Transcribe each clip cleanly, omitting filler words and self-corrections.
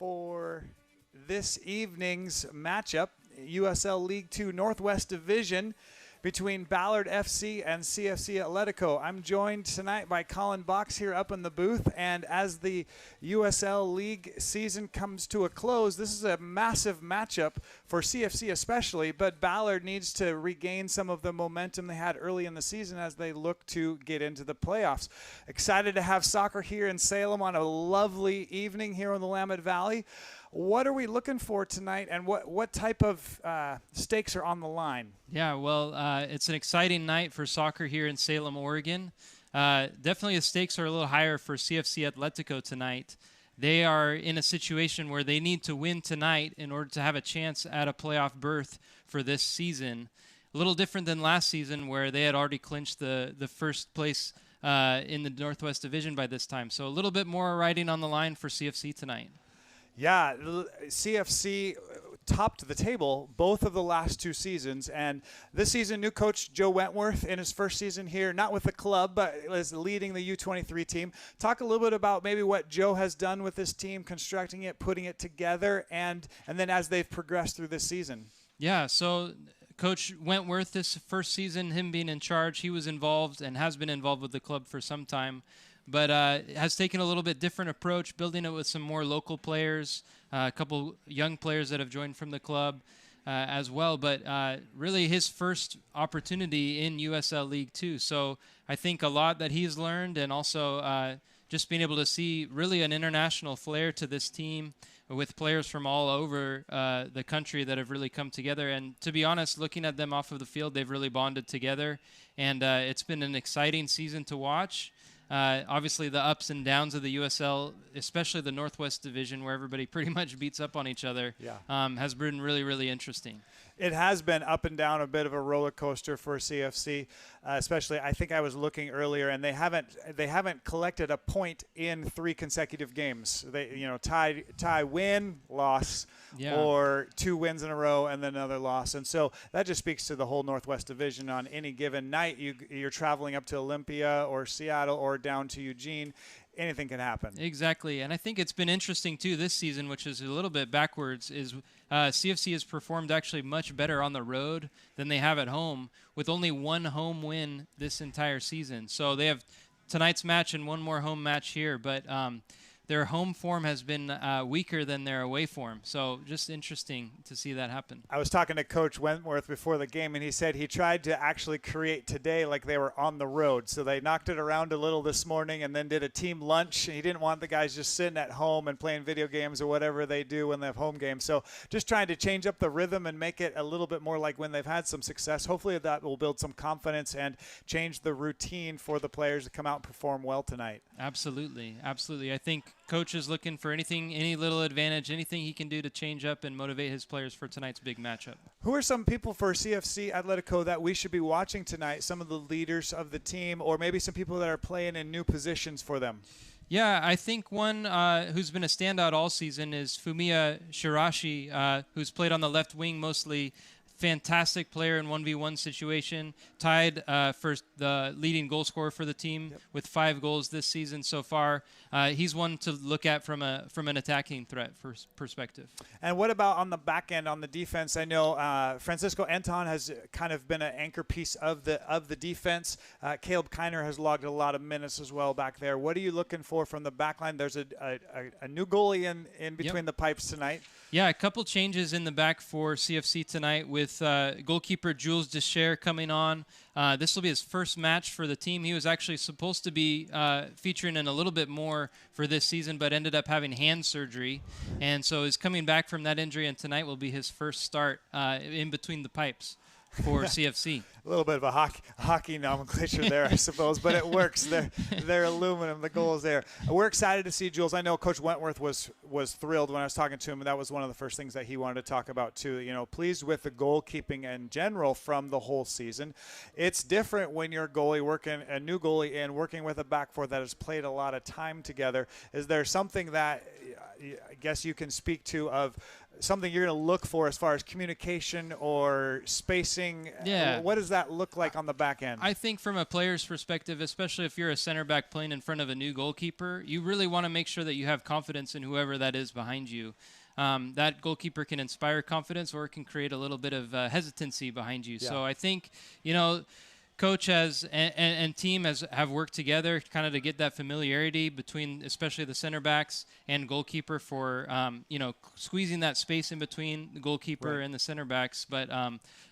for this evening's matchup, USL League Two Northwest Division between Ballard FC and CFC Atletico. I'm joined tonight by Colin Box here up in the booth, and as the USL League season comes to a close, this is a massive matchup for CFC especially, but Ballard needs to regain some of the momentum they had early in the season as they look to get into the playoffs. Excited to have soccer here in Salem on a lovely evening here in the Willamette Valley. What are we looking for tonight, and what type of stakes are on the line? Yeah, well, it's an exciting night for soccer here in Salem, Oregon. Definitely the stakes are a little higher for CFC Atletico tonight. They are in a situation where they need to win tonight in order to have a chance at a playoff berth for this season. A little different than last season where they had already clinched the first place in the Northwest Division by this time. So a little bit more riding on the line for CFC tonight. Yeah, CFC topped the table both of the last two seasons, and this season new coach Joe Wentworth in his first season here, not with the club, but is leading the U23 team. Talk a little bit about maybe what Joe has done with this team, constructing it, putting it together, and then as they've progressed through this season. Yeah, so Coach Wentworth, this first season, him being in charge, he was involved and has been involved with the club for some time, but has taken a little bit different approach, building it with some more local players, a couple young players that have joined from the club as well. But really his first opportunity in USL League Two. So I think a lot that he's learned, and also just being able to see really an international flair to this team with players from all over the country that have really come together. And to be honest, looking at them off of the field, they've really bonded together. And it's been an exciting season to watch. Obviously, the ups and downs of the USL, especially the Northwest Division, where everybody pretty much beats up on each other, has been really, really interesting. It has been up and down, a bit of a roller coaster for CFC, especially. I think I was looking earlier, and they haven't collected a point in 3 consecutive games. They tie win loss, or 2 wins in a row and then another loss, and so that just speaks to the whole Northwest Division. On any given night, you're traveling up to Olympia or Seattle or down to Eugene. Anything can happen. Exactly, and I think it's been interesting too this season, which is a little bit backwards, is CFC has performed actually much better on the road than they have at home, with only 1 home win this entire season. So they have tonight's match and 1 more home match here, but their home form has been weaker than their away form. So just interesting to see that happen. I was talking to Coach Wentworth before the game, and he said he tried to actually create today like they were on the road. So they knocked it around a little this morning and then did a team lunch. He didn't want the guys just sitting at home and playing video games or whatever they do when they have home games. So just trying to change up the rhythm and make it a little bit more like when they've had some success. Hopefully that will build some confidence and change the routine for the players to come out and perform well tonight. Absolutely. Absolutely. I think Coach is looking for anything, any little advantage, anything he can do to change up and motivate his players for tonight's big matchup. Who are some people for CFC Atletico that we should be watching tonight? Some of the leaders of the team, or maybe some people that are playing in new positions for them? Yeah, I think one who's been a standout all season is Fumiya Shirashi, who's played on the left wing mostly. Fantastic player in 1v1 situation, tied for the leading goal scorer for the team with 5 goals this season so far. He's one to look at from an attacking threat perspective. And what about on the back end, on the defense? I know Francisco Anton has kind of been an anchor piece of the defense. Caleb Kiner has logged a lot of minutes as well back there. What are you looking for from the back line? There's a new goalie in between the pipes tonight. Yeah, a couple changes in the back for CFC tonight with goalkeeper Jules Descher coming on. This will be his first match for the team. He was actually supposed to be featuring in a little bit more for this season, but ended up having hand surgery. And so he's coming back from that injury, and tonight will be his first start in between the pipes for CFC. A little bit of a hockey nomenclature there, I suppose, but it works. They're aluminum. The goal is there. We're excited to see Jules. I know Coach Wentworth was thrilled when I was talking to him, and that was one of the first things that he wanted to talk about too. You know, pleased with the goalkeeping in general from the whole season. It's different when you're a new goalie and working with a back four that has played a lot of time together. Is there something that I guess you can speak to of something you're going to look for as far as communication or spacing? Yeah. What does that look like on the back end? I think from a player's perspective, especially if you're a center back playing in front of a new goalkeeper, you really want to make sure that you have confidence in whoever that is behind you. That goalkeeper can inspire confidence, or it can create a little bit of hesitancy behind you. Yeah. So I think, coach and team have worked together kind of to get that familiarity between especially the center backs and goalkeeper for, squeezing that space in between the goalkeeper and the center backs. But,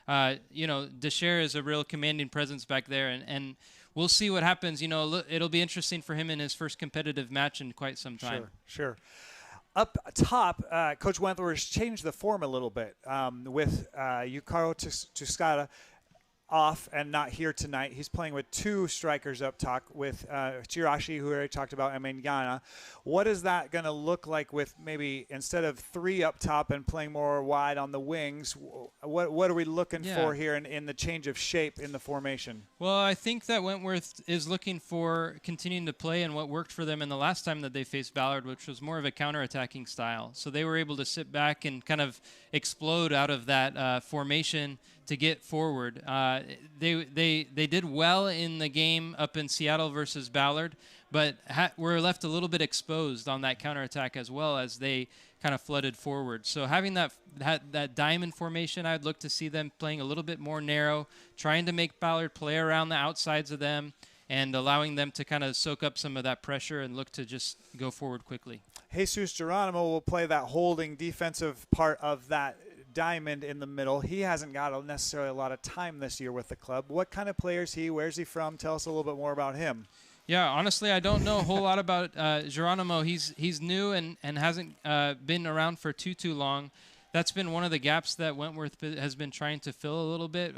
Desher is a real commanding presence back there, and we'll see what happens. It'll be interesting for him in his first competitive match in quite some time. Sure. Up top, Coach Wentworth has changed the form a little bit with Yukaro Tuscada off and not here tonight. He's playing with two strikers up top with Chirashi, who we already talked about, and Menyana. What is that going to look like with maybe instead of three up top and playing more wide on the wings? What are we looking for here in the change of shape in the formation? Well, I think that Wentworth is looking for continuing to play in what worked for them in the last time that they faced Ballard, which was more of a counterattacking style. So they were able to sit back and kind of explode out of that formation to get forward. They did well in the game up in Seattle versus Ballard, but were left a little bit exposed on that counterattack as well as they kind of flooded forward. So having that diamond formation, I'd look to see them playing a little bit more narrow, trying to make Ballard play around the outsides of them and allowing them to kind of soak up some of that pressure and look to just go forward quickly. Jesus Geronimo will play that holding defensive part of that diamond in the middle. He hasn't got necessarily a lot of time this year with the club. What kind of player is he? Where's he from? Tell us a little bit more about him. Yeah, honestly, I don't know a whole lot about Geronimo. He's new and hasn't been around for too long. That's been one of the gaps that Wentworth has been trying to fill a little bit.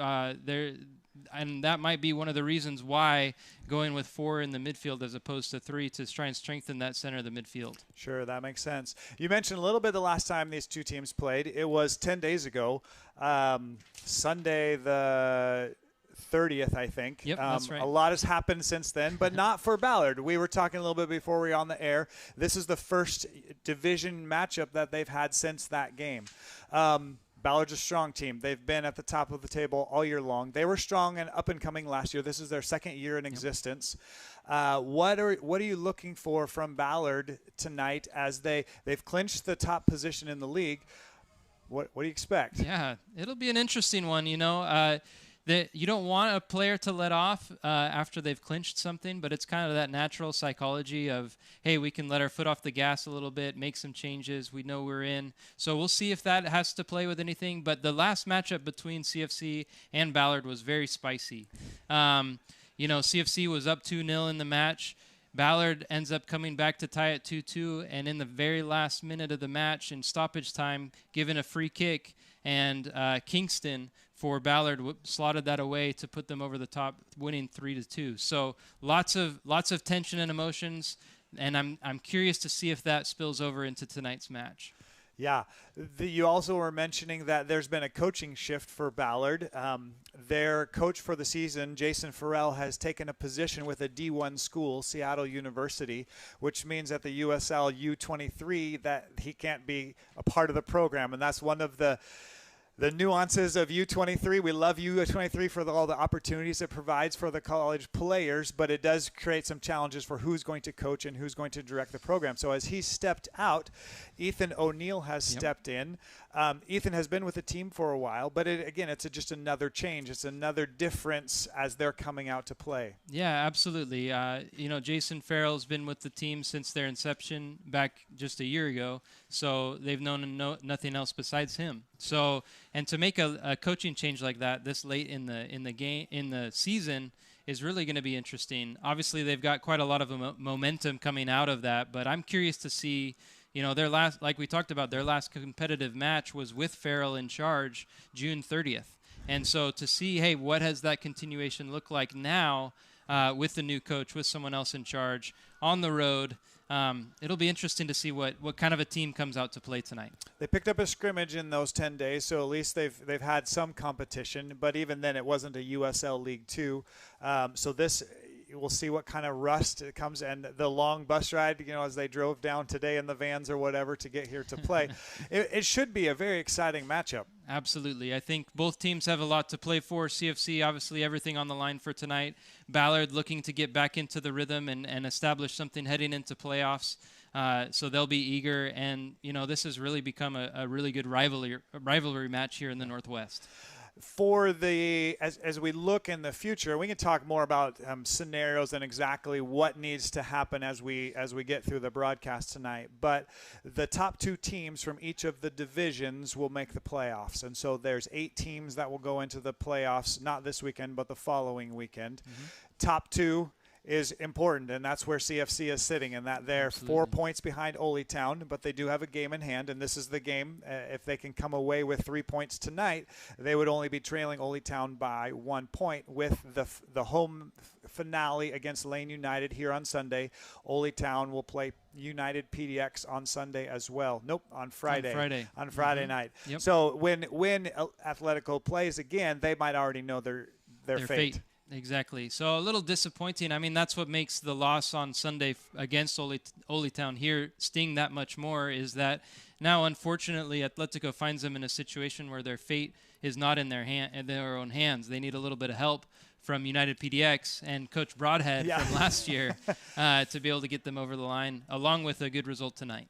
And that might be one of the reasons why going with 4 in the midfield as opposed to 3 to try and strengthen that center of the midfield. Sure, that makes sense. You mentioned a little bit the last time these two teams played. It was 10 days ago, Sunday the 30th, I think. Yep, that's right. A lot has happened since then, but not for Ballard. We were talking a little bit before we were on the air. This is the first division matchup that they've had since that game. Ballard's a strong team. They've been at the top of the table all year long. They were strong and up and coming last year. This is their second year in existence. What are you looking for from Ballard tonight as they've clinched the top position in the league? What do you expect? Yeah, it'll be an interesting one. You don't want a player to let off after they've clinched something, but it's kind of that natural psychology of, hey, we can let our foot off the gas a little bit, make some changes. We know we're in. So we'll see if that has to play with anything. But the last matchup between CFC and Ballard was very spicy. CFC was up 2-0 in the match. Ballard ends up coming back to tie it 2-2, and in the very last minute of the match in stoppage time, given a free kick, and Kingston for Ballard slotted that away to put them over the top, winning 3-2. So lots of tension and emotions, and I'm curious to see if that spills over into tonight's match. Yeah. You also were mentioning that there's been a coaching shift for Ballard. Their coach for the season, Jason Farrell, has taken a position with a D1 school, Seattle University, which means at the USL U23 that he can't be a part of the program. And that's one of the nuances of U23. We love U23 for all the opportunities it provides for the college players, but it does create some challenges for who's going to coach and who's going to direct the program. So as he stepped out, Ethan O'Neill has stepped in. Ethan has been with the team for a while, but it's just another change. It's another difference as they're coming out to play. Yeah, absolutely. Jason Farrell's been with the team since their inception back just a year ago, so they've known nothing else besides him. So, and to make a coaching change like that this late in the season is really going to be interesting. Obviously, they've got quite a lot of momentum coming out of that, but I'm curious to see. Their last, like we talked about, their last competitive match was with Farrell in charge June 30th. And so to see, hey, what has that continuation look like now with the new coach, with someone else in charge, on the road, it'll be interesting to see what kind of a team comes out to play tonight. They picked up a scrimmage in those 10 days, so at least they've had some competition. But even then, it wasn't a USL League Two. So this we'll see what kind of rust it comes, and the long bus ride, as they drove down today in the vans or whatever to get here to play. It should be a very exciting matchup. Absolutely. I think both teams have a lot to play for. CFC, obviously, everything on the line for tonight. Ballard looking to get back into the rhythm and establish something heading into playoffs. So they'll be eager. And, this has really become a really good rivalry match here in the Northwest. For as we look in the future, we can talk more about scenarios and exactly what needs to happen as we get through the broadcast tonight. But the top 2 teams from each of the divisions will make the playoffs, and so there's 8 teams that will go into the playoffs, not this weekend but the following weekend. Mm-hmm. Top 2 is important, and that's where CFC is sitting, and that they're Absolutely. 4 points behind Ole Town, but they do have a game in hand, and this is the game. If they can come away with 3 points tonight, they would only be trailing Ole Town by 1 point with the home finale against Lane United here on Sunday. Ole Town will play United PDX on Sunday as well. Nope, on Friday. On Friday mm-hmm. night. Yep. So when Atletico plays again, they might already know their fate. Exactly. So a little disappointing. I mean, that's what makes the loss on Sunday against Ole Town here sting that much more, is that now, unfortunately, Atletico finds them in a situation where their fate is not in their own hands. They need a little bit of help from United PDX and Coach Broadhead from last year to be able to get them over the line, along with a good result tonight.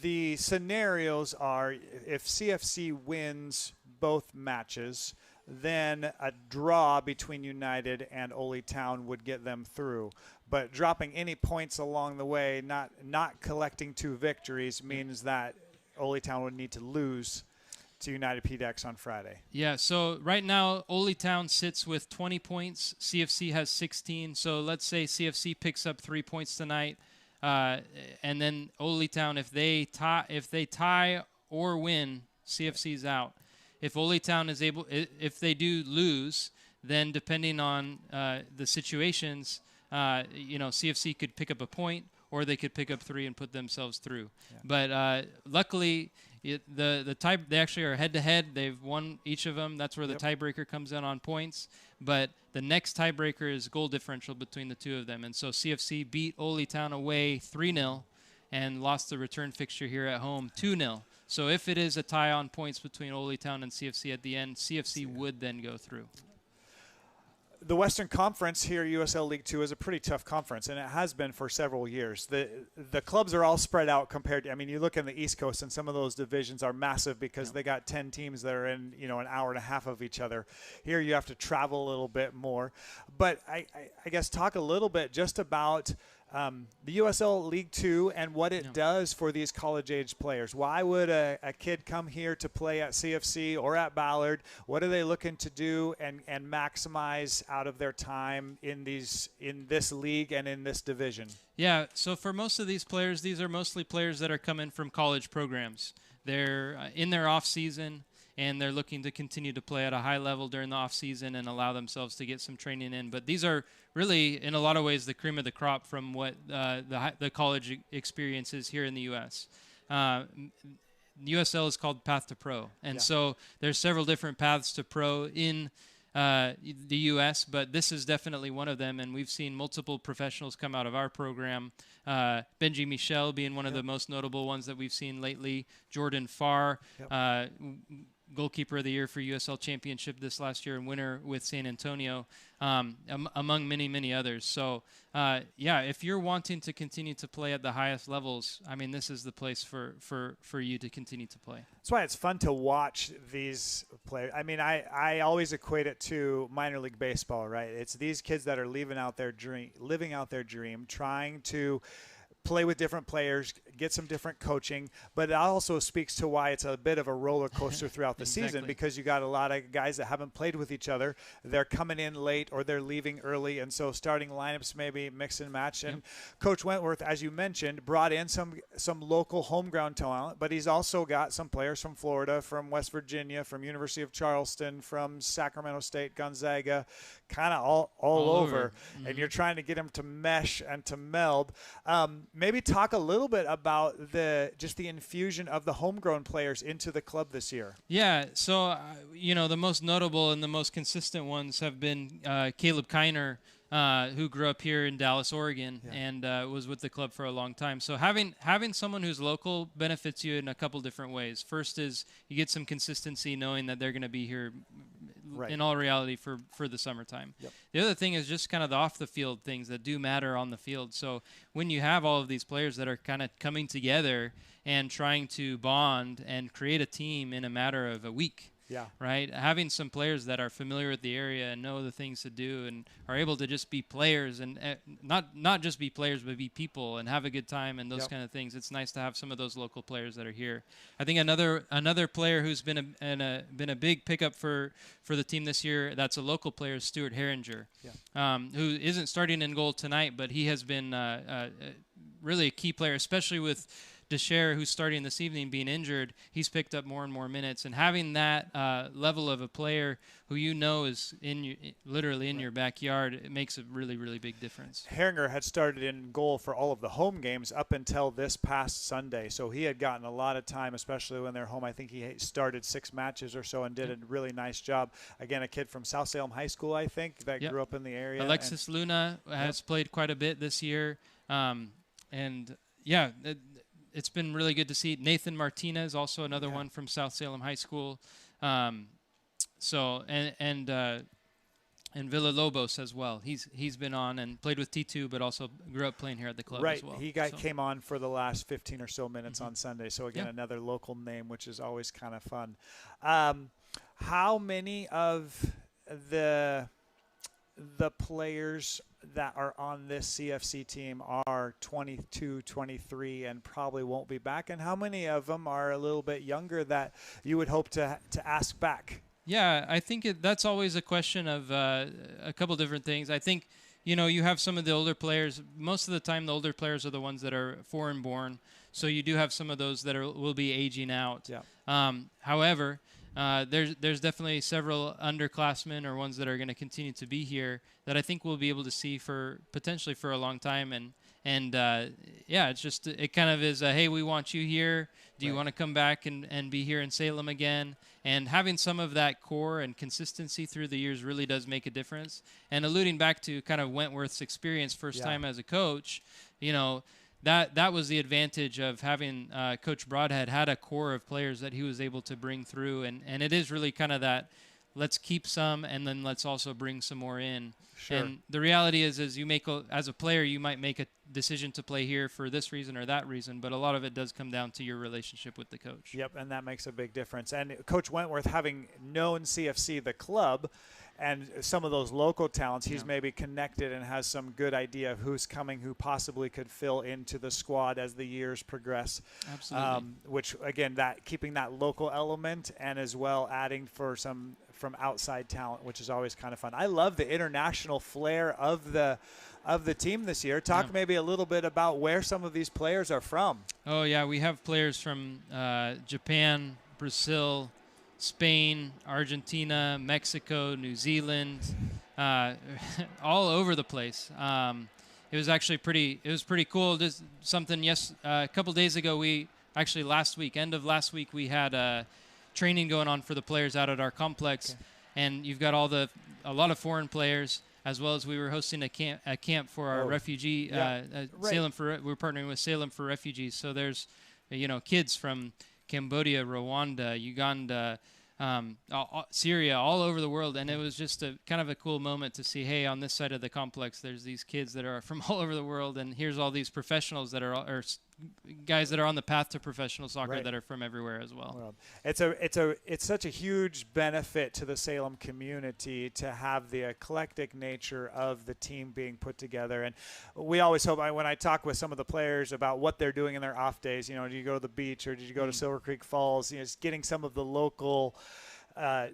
The scenarios are, if CFC wins both matches, then a draw between United and Ole Town would get them through. But dropping any points along the way, not collecting 2 victories, means that Ole Town would need to lose to United PDX on Friday. Yeah, so right now Ole Town sits with 20 points. CFC has 16. So let's say CFC picks up 3 points tonight. And then Ole Town, if they tie or win, CFC's out. If Ole Town is if they do lose, then depending on the situations, CFC could pick up a point, or they could pick up 3 and put themselves through. Yeah. But luckily, they actually are head-to-head. They've won each of them. That's where the tiebreaker comes in on points. But the next tiebreaker is goal differential between the 2 of them. And so CFC beat Ole Town away 3-0 and lost the return fixture here at home 2-0. So if it is a tie on points between Ole Town and CFC at the end, CFC would then go through. The Western Conference here, USL League 2, is a pretty tough conference, and it has been for several years. The clubs are all spread out compared to, you look in the East Coast, and some of those divisions are massive because they got 10 teams that are in, an hour and a half of each other. Here you have to travel a little bit more. But I guess talk a little bit just about the USL League 2 and what it does for these college-age players. Why would a kid come here to play at CFC or at Ballard? What are they looking to do and maximize out of their time in this league and in this division? Yeah, so for most of these players, these are mostly players that are coming from college programs. They're in their off-season, and they're looking to continue to play at a high level during the off-season and allow themselves to get some training in. But these are really, in a lot of ways, the cream of the crop from what the college experience is here in the U.S. USL is called Path to Pro. And so there's several different paths to pro in the U.S., but this is definitely one of them, and we've seen multiple professionals come out of our program. Benji Michel being one of the most notable ones that we've seen lately. Jordan Farr, goalkeeper of the year for USL Championship this last year and winner with San Antonio, among many, many others. So, if you're wanting to continue to play at the highest levels, this is the place for you to continue to play. That's why it's fun to watch these players. I always equate it to minor league baseball, right? It's these kids that are living out their dream, trying to play with different players, get some different coaching, but it also speaks to why it's a bit of a roller coaster throughout the season, because you got a lot of guys that haven't played with each other. They're coming in late or they're leaving early, and so starting lineups maybe mix and match. And Coach Wentworth, as you mentioned, brought in some local homegrown talent, but he's also got some players from Florida, from West Virginia, from University of Charleston, from Sacramento State, Gonzaga, kind of all over. And you're trying to get them to mesh and to meld. maybe talk a little bit about just the infusion of the homegrown players into the club this year. Yeah, so, the most notable and the most consistent ones have been Caleb Kiner, who grew up here in Dallas, Oregon, and was with the club for a long time. So having someone who's local benefits you in a couple different ways. First is you get some consistency knowing that they're going to be here in all reality for the summertime. Yep. The other thing is just kind of the off-the-field things that do matter on the field. So when you have all of these players that are kind of coming together and trying to bond and create a team in a matter of a week, right? Having some players that are familiar with the area and know the things to do and are able to just be players and not just be players but be people and have a good time and those kind of things. It's nice to have some of those local players that are here. I think another player who's been a big pickup for the team this year, that's a local player, is Stuart Herringer, who isn't starting in goal tonight, but he has been really a key player, especially with DeShare, who's starting this evening, being injured. He's picked up more and more minutes, and having that level of a player who is literally in your backyard, it makes a really, really big difference. Herringer had started in goal for all of the home games up until this past Sunday, so he had gotten a lot of time, especially when they're home. I think he started 6 matches or so and did a really nice job. Again, a kid from South Salem High School, I think, that grew up in the area. Alexis Luna has played quite a bit this year, it's been really good to see. Nathan Martinez, also another one from South Salem High School. And Villalobos as well. He's been on and played with T2, but also grew up playing here at the club as well. Right, he came on for the last 15 or so minutes on Sunday. So again, another local name, which is always kind of fun. How many of the players that are on this CFC team are 22, 23, and probably won't be back? And how many of them are a little bit younger that you would hope to ask back? Yeah, I think that's always a question of a couple different things. I think, you have some of the older players. Most of the time, the older players are the ones that are foreign born. So you do have some of those that will be aging out. Yeah. However, there's definitely several underclassmen or ones that are going to continue to be here that I think we'll be able to see potentially for a long time. And it's just, it kind of is hey, we want you here. Do you want to come back and be here in Salem again? And having some of that core and consistency through the years really does make a difference. And alluding back to kind of Wentworth's experience first time as a coach, that was the advantage of having Coach Broadhead had a core of players that he was able to bring through. And it is really kind of that, let's keep some and then let's also bring some more in. Sure. And the reality is as a player, you might make a decision to play here for this reason or that reason, but a lot of it does come down to your relationship with the coach. Yep, and that makes a big difference. And Coach Wentworth, having known CFC, the club, and some of those local talents, he's maybe connected and has some good idea of who's coming, who possibly could fill into the squad as the years progress. Absolutely. Which, again, keeping that local element and as well adding for some from outside talent, which is always kind of fun. I love the international flair of the team this year. Talk maybe a little bit about where some of these players are from. Oh, yeah. We have players from Japan, Brazil, Spain, Argentina, Mexico, New Zealand, all over the place. It was actually pretty cool. Just something, a couple days ago, end of last week, we had training going on for the players out at our complex. Okay. And you've got a lot of foreign players, as well as we were hosting a camp for our refugee, Salem we're partnering with Salem for Refugees. So there's, kids from Cambodia, Rwanda, Uganda, Syria, all over the world. And it was just a kind of a cool moment to see, hey, on this side of the complex, there's these kids that are from all over the world. And here's all these professionals that are guys that are on the path to professional soccer that are from everywhere as well. It's such a huge benefit to the Salem community to have the eclectic nature of the team being put together. And we always hope, when I talk with some of the players about what they're doing in their off days, do you go to the beach or did you go to Silver Creek Falls, just getting some of the local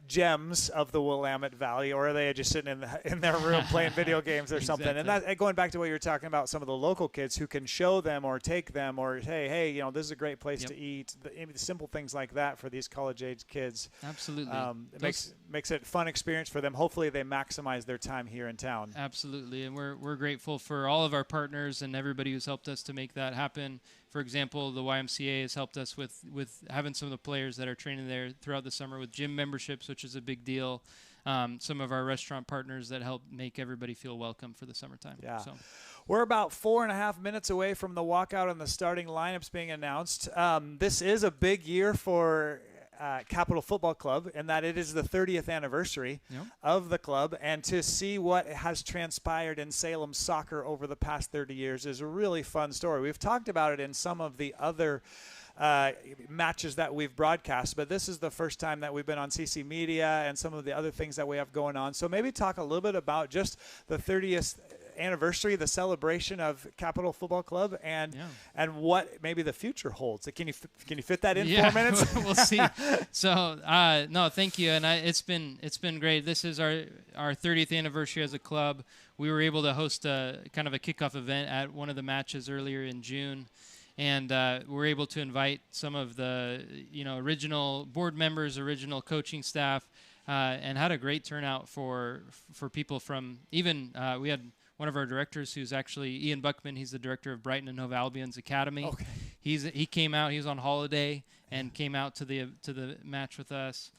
gems of the Willamette Valley, or are they just sitting in their room playing video games or something? And that, going back to what you were talking about, some of the local kids who can show them or take them or, hey, this is a great place to eat. The simple things like that for these college-age kids. Absolutely. It makes it a fun experience for them. Hopefully they maximize their time here in town. Absolutely, and we're grateful for all of our partners and everybody who's helped us to make that happen. For example, the YMCA has helped us with having some of the players that are training there throughout the summer with gym memberships, which is a big deal. Some of our restaurant partners that help make everybody feel welcome for the summertime. Yeah. So. We're about 4.5 minutes away from the walkout and the starting lineups being announced. This is a big year for Capital Football Club in that it is the 30th anniversary of the club, and to see what has transpired in Salem soccer over the past 30 years is a really fun story. We've talked about it in some of the other matches that we've broadcast, but this is the first time that we've been on CC Media and some of the other things that we have going on. So maybe talk a little bit about just the 30th anniversary, the celebration of Capital Football Club, and what maybe the future holds. Can you fit that in 4 minutes? We'll see. So no, thank you, and it's been great. This is our 30th anniversary as a club. We were able to host a kind of a kickoff event at one of the matches earlier in June. And we're able to invite some of the original board members, original coaching staff, and had a great turnout for people from even we had one of our directors who's actually Ian Buckman. He's the director of Brighton and Hove Albion's Academy. Okay. He came out. He was on holiday and came out to the match with us.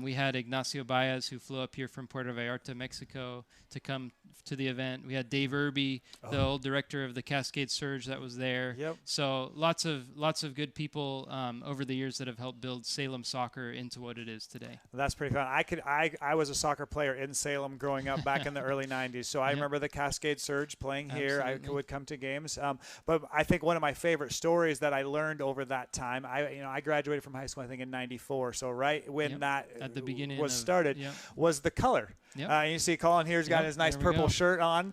We had Ignacio Baez, who flew up here from Puerto Vallarta, Mexico, to come to the event. We had Dave Irby, the old director of the Cascade Surge, that was there. Yep. So lots of good people over the years that have helped build Salem soccer into what it is today. That's pretty fun. I was a soccer player in Salem growing up back in the early 90s, so I remember the Cascade Surge playing here. Absolutely. I would come to games. But I think one of my favorite stories that I learned over that time, I graduated from high school, I think, in 94. So right when that at the beginning was started was the color. Yep. You see Colin here's got his nice purple shirt on.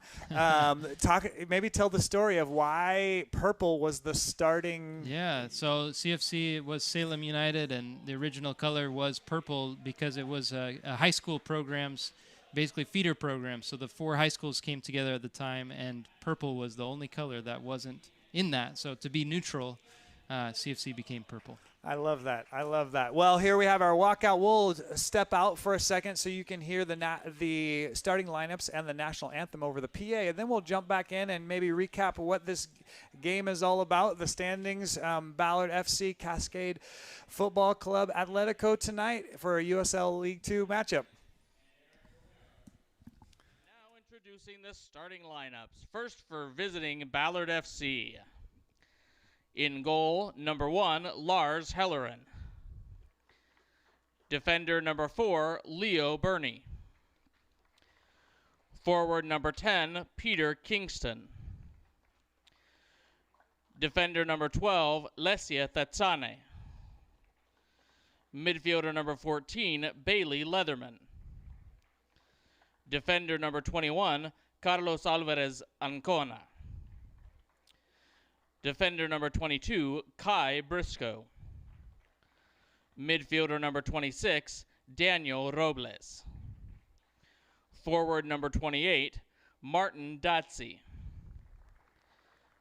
Maybe tell the story of why purple was the starting. Yeah, so CFC was Salem United, and the original color was purple because it was a high school programs, basically feeder programs. So the 4 high schools came together at the time, and purple was the only color that wasn't in that. So to be neutral, CFC became purple. I love that. I love that. Well, here we have our walkout. We'll step out for a second so you can hear the starting lineups and the national anthem over the PA, and then we'll jump back in and maybe recap what this game is all about. The standings, Ballard FC, Cascade Football Club, Atletico tonight for a USL League 2 matchup. Now introducing the starting lineups. First for visiting Ballard FC. In goal, number 1, Lars Hellerin. Defender number 4, Leo Burney. Forward number 10, Peter Kingston. Defender number 12, Lesia Thatsane. Midfielder number 14, Bailey Leatherman. Defender number 21, Carlos Alvarez Ancona. Defender number 22, Kai Briscoe. Midfielder number 26, Daniel Robles. Forward number 28, Martin Datsi.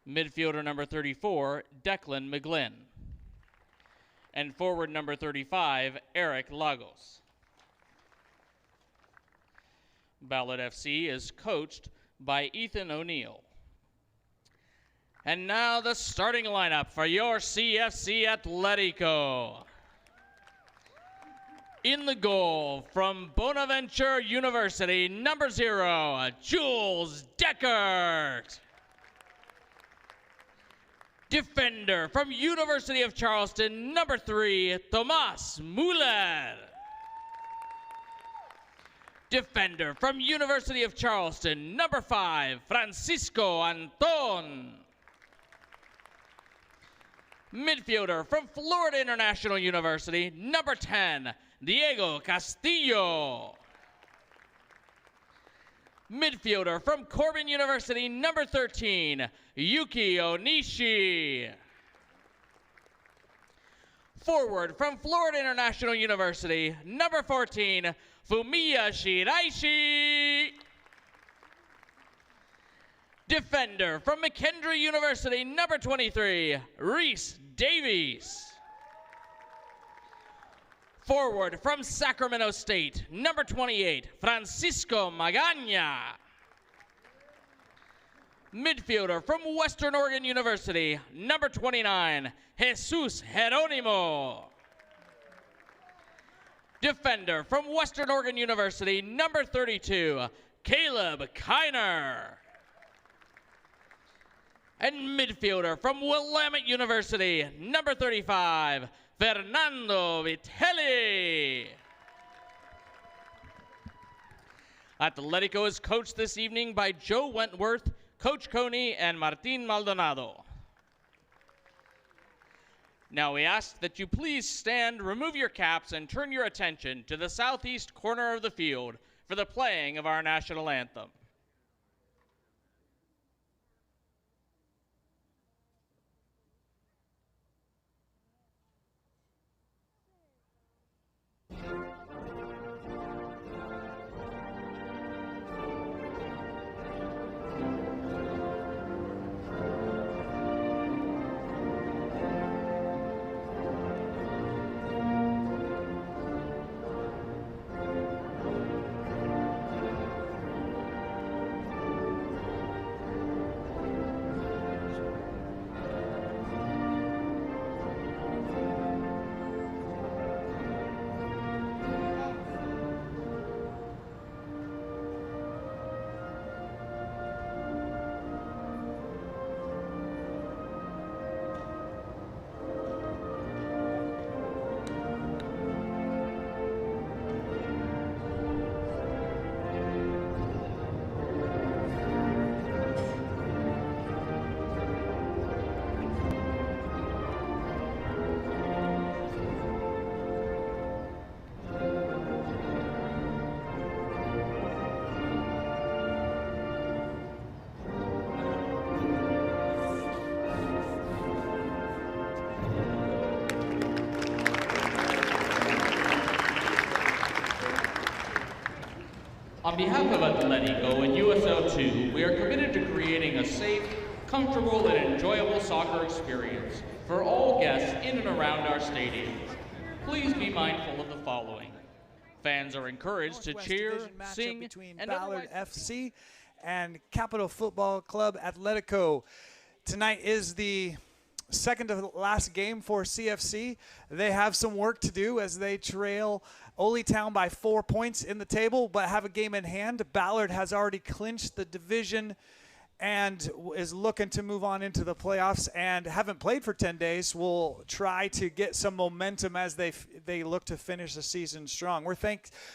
Midfielder number 34, Declan McGlynn. And forward number 35, Eric Lagos. Ballard FC is coached by Ethan O'Neill. And now the starting lineup for your CFC Atletico. In the goal from Bonaventure University, number 0, Jules Deckert. Defender from University of Charleston, number 3, Tomas Muller. Defender from University of Charleston, number 5, Francisco Anton. Midfielder from Florida International University, number 10, Diego Castillo. Midfielder from Corbin University, number 13, Yuki Onishi. Forward from Florida International University, number 14, Fumiya Shiraishi. Defender from McKendree University, number 23, Reese Davies. Forward from Sacramento State, number 28, Francisco Magaña. Midfielder from Western Oregon University, number 29, Jesus Jeronimo. Defender from Western Oregon University, number 32, Caleb Kiner. And midfielder from Willamette University, number 35, Fernando Vitelli. Atletico is coached this evening by Joe Wentworth, Coach Coney, and Martin Maldonado. Now we ask that you please stand, remove your caps, and turn your attention to the southeast corner of the field for the playing of our national anthem. On behalf of Atletico and USL2, we are committed to creating a safe, comfortable, and enjoyable soccer experience for all guests in and around our stadiums. Please be mindful of the following. Fans are encouraged to cheer, sing, between and Ballard FC and Capital Football Club Atletico. Tonight is the second to last game for CFC. They have some work to do as they trail Ole Town by 4 points in the table, but have a game in hand. Ballard has already clinched the division and is looking to move on into the playoffs and haven't played for 10 days. Will try to get some momentum as they look to finish the season strong.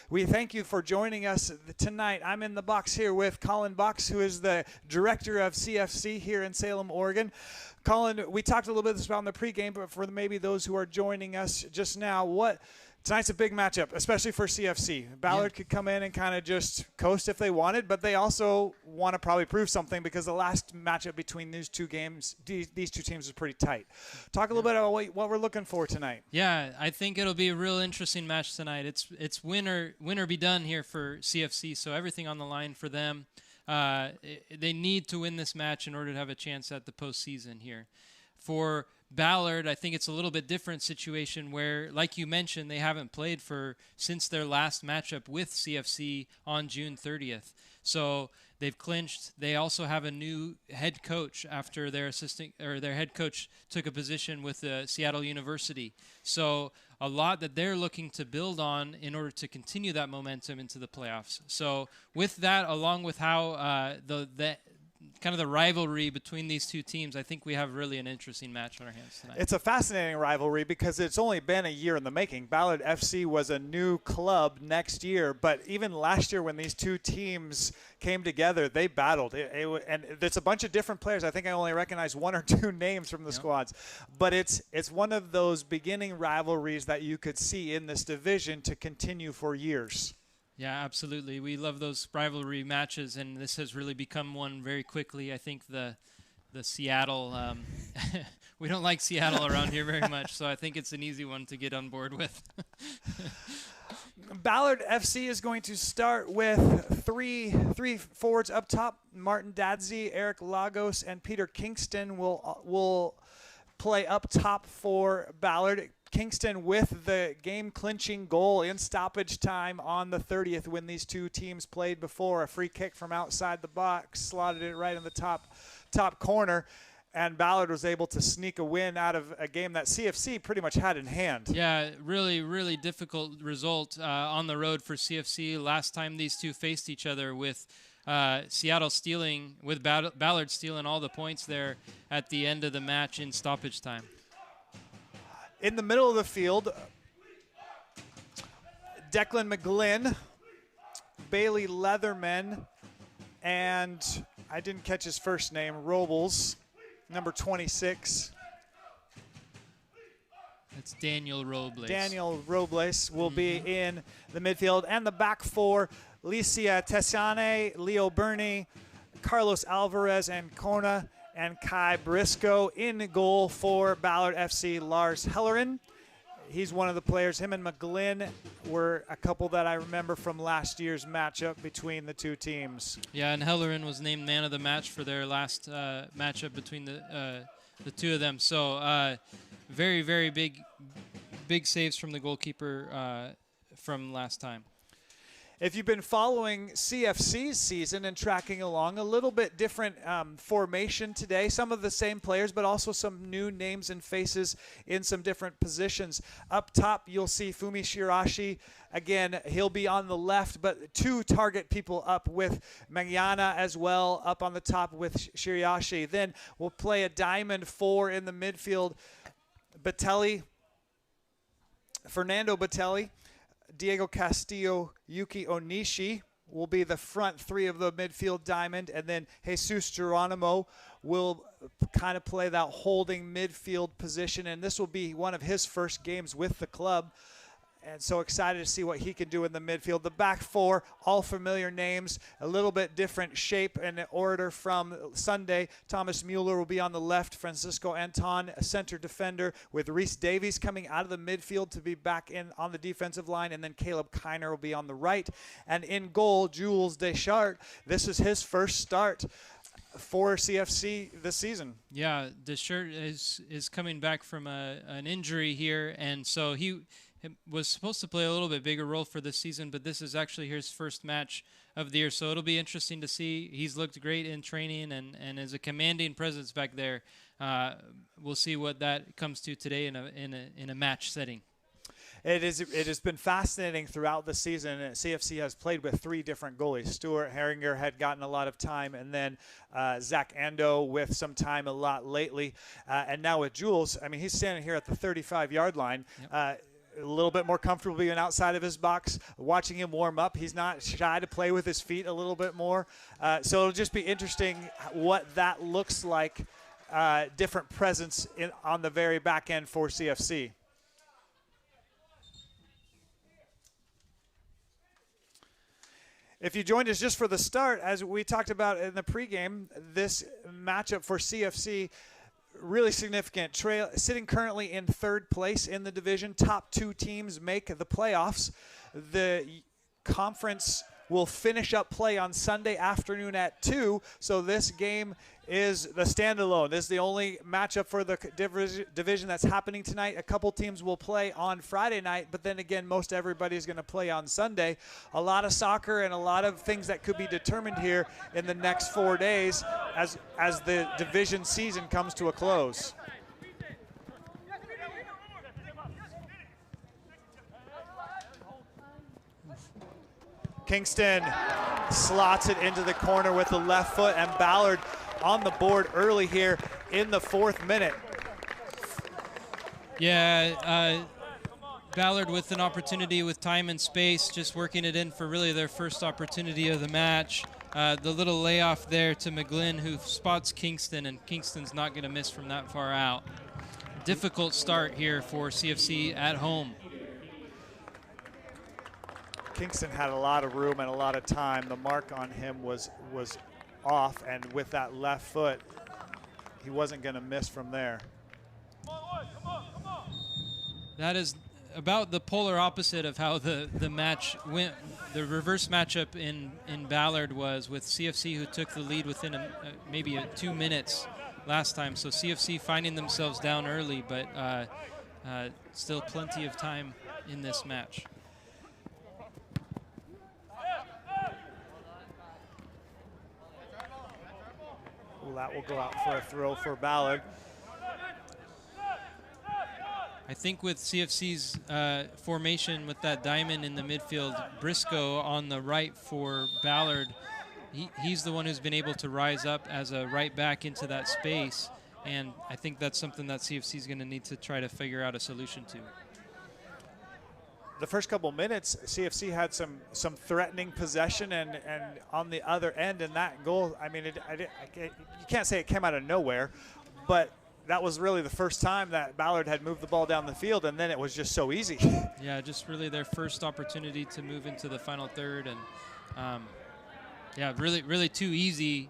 We thank you for joining us tonight. I'm in the box here with Colin Box, who is the director of CFC here in Salem, Oregon. Colin, we talked a little bit about in the pregame, but for maybe those who are joining us just now, tonight's a big matchup, especially for CFC. Ballard could come in and kind of just coast if they wanted, but they also want to probably prove something because the last matchup between these two games, these two teams is pretty tight. Talk a little bit about what we're looking for tonight. Yeah, I think it'll be a real interesting match tonight. It's win or be done here for CFC, so everything on the line for them. They need to win this match in order to have a chance at the postseason here. For Ballard, I think it's a little bit different situation where, like you mentioned, they haven't played since their last matchup with CFC on June 30th. So they've clinched. They also have a new head coach after their head coach took a position with Seattle University. So a lot that they're looking to build on in order to continue that momentum into the playoffs. So with that, along with how the kind of the rivalry between these two teams, I think we have really an interesting match on our hands tonight. It's a fascinating rivalry because it's only been a year in the making. Ballard FC was a new club next year, but even last year when these two teams came together, they battled. And it's a bunch of different players. I think I only recognize one or two names from the squads. But it's one of those beginning rivalries that you could see in this division to continue for years. Yeah, absolutely. We love those rivalry matches, and this has really become one very quickly. I think the Seattle, we don't like Seattle around here very much, so I think it's an easy one to get on board with. Ballard FC is going to start with three forwards up top. Martin Dadsey, Eric Lagos, and Peter Kingston will play up top for Ballard. Kingston with the game-clinching goal in stoppage time on the 30th when these two teams played before. A free kick from outside the box, slotted it right in the top corner, and Ballard was able to sneak a win out of a game that CFC pretty much had in hand. Yeah, really, really difficult result on the road for CFC. Last time these two faced each other with Seattle stealing, with Ballard stealing all the points there at the end of the match in stoppage time. In the middle of the field, Declan McGlynn, Bailey Leatherman, and I didn't catch his first name, Robles, number 26. It's Daniel Robles. Daniel Robles will be in the midfield. And the back four, Licia Tessiane, Leo Burney, Carlos Alvarez and Kona, and Kai Briscoe. In goal for Ballard FC, Lars Hellerin. He's one of the players. Him and McGlynn were a couple that I remember from last year's matchup between the two teams. Yeah, and Hellerin was named man of the match for their last matchup between the two of them. So very, very big saves from the goalkeeper from last time. If you've been following CFC's season and tracking along, a little bit different formation today. Some of the same players, but also some new names and faces in some different positions. Up top, you'll see Fumi Shirashi. Again, he'll be on the left, but two target people up with Magyana as well, up on the top with Shirashi. Then we'll play a diamond four in the midfield. Batelli, Fernando Batelli, Diego Castillo, Yuki Onishi will be the front three of the midfield diamond, and then Jesus Geronimo will kind of play that holding midfield position, and this will be one of his first games with the club. And so excited to see what he can do in the midfield. The back four, all familiar names, a little bit different shape and order from Sunday. Thomas Mueller will be on the left, Francisco Anton, a center defender, with Reese Davies coming out of the midfield to be back in on the defensive line, and then Caleb Kiner will be on the right. And in goal, Jules Deschartes. This is his first start for CFC this season. Yeah, Deschartes is coming back from an injury here, and so he was supposed to play a little bit bigger role for this season, but this is actually his first match of the year, so it'll be interesting to see. He's looked great in training and is a commanding presence back there. We'll see what that comes to today in a match setting. It has been fascinating throughout the season. CFC has played with three different goalies. Stuart Herringer had gotten a lot of time, and then Zach Ando with some time a lot lately. And now with Jules, I mean, he's standing here at the 35-yard line. Yep. A little bit more comfortable being outside of his box, watching him warm up. He's not shy to play with his feet a little bit more. So it'll just be interesting what that looks like, different presence on the very back end for CFC. If you joined us just for the start, as we talked about in the pregame, this matchup for CFC, really significant. Sitting currently in third place in the division. Top two teams make the playoffs. The conference will finish up play on Sunday afternoon at 2. So this game is the standalone. This is the only matchup for the division that's happening tonight. A couple teams will play on Friday night, but then again, most everybody is going to play on Sunday. A lot of soccer and a lot of things that could be determined here in the next 4 days as the division season comes to a close. Kingston slots it into the corner with the left foot, and Ballard on the board early here in the 4th minute. Yeah, Ballard with an opportunity with time and space, just working it in for really their first opportunity of the match. The little layoff there to McGlynn, who spots Kingston, and Kingston's not going to miss from that far out. Difficult start here for CFC at home. Kingston had a lot of room and a lot of time. The mark on him was off, and with that left foot, he wasn't going to miss from there. That is about the polar opposite of how the match went. The reverse matchup in Ballard was with CFC, who took the lead within maybe 2 minutes last time. So CFC finding themselves down early, but still plenty of time in this match. Well, that will go out for a throw for Ballard. I think with CFC's formation with that diamond in the midfield, Briscoe on the right for Ballard, he's the one who's been able to rise up as a right back into that space, and I think that's something that CFC is going to need to try to figure out a solution to. The first couple minutes, CFC had some threatening possession, and on the other end in that goal, I mean, you can't say it came out of nowhere, but that was really the first time that Ballard had moved the ball down the field, and then it was just so easy. Yeah, just really their first opportunity to move into the final third, and yeah, really too easy.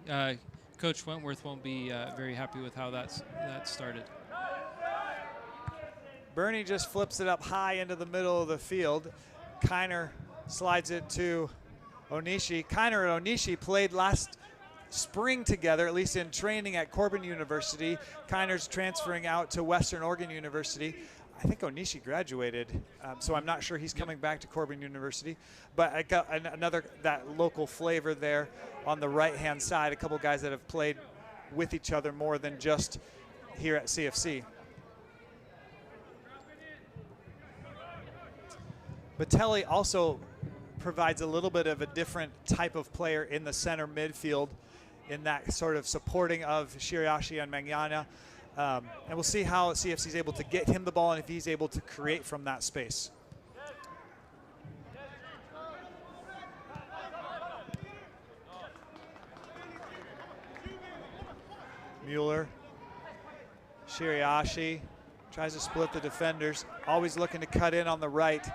Coach Wentworth won't be very happy with how that started. Bernie just flips it up high into the middle of the field. Kiner slides it to Onishi. Kiner and Onishi played last spring together, at least in training at Corbin University. Kiner's transferring out to Western Oregon University. I think Onishi graduated, so I'm not sure he's coming back to Corbin University. But I got another, that local flavor there on the right-hand side, a couple guys that have played with each other more than just here at CFC. Batelli also provides a little bit of a different type of player in the center midfield, in that sort of supporting of Shiriashi and Mangyana. And we'll see how CFC is able to get him the ball and if he's able to create from that space. Mueller, Shiriashi tries to split the defenders, always looking to cut in on the right.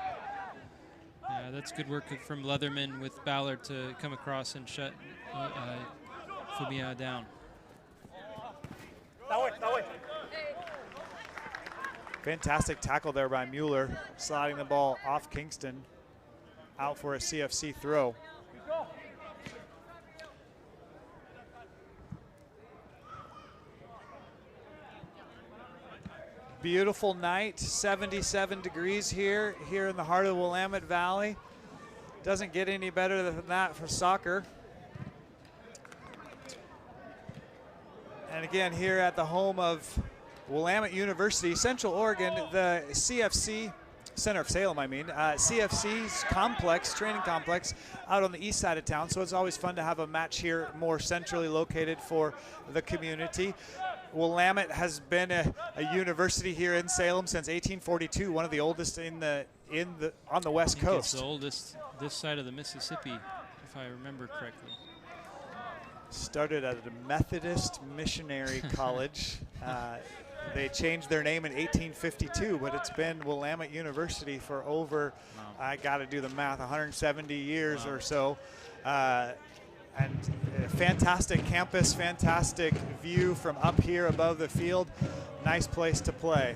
Yeah, that's good work from Leatherman with Ballard to come across and shut Fumia down. Fantastic tackle there by Mueller, sliding the ball off Kingston, out for a CFC throw. Beautiful night, 77 degrees here in the heart of the Willamette Valley. Doesn't get any better than that for soccer. And again, here at the home of Willamette University, Central Oregon, the CFC, Center of Salem, CFC's complex, training complex, out on the east side of town. So it's always fun to have a match here more centrally located for the community. Willamette has been a university here in Salem since 1842, one of the oldest on the West Coast. It's the oldest this side of the Mississippi, if I remember correctly. Started at a Methodist missionary college. They changed their name in 1852, but it's been Willamette University for over, I got to do the math, 170 years or so. And fantastic campus, fantastic view from up here above the field. Nice place to play.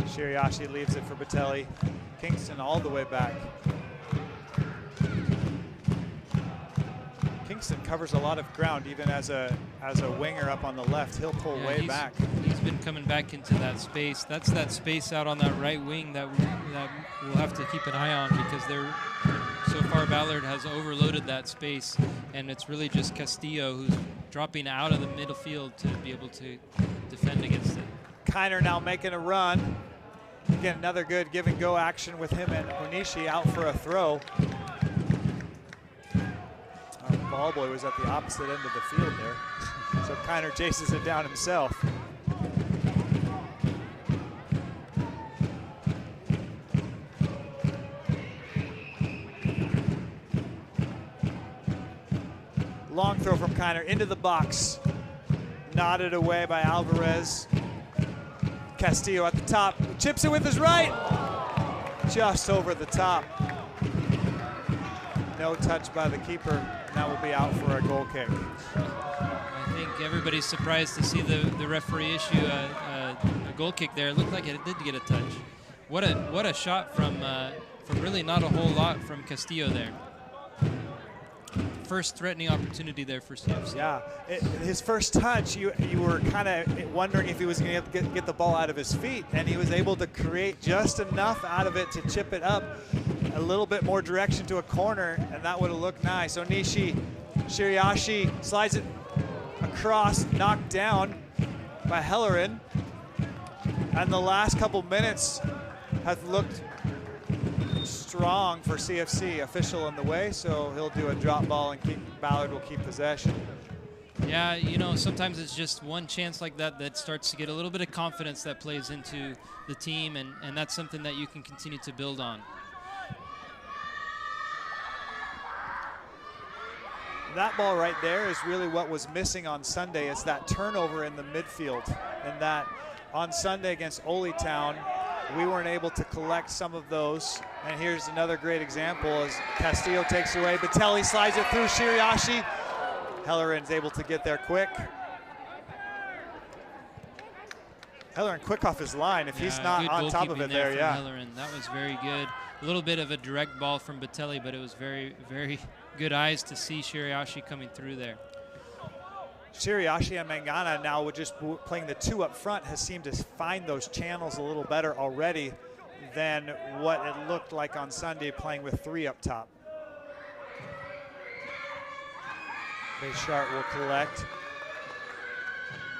Shiriashi leaves it for Batelli. Kingston all the way back. Kingston covers a lot of ground, even as a winger up on the left. He'll pull way back. He's been coming back into that space. That's that space out on that right wing that we'll have to keep an eye on, because so far Ballard has overloaded that space, and it's really just Castillo who's dropping out of the middle field to be able to defend against it. Kiner now making a run. Again, another good give and go action with him and Onishi out for a throw. Ball boy was at the opposite end of the field there. So Kiner chases it down himself. Long throw from Kiner into the box. Nodded away by Alvarez. Castillo at the top, chips it with his right. Just over the top. No touch by the keeper, and that will be out for a goal kick. I think everybody's surprised to see the referee issue a goal kick there. It looked like it did get a touch. What a shot from really not a whole lot from Castillo there. first threatening opportunity there for CFC. Yeah, his first touch, you were kind of wondering if he was going to get the ball out of his feet, and he was able to create just enough out of it to chip it up a little bit more direction to a corner, and that would have looked nice. Onishi Shiriashi slides it across, knocked down by Hellerin, and the last couple minutes have looked strong for CFC. Official in the way, so he'll do a drop ball and Ballard will keep possession. Yeah, you know, sometimes it's just one chance like that that starts to get a little bit of confidence that plays into the team, and that's something that you can continue to build on. That ball right there is really what was missing on Sunday. It's that turnover in the midfield, and that on Sunday against Ole Town, we weren't able to collect some of those. And here's another great example as Castillo takes away. Batelli slides it through Shiriashi. Hellerin's able to get there quick. Hellerin quick off his line if he's not on top of it there, yeah. Hellerin. That was very good. A little bit of a direct ball from Batelli, but it was very, very good eyes to see Shiriashi coming through there. Shiriashi and Mangana now with just playing the two up front has seemed to find those channels a little better already than what it looked like on Sunday playing with three up top. Bayshart will collect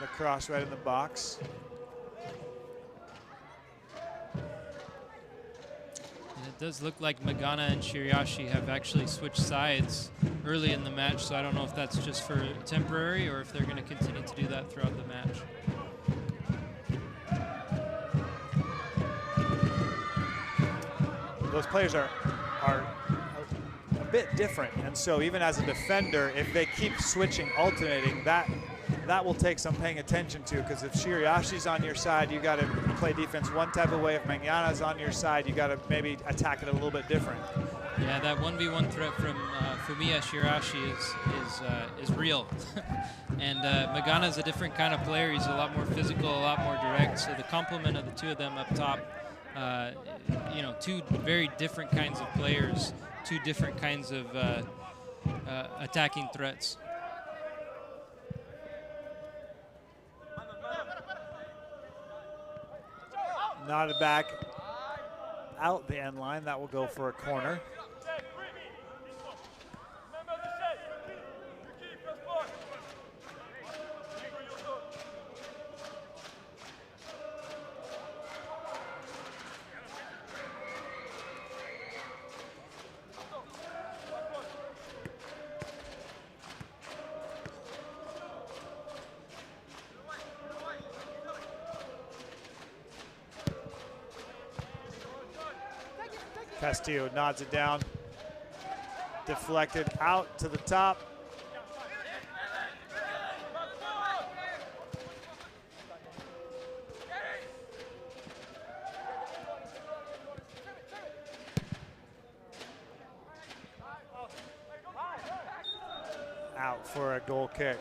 the cross right in the box. And it does look like Magana and Shiriashi have actually switched sides early in the match, so I don't know if that's just for temporary or if they're going to continue to do that throughout the match. Those players are a bit different, and so even as a defender, if they keep switching, alternating, that will take some paying attention to, because if Shiriashi's on your side, you got to play defense one type of way. If Mangana's on your side, you got to maybe attack it a little bit different. Yeah, that 1v1 threat from Fumiya Shirashi is real. And Magana is a different kind of player. He's a lot more physical, a lot more direct. So the complement of the two of them up top, you know, two very different kinds of players, two different kinds of attacking threats. Nodded back out the end line. That will go for a corner. Castillo nods it down, deflected out to the top. Out for a goal kick.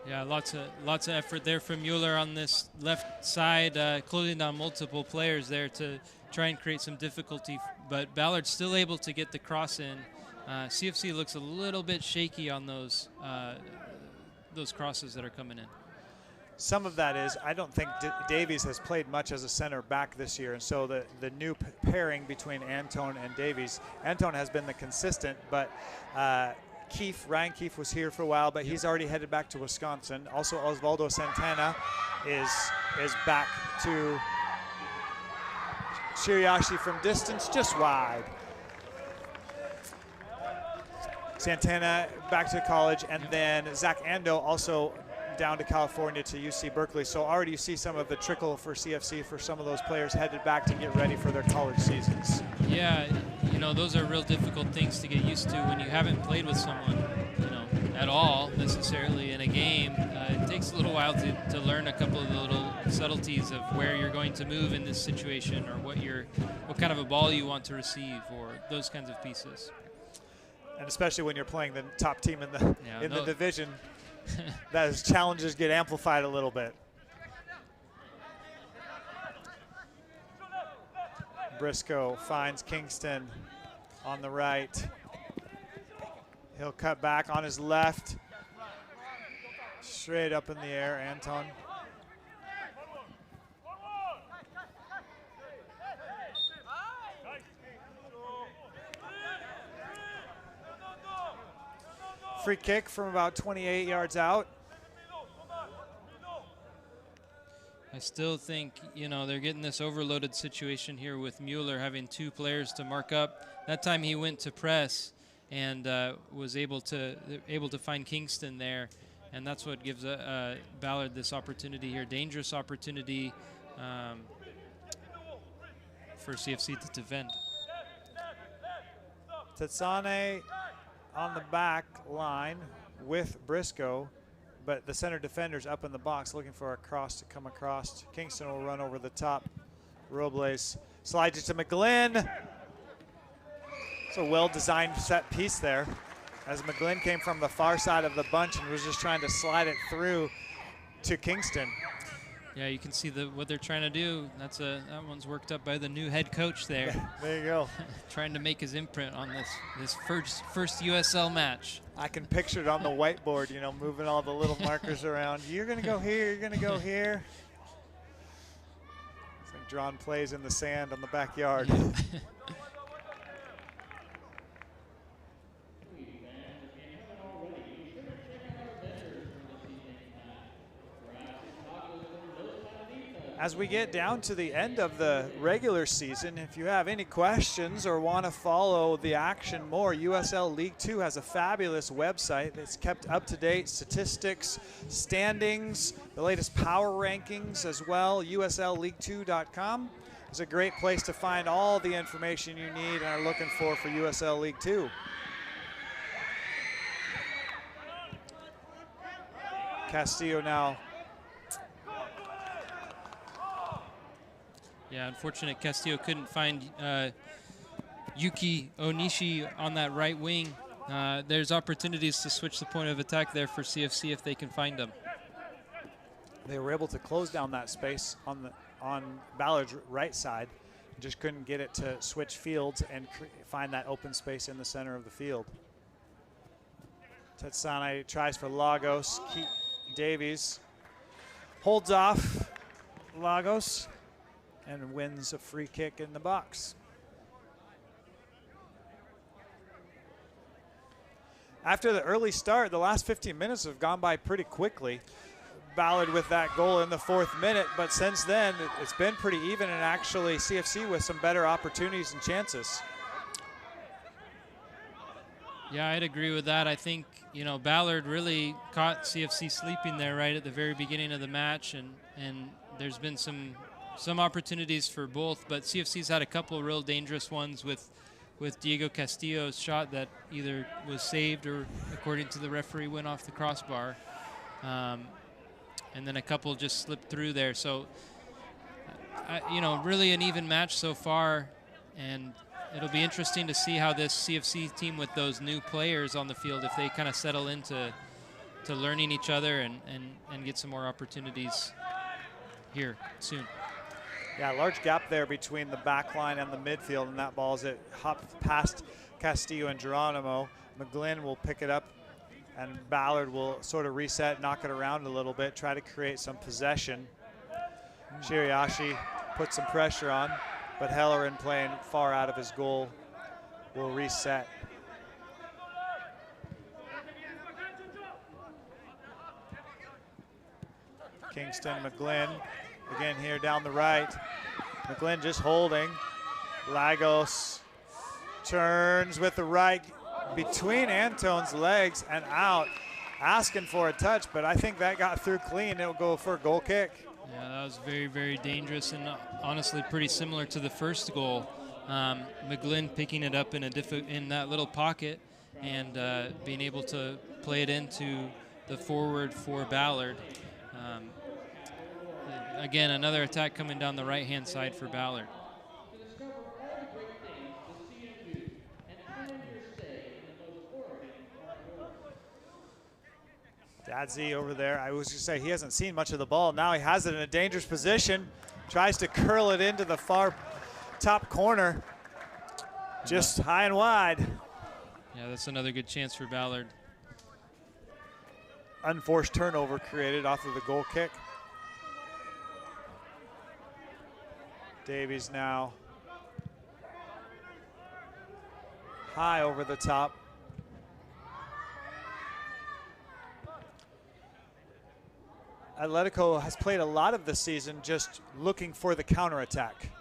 Yeah, lots of effort there from Mueller on this left side, closing down multiple players there to try and create some difficulty, but Ballard's still able to get the cross in. CFC looks a little bit shaky on those crosses that are coming in. Some of that is, I don't think Davies has played much as a center back this year, and so the new pairing between Antone and Davies, Antone has been the consistent, but Ryan Keefe was here for a while, but he's already headed back to Wisconsin. Also, Osvaldo Santana is back to Shiriashi from distance, just wide. Santana back to college, and then Zach Ando also down to California to UC Berkeley. So already you see some of the trickle for CFC for some of those players headed back to get ready for their college seasons. Yeah, you know, those are real difficult things to get used to when you haven't played with someone, you know, at all necessarily in a game. It takes a little while to learn a couple of the little subtleties of where you're going to move in this situation, or what kind of a ball you want to receive, or those kinds of pieces. And especially when you're playing the top team in the division, those challenges get amplified a little bit. Briscoe finds Kingston on the right. He'll cut back on his left. Straight up in the air, Anton. Free kick from about 28 yards out. I still think, you know, they're getting this overloaded situation here with Mueller having 2 players to mark up. That time he went to press and was able to find Kingston there, and that's what gives Ballard this opportunity here, dangerous opportunity for CFC to defend. Tatsane on the back line with Briscoe, but the center defender's up in the box looking for a cross to come across. Kingston will run over the top. Robles slides it to McGlynn. It's a well-designed set piece there, as McGlynn came from the far side of the bunch and was just trying to slide it through to Kingston. Yeah, you can see what they're trying to do. That one's worked up by the new head coach there. There you go. Trying to make his imprint on this first USL match. I can picture it on the whiteboard, you know, moving all the little markers around. You're going to go here, you're going to go here. It's like drawn plays in the sand on the backyard. Yeah. As we get down to the end of the regular season, if you have any questions or want to follow the action more, USL League 2 has a fabulous website that's kept up to date, statistics, standings, the latest power rankings as well. USLLeague2.com is a great place to find all the information you need and are looking for USL League 2. Castillo now. Yeah, unfortunate Castillo couldn't find Yuki Onishi on that right wing. There's opportunities to switch the point of attack there for CFC if they can find them. They were able to close down that space on Ballard's right side. Just couldn't get it to switch fields and find that open space in the center of the field. Tetsane tries for Lagos. Davies holds off Lagos and wins a free kick in the box. After the early start, the last 15 minutes have gone by pretty quickly. Ballard with that goal in the 4th minute, but since then it's been pretty even, and actually CFC with some better opportunities and chances. Yeah, I'd agree with that. I think, you know, Ballard really caught CFC sleeping there right at the very beginning of the match, and there's been some opportunities for both, but CFC's had a couple real dangerous ones with Diego Castillo's shot that either was saved or, according to the referee, went off the crossbar. And then a couple just slipped through there. So, you know, really an even match so far, and it'll be interesting to see how this CFC team with those new players on the field, if they kind of settle into learning each other and get some more opportunities here soon. Yeah, large gap there between the back line and the midfield, and that ball as it hopped past Castillo and Geronimo. McGlynn will pick it up, and Ballard will sort of reset, knock it around a little bit, try to create some possession. Shiriashi put some pressure on, but Hellerin, playing far out of his goal, will reset. Kingston, McGlynn, again here down the right. McGlynn just holding. Lagos turns with the right between Anton's legs and out, asking for a touch, but I think that got through clean. It'll go for a goal kick. Yeah, that was very, very dangerous, and honestly pretty similar to the first goal. McGlynn picking it up in that little pocket and being able to play it into the forward for Ballard. Again, another attack coming down the right-hand side for Ballard. Dadzi over there, I was going to say he hasn't seen much of the ball. Now he has it in a dangerous position. Tries to curl it into the far top corner. Just high and wide. Yeah, that's another good chance for Ballard. Unforced turnover created off of the goal kick. Davies now high over the top. Atletico has played a lot of the season just looking for the counterattack.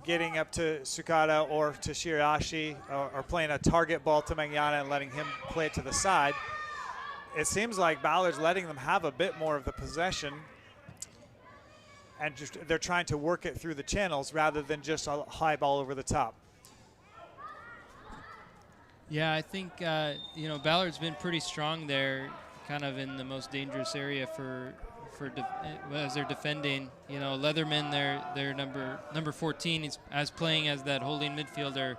Getting up to Sukada or to Shirashi, or playing a target ball to Mangiana and letting him play it to the side. It seems like Ballard's letting them have a bit more of the possession, and just they're trying to work it through the channels rather than just a high ball over the top. Yeah, I think you know, Ballard's been pretty strong there, kind of in the most dangerous area as they're defending. You know, Leatherman, their number 14, he's playing as that holding midfielder,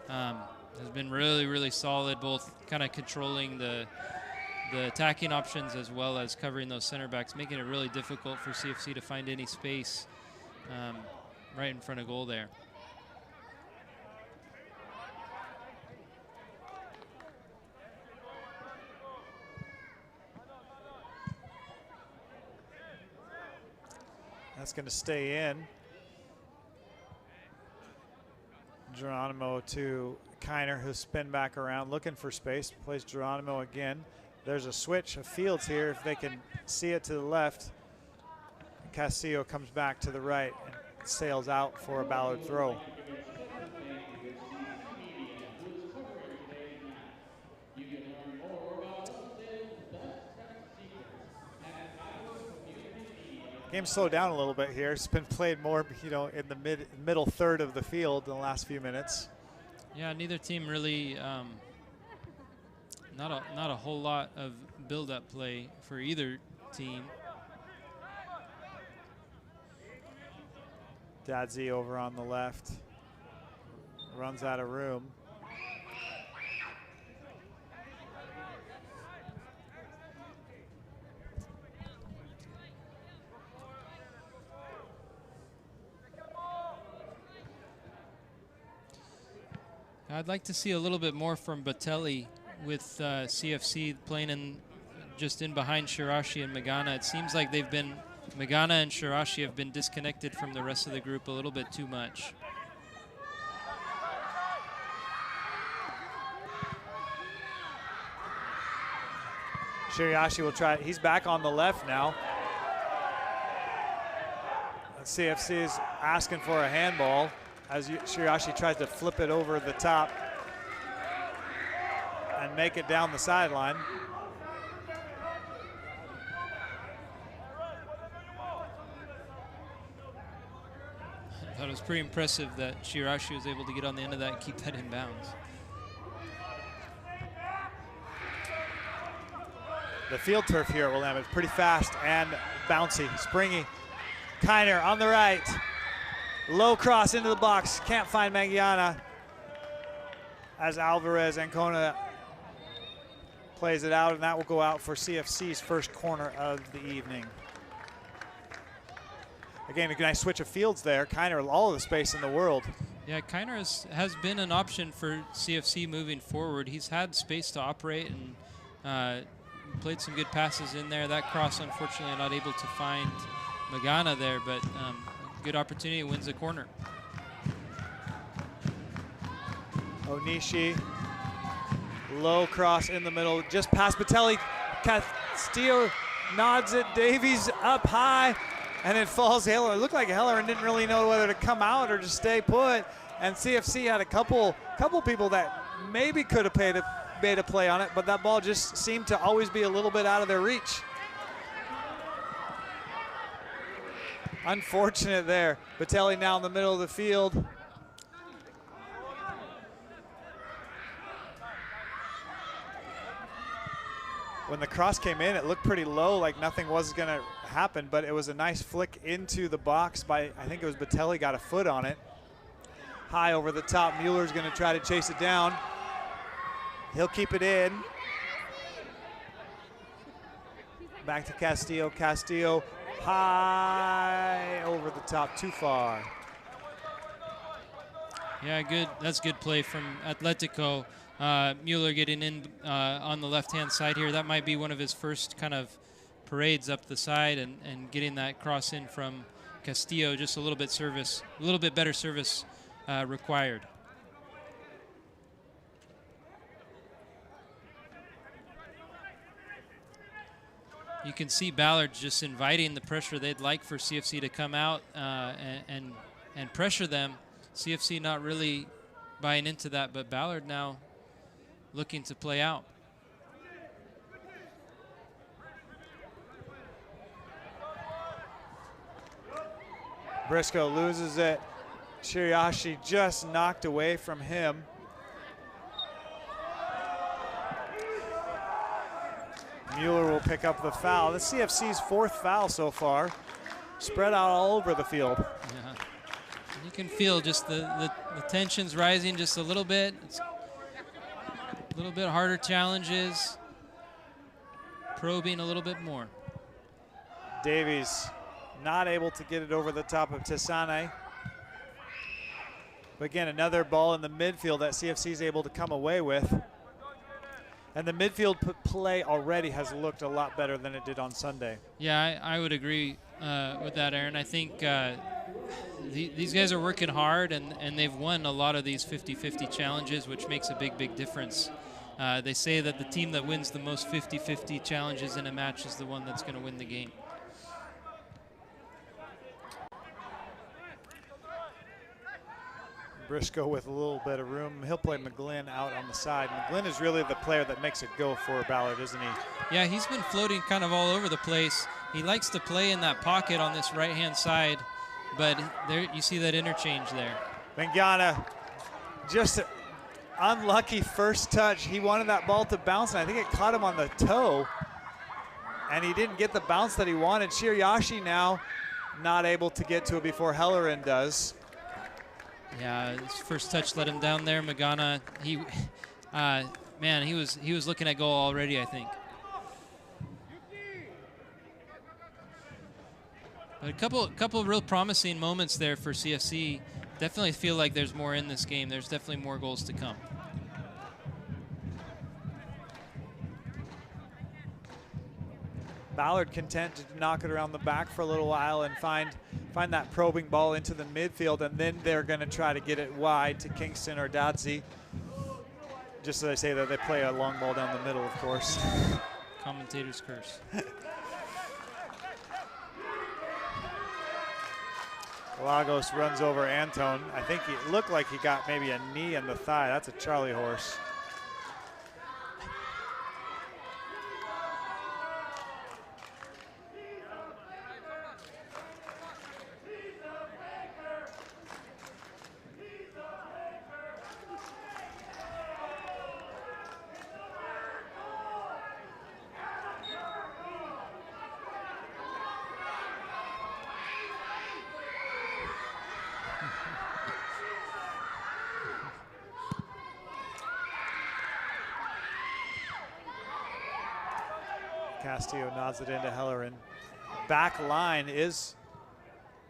has been really solid, both kind of controlling the attacking options as well as covering those center backs, making it really difficult for CFC to find any space right in front of goal there. That's going to stay in. Geronimo to Kiner, who'll spin back around, looking for space. Plays Geronimo again. There's a switch of Fields here if they can see it to the left. Castillo comes back to the right and sails out for a Ballard throw. Game slowed down a little bit here. It's been played more, you know, in the middle third of the field in the last few minutes. Yeah, neither team really, not a whole lot of build-up play for either team. Dadzi over on the left, runs out of room. I'd like to see a little bit more from Batelli with CFC playing just in behind Shirashi and Magana. It seems like Magana and Shirashi have been disconnected from the rest of the group a little bit too much. Shirashi will try, he's back on the left now. CFC is asking for a handball as Shirashi tries to flip it over the top and make it down the sideline. I thought it was pretty impressive that Shirashi was able to get on the end of that and keep that in bounds. The field turf here at Willamette is pretty fast and bouncy, springy. Kiner on the right. Low cross into the box. Can't find Mangiana as Alvarez Ancona plays it out, and that will go out for CFC's first corner of the evening. Again, a nice switch of fields there. Kiner, all of the space in the world. Yeah, Kiner has been an option for CFC moving forward. He's had space to operate and played some good passes in there. That cross, unfortunately, not able to find Magana there, but good opportunity, wins the corner. Onishi, low cross in the middle, just past Batelli. Castillo nods it. Davies up high, and it falls Heller. It looked like Heller didn't really know whether to come out or just stay put. And CFC had a couple people that maybe could have made a play on it, but that ball just seemed to always be a little bit out of their reach. Unfortunate there. Batelli now in the middle of the field. When the cross came in, it looked pretty low, like nothing was going to happen, but it was a nice flick into the box by, I think it was Batelli, got a foot on it. High over the top. Mueller's going to try to chase it down. He'll keep it in. Back to Castillo. Castillo high over the top, too far. Yeah, good. That's good play from Atletico. Mueller getting in on the left-hand side here. That might be one of his first kind of parades up the side, and getting that cross in from Castillo. Just a little bit better service required. You can see Ballard just inviting the pressure they'd like for CFC to come out and pressure them. CFC not really buying into that, but Ballard now looking to play out. Briscoe loses it. Shiriashi just knocked away from him. Mueller will pick up the foul. This CFC's 4th foul so far. Spread out all over the field. Yeah. You can feel just the tensions rising just a little bit. It's a little bit harder challenges. Probing a little bit more. Davies not able to get it over the top of Tisane. But again, another ball in the midfield that CFC is able to come away with. And the midfield play already has looked a lot better than it did on Sunday. Yeah, I would agree with that, Aaron. I think these guys are working hard, and they've won a lot of these 50-50 challenges, which makes a big difference. They say that the team that wins the most 50-50 challenges in a match is the one that's going to win the game. Briscoe with a little bit of room. He'll play McGlynn out on the side. McGlynn is really the player that makes it go for Ballard, isn't he? Yeah, he's been floating kind of all over the place. He likes to play in that pocket on this right-hand side, but there you see that interchange there. Mangana, just an unlucky first touch. He wanted that ball to bounce, and I think it caught him on the toe, and he didn't get the bounce that he wanted. Shiriashi now not able to get to it before Hellerin does. Yeah, his first touch let him down there. Magana, man, he was looking at goal already, I think. But a couple of real promising moments there for CFC. Definitely feel like there's more in this game. There's definitely more goals to come. Ballard content to knock it around the back for a little while and find that probing ball into the midfield, and then they're going to try to get it wide to Kingston or Dadzi. Just as I say that, they play a long ball down the middle, of course. Commentator's curse. Lagos runs over Anton. I think it looked like he got maybe a knee in the thigh. That's a Charlie horse. Castillo nods it into Hellerin. Back line is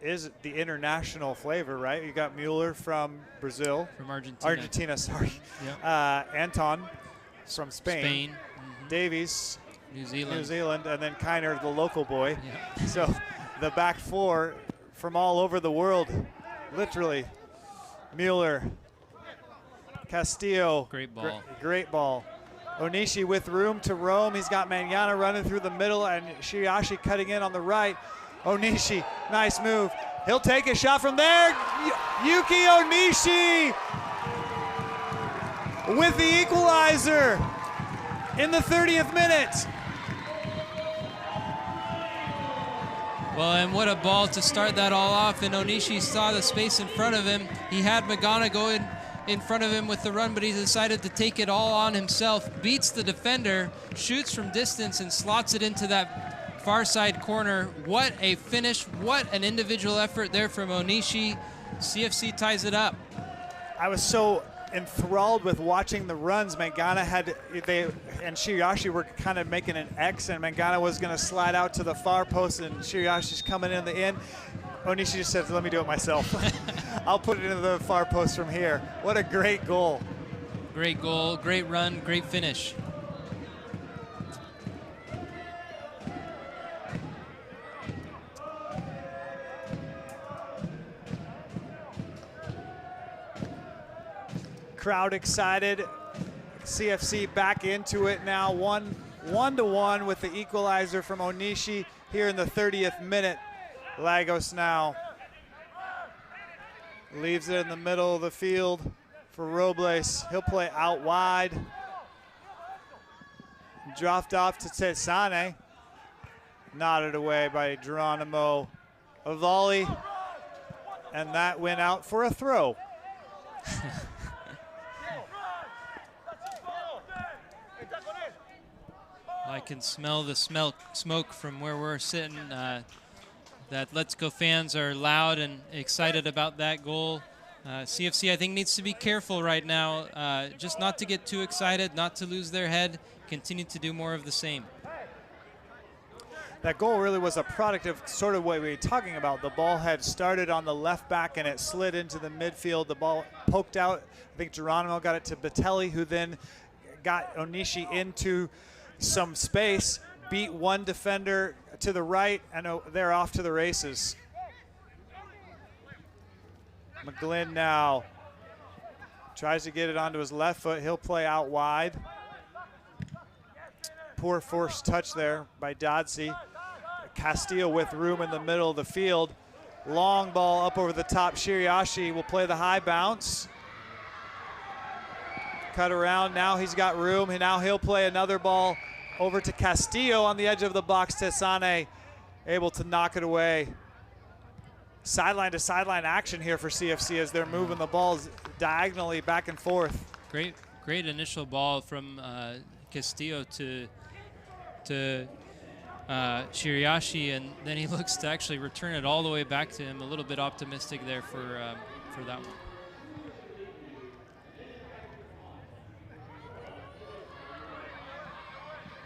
the international flavor, right? You got Mueller from Brazil. From Argentina. Argentina, sorry. Yep. Anton from Spain. Mm-hmm. Davies, New Zealand. New Zealand, and then Kiner, the local boy. Yep. So the back four from all over the world, literally. Mueller, Castillo. Great ball. Great ball. Onishi with room to roam. He's got Manana running through the middle and Shiriashi cutting in on the right. Onishi, nice move. He'll take a shot from there. Yuki Onishi with the equalizer in the 30th minute. Well, and what a ball to start that all off. And Onishi saw the space in front of him. He had Magana going in front of him with the run, but he decided to take it all on himself, beats the defender, shoots from distance, and slots it into that far side corner. What a finish, what an individual effort there from Onishi. CFC ties it up. I was so enthralled with watching the runs. Mangana and Shiriashi were kind of making an X, and Mangana was going to slide out to the far post, and Shiriashi's coming in the end. Onishi just said, let me do it myself. I'll put it into the far post from here. What a great goal. Great goal, great run, great finish. Crowd excited. CFC back into it now. 1-1 with the equalizer from Onishi here in the 30th minute. Lagos now leaves it in the middle of the field for Robles. He'll play out wide. Dropped off to Tesane. Nodded away by Geronimo. A volley. And that went out for a throw. I can smell the smoke from where we're sitting. The Atletico fans are loud and excited about that goal. CFC, I think, needs to be careful right now, just not to get too excited, not to lose their head, continue to do more of the same. That goal really was a product of sort of what we were talking about. The ball had started on the left back and it slid into the midfield. The ball poked out. I think Geronimo got it to Batelli, who then got Onishi into some space, beat one defender to the right, and they're off to the races. McGlynn now tries to get it onto his left foot. He'll play out wide. Poor forced touch there by Dodsey. Castillo with room in the middle of the field. Long ball up over the top. Shiriashi will play the high bounce. Cut around, now he's got room. Now he'll play another ball over to Castillo on the edge of the box. Tesane able to knock it away. Sideline to sideline action here for CFC as they're moving the balls diagonally back and forth. Great initial ball from Castillo to Shiriashi, and then he looks to actually return it all the way back to him. A little bit optimistic there for that one.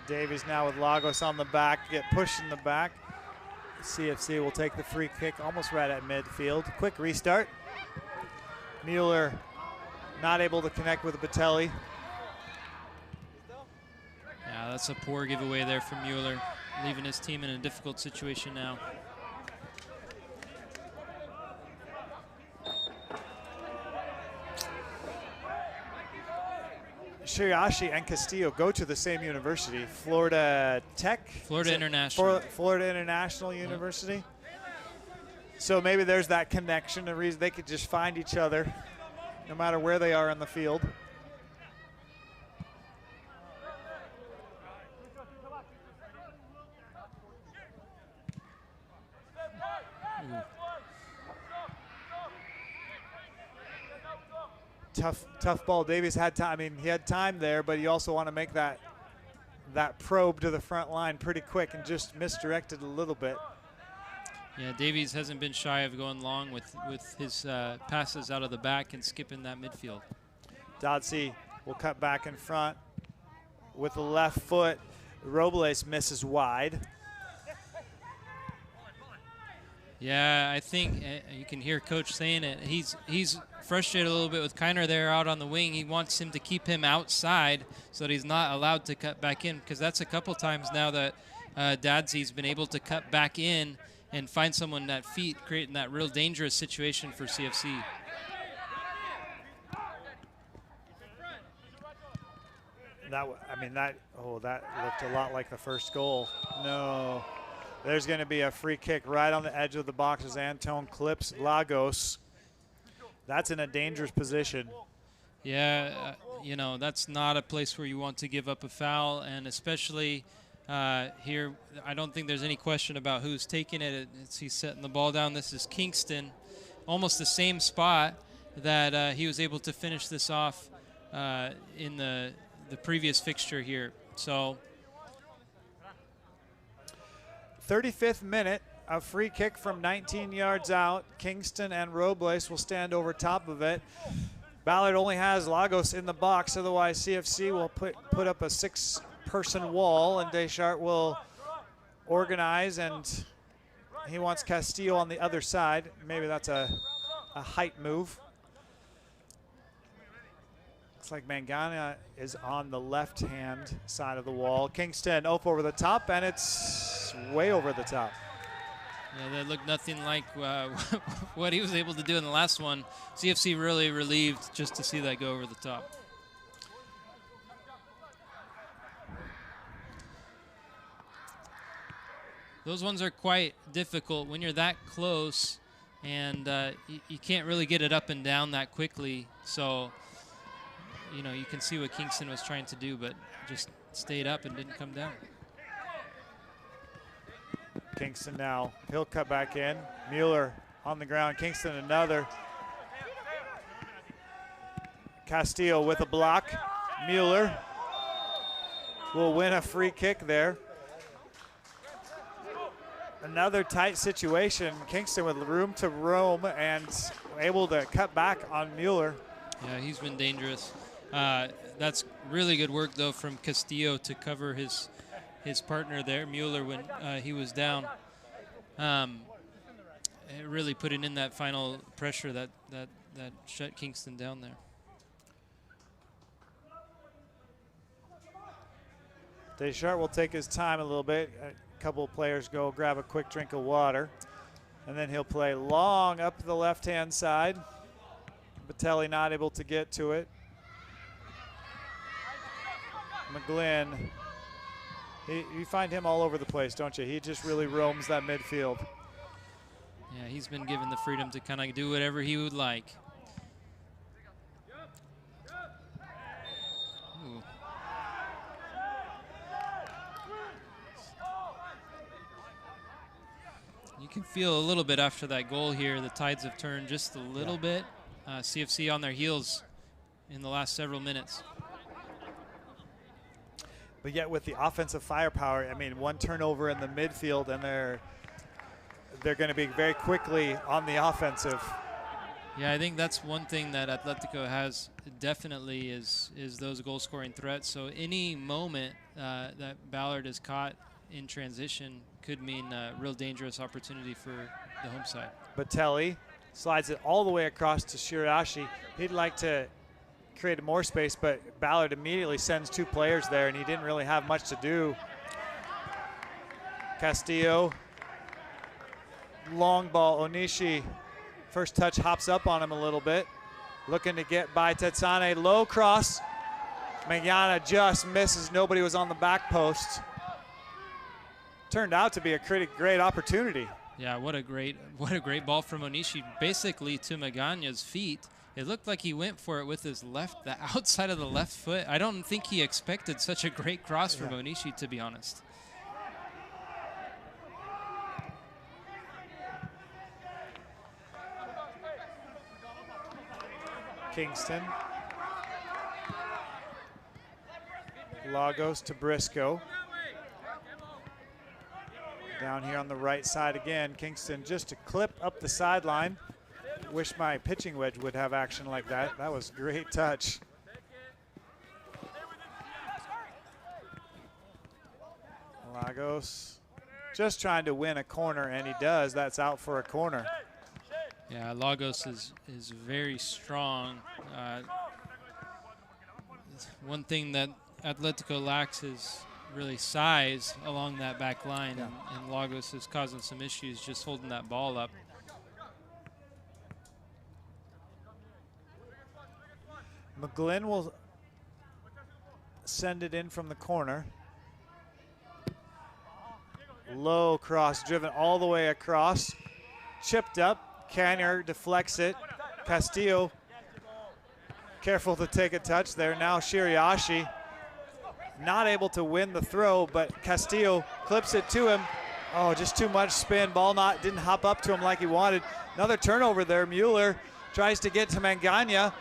Davies now with Lagos on the back, get pushed in the back. CFC will take the free kick almost right at midfield. Quick restart. Mueller not able to connect with Batelli. Yeah, that's a poor giveaway there from Mueller, leaving his team in a difficult situation now. Shiriashi and Castillo go to the same university, Florida Tech? Florida International. Florida International University. So maybe there's that connection, a reason they could just find each other no matter where they are on the field. Tough ball. Davies had time. I mean, he had time there, but you also want to make that probe to the front line pretty quick and just misdirected a little bit. Yeah, Davies hasn't been shy of going long with his passes out of the back and skipping that midfield. Dodsey will cut back in front with the left foot. Robles misses wide. Yeah, I think you can hear Coach saying it. He's frustrated a little bit with Kiner there out on the wing. He wants him to keep him outside so that he's not allowed to cut back in, because that's a couple times now that Dodsey's been able to cut back in and find someone at feet, creating that real dangerous situation for CFC. That looked a lot like the first goal. No. There's going to be a free kick right on the edge of the box as Antone clips Lagos. That's in a dangerous position. Yeah, you know, that's not a place where you want to give up a foul, and especially here, I don't think there's any question about who's taking it. He's setting the ball down. This is Kingston, almost the same spot that he was able to finish this off in the previous fixture here. So 35th minute, a free kick from 19 yards out. Kingston and Robles will stand over top of it. Ballard only has Lagos in the box, otherwise CFC will put up a 6-person wall, and Deschart will organize, and he wants Castillo on the other side. Maybe that's a a height move. Looks like Mangana is on the left-hand side of the wall. Kingston up over the top, and it's way over the top. Yeah, that looked nothing like what he was able to do in the last one. CFC really relieved just to see that go over the top. Those ones are quite difficult when you're that close, and you can't really get it up and down that quickly. So, you know, you can see what Kingston was trying to do, but just stayed up and didn't come down. Kingston now, he'll cut back in. Mueller on the ground, Kingston another. Castillo with a block. Mueller will win a free kick there. Another tight situation. Kingston with room to roam and able to cut back on Mueller. Yeah, he's been dangerous. That's really good work, though, from Castillo to cover his partner there, Mueller, when he was down. Really putting in that final pressure that shut Kingston down there. Deschart will take his time a little bit. A couple of players go grab a quick drink of water, and then he'll play long up the left-hand side. Batelli not able to get to it. McGlynn, you find him all over the place, don't you? He just really roams that midfield. Yeah, he's been given the freedom to kind of do whatever he would like. Ooh. You can feel a little bit after that goal here. The tides have turned just a little bit. CFC on their heels in the last several minutes. But yet with the offensive firepower, I mean, one turnover in the midfield and they're going to be very quickly on the offensive. Yeah, I think that's one thing that Atletico has definitely is those goal-scoring threats. So any moment that Ballard is caught in transition could mean a real dangerous opportunity for the home side. Batelli slides it all the way across to Shirashi. He'd like to create more space, but Ballard immediately sends two players there, and he didn't really have much to do. Castillo, long ball, Onishi, first touch hops up on him a little bit. Looking to get by Tetsane, low cross. Magana just misses, nobody was on the back post. Turned out to be a great opportunity. Yeah, what a great ball from Onishi, basically to Maganya's feet. It looked like he went for it with his left, the outside of the left foot. I don't think he expected such a great cross from Onishi, to be honest. Kingston. Lagos to Briscoe. Down here on the right side again, Kingston just to clip up the sideline. Wish my pitching wedge would have action like that. That was a great touch. Lagos just trying to win a corner, and he does. That's out for a corner. Yeah, Lagos is very strong. One thing that Atletico lacks is really size along that back line, and Lagos is causing some issues just holding that ball up. McGlynn will send it in from the corner. Low cross, driven all the way across. Chipped up, Canyer deflects it. Castillo, careful to take a touch there. Now Shiriashi, not able to win the throw, but Castillo clips it to him. Oh, just too much spin. Ball didn't hop up to him like he wanted. Another turnover there. Mueller tries to get to Mangana.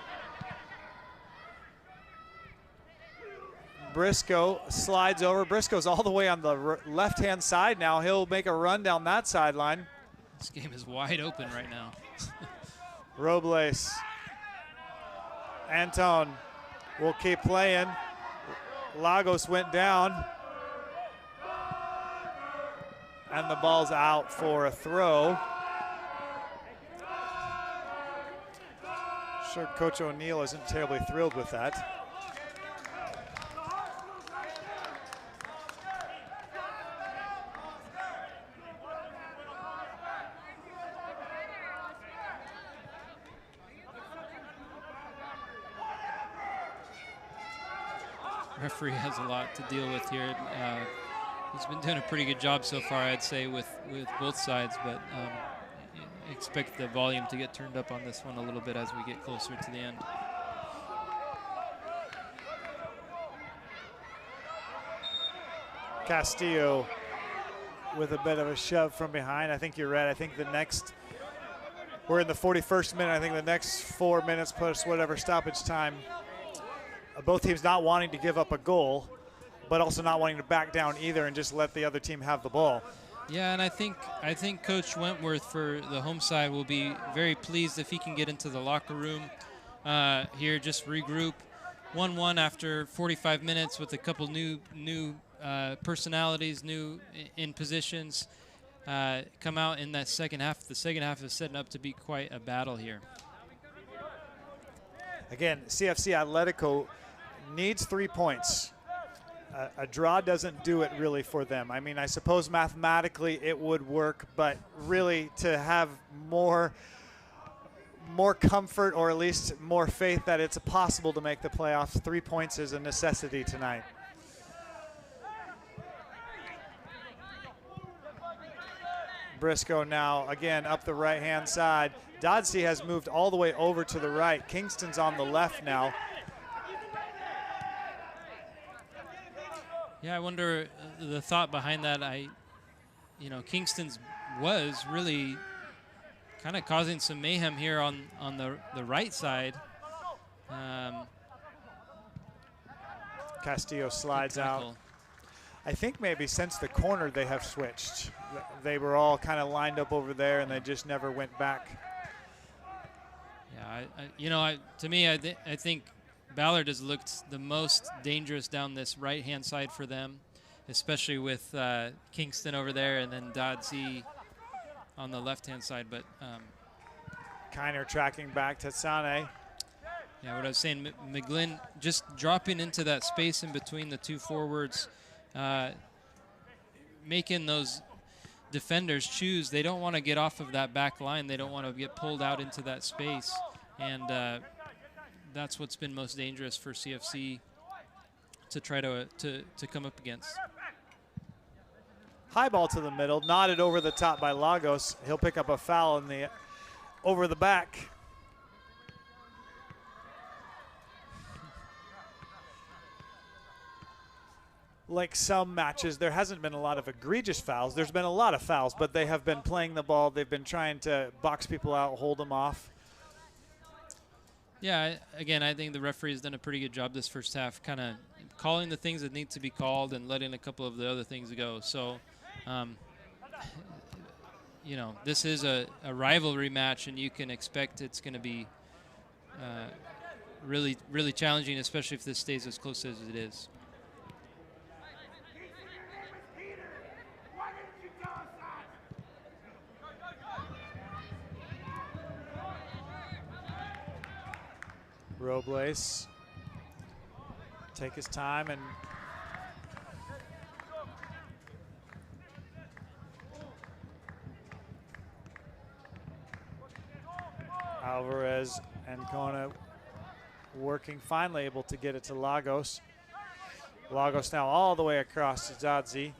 Briscoe slides over. Briscoe's all the way on the left-hand side now. He'll make a run down that sideline. This game is wide open right now. Robles. Anton will keep playing. Lagos went down. And the ball's out for a throw. sure Coach O'Neill isn't terribly thrilled with that. Referee has a lot to deal with here. He's been doing a pretty good job so far, I'd say, with both sides, but expect the volume to get turned up on this one a little bit as we get closer to the end. Castillo with a bit of a shove from behind. I think you're right. I think we're in the 41st minute. I think the next 4 minutes plus whatever stoppage time, both teams not wanting to give up a goal, but also not wanting to back down either and just let the other team have the ball. Yeah, and I think Coach Wentworth for the home side will be very pleased if he can get into the locker room here, just regroup. 1-1 after 45 minutes with a couple new personalities, new in positions, come out in that second half. The second half is setting up to be quite a battle here. Again, CFC Atletico needs 3 points. A draw doesn't do it really for them. I mean, I suppose mathematically it would work, but really to have more comfort, or at least more faith that it's possible to make the playoffs, 3 points is a necessity tonight. Briscoe now again up the right-hand side. Dodsey has moved all the way over to the right. Kingston's on the left now. Yeah, I wonder the thought behind that. Kingston's was really kind of causing some mayhem here on the right side. Castillo slides out. I think maybe since the corner they have switched. They were all kind of lined up over there and they just never went back. Yeah, to me, I think Ballard has looked the most dangerous down this right-hand side for them, especially with Kingston over there and then Dodsey on the left-hand side. But Kiner tracking back to Sane. Yeah, what I was saying, McGlynn just dropping into that space in between the two forwards, making those defenders choose. They don't want to get off of that back line. They don't want to get pulled out into that space. And that's what's been most dangerous for CFC to try to come up against. High ball to the middle, nodded over the top by Lagos. He'll pick up a foul in the over the back. Like some matches, there hasn't been a lot of egregious fouls. There's been a lot of fouls, but they have been playing the ball. They've been trying to box people out, hold them off. Yeah, again, I think the referee has done a pretty good job this first half, kind of calling the things that need to be called and letting a couple of the other things go. So, this is a rivalry match, and you can expect it's going to be really, really challenging, especially if this stays as close as it is. Robles take his time and Alvarez and Kona working finally, able to get it to Lagos. Lagos now all the way across to Dodsey.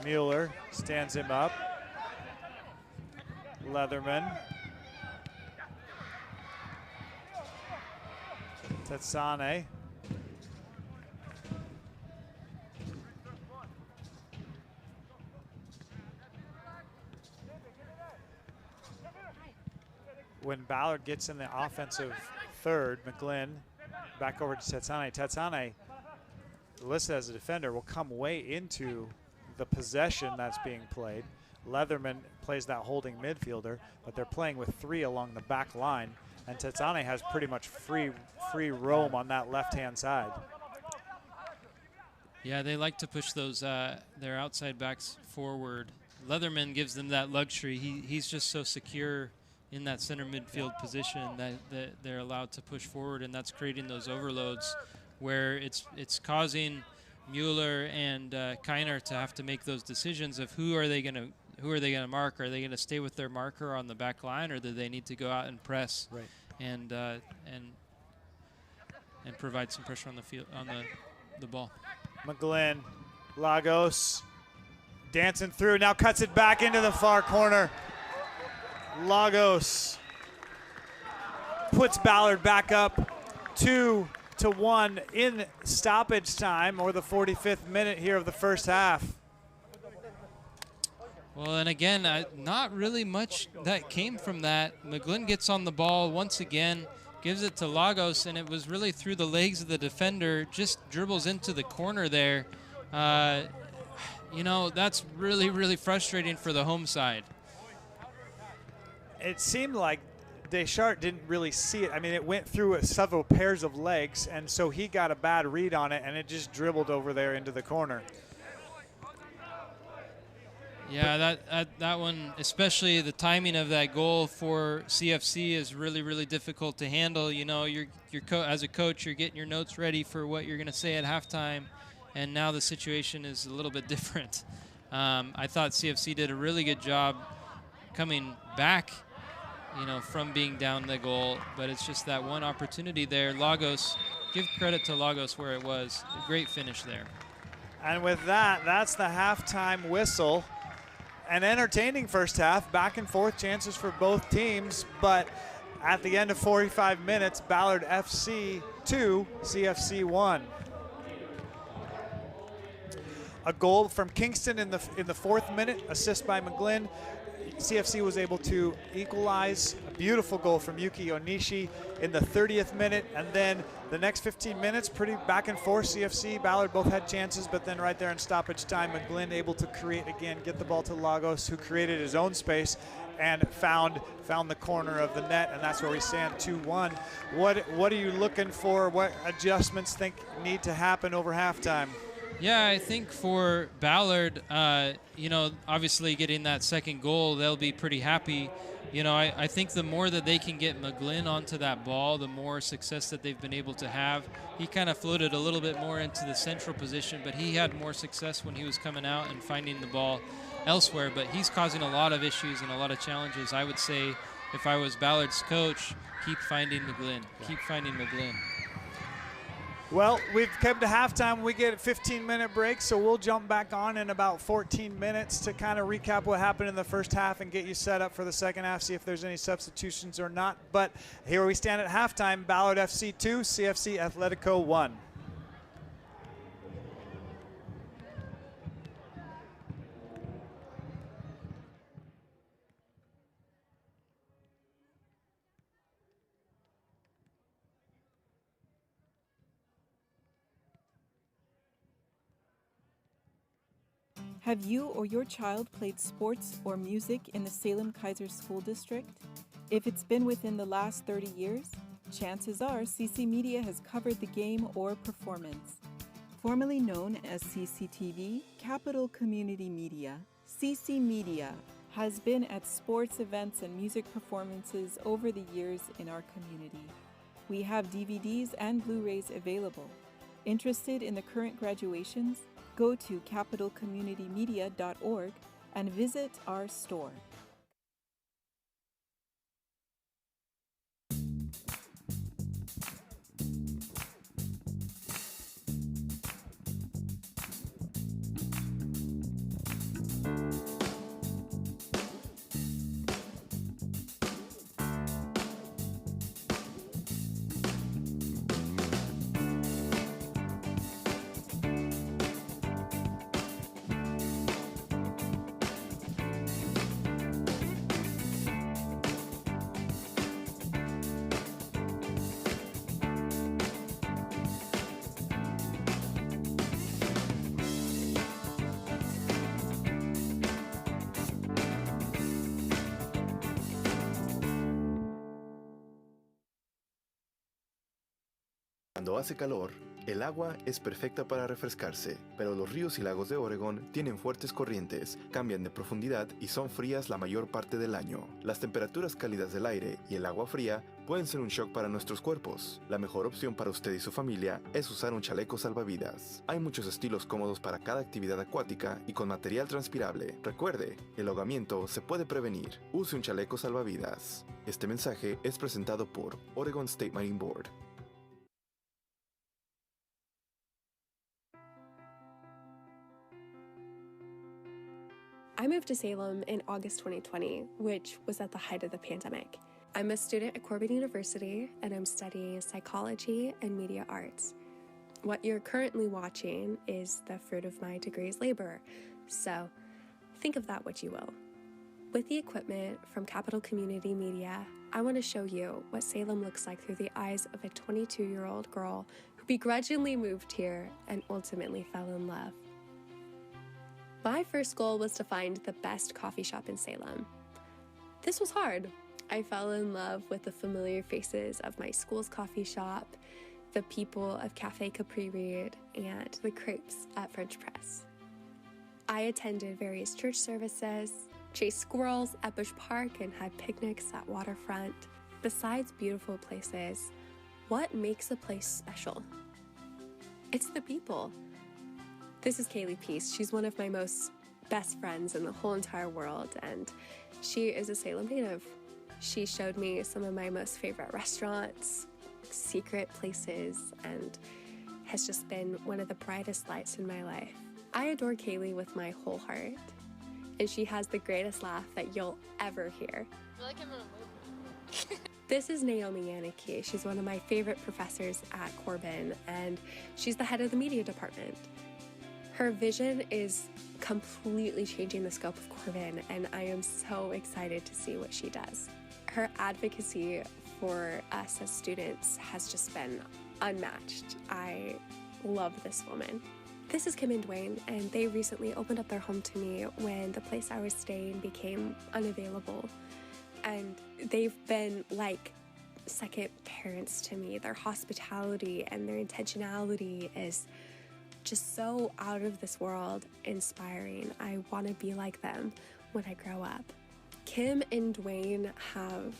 Mueller stands him up. Leatherman. Tetsane. When Ballard gets in the offensive third, McGlynn back over to Tetsane. Tetsane, listed as a defender, will come way into the possession that's being played. Leatherman plays that holding midfielder, but they're playing with three along the back line. And Tetsane has pretty much free roam on that left-hand side. Yeah, they like to push those their outside backs forward. Leatherman gives them that luxury. He's just so secure in that center midfield position that they're allowed to push forward, and that's creating those overloads where it's causing Mueller and Kiner to have to make those decisions of who are they going to mark? Are they going to stay with their marker on the back line, or do they need to go out and press and provide some pressure on the field on the ball? McGlynn, Lagos dancing through, now cuts it back into the far corner. Lagos puts Ballard back up 2-1 in stoppage time, or the 45th minute here of the first half. Well, and again, not really much that came from that. McGlynn gets on the ball once again, gives it to Lagos, and it was really through the legs of the defender, just dribbles into the corner there. You know, that's really, really frustrating for the home side. It seemed like Deschart didn't really see it. I mean, it went through several pairs of legs, and so he got a bad read on it, and it just dribbled over there into the corner. Yeah, that one, especially the timing of that goal for CFC is really, really difficult to handle. You know, as a coach, you're getting your notes ready for what you're going to say at halftime, and now the situation is a little bit different. I thought CFC did a really good job coming back, you know, from being down the goal, but it's just that one opportunity there. Lagos, give credit to Lagos where it was. A great finish there. And with that, that's the halftime whistle. An entertaining first half, back and forth chances for both teams, but at the end of 45 minutes, Ballard FC 2, CFC 1. A goal from Kingston in the 4th minute, assist by McGlynn. CFC was able to equalize. A beautiful goal from Yuki Onishi in the 30th minute, and then the next 15 minutes, pretty back and forth. CFC, Ballard both had chances, but then right there in stoppage time, McGlynn able to create again, get the ball to Lagos, who created his own space and found the corner of the net, and that's where we stand 2-1. What are you looking for? What adjustments think need to happen over halftime? Yeah, I think for Ballard, you know, obviously getting that second goal, they'll be pretty happy. You know, I think the more that they can get McGlynn onto that ball, the more success that they've been able to have. He kind of floated a little bit more into the central position, but he had more success when he was coming out and finding the ball elsewhere. But he's causing a lot of issues and a lot of challenges. I would say, if I was Ballard's coach, keep finding McGlynn. Keep finding McGlynn. Well, we've come to halftime. We get a 15-minute break, so we'll jump back on in about 14 minutes to kind of recap what happened in the first half and get you set up for the second half, see if there's any substitutions or not. But here we stand at halftime, Ballard FC 2, CFC Atletico 1. Have you or your child played sports or music in the Salem Kaiser School District? If it's been within the last 30 years, chances are CC Media has covered the game or performance. Formerly known as CCTV, Capital Community Media, CC Media has been at sports events and music performances over the years in our community. We have DVDs and Blu-rays available. Interested in the current graduations? Go to capitalcommunitymedia.org and visit our store. Cuando hace calor, El agua es perfecta para refrescarse, pero los ríos y lagos de Oregón tienen fuertes corrientes, cambian de profundidad y son frías la mayor parte del año. Las temperaturas cálidas del aire y el agua fría pueden ser un shock para nuestros cuerpos. La mejor opción para usted y su familia es usar un chaleco salvavidas. Hay muchos estilos cómodos para cada actividad acuática y con material transpirable. Recuerde, el ahogamiento se puede prevenir. Use un chaleco salvavidas. Este mensaje es presentado por Oregon State Marine Board. I moved to Salem in August 2020, which was at the height of the pandemic. I'm a student at Corbin University, and I'm studying psychology and media arts. What you're currently watching is the fruit of my degree's labor, so think of that what you will. With the equipment from Capital Community Media, I want to show you what Salem looks like through the eyes of a 22-year-old girl who begrudgingly moved here and ultimately fell in love. My first goal was to find the best coffee shop in Salem. This was hard. I fell in love with the familiar faces of my school's coffee shop, the people of Cafe Capri Reed, and the crepes at French Press. I attended various church services, chased squirrels at Bush Park, and had picnics at Waterfront. Besides beautiful places, what makes a place special? It's the people. This is Kaylee Peace. She's one of my most best friends in the whole entire world, and she is a Salem native. She showed me some of my most favorite restaurants, secret places, and has just been one of the brightest lights in my life. I adore Kaylee with my whole heart, and she has the greatest laugh that you'll ever hear. I feel like I'm in a movie. This is Naomi Yannicki. She's one of my favorite professors at Corbin, and she's the head of the media department. Her vision is completely changing the scope of Corbin, and I am so excited to see what she does. Her advocacy for us as students has just been unmatched. I love this woman. This is Kim and Dwayne, and they recently opened up their home to me when the place I was staying became unavailable. And they've been like second parents to me. Their hospitality and their intentionality is just so out of this world inspiring. I want to be like them when I grow up. Kim and Dwayne have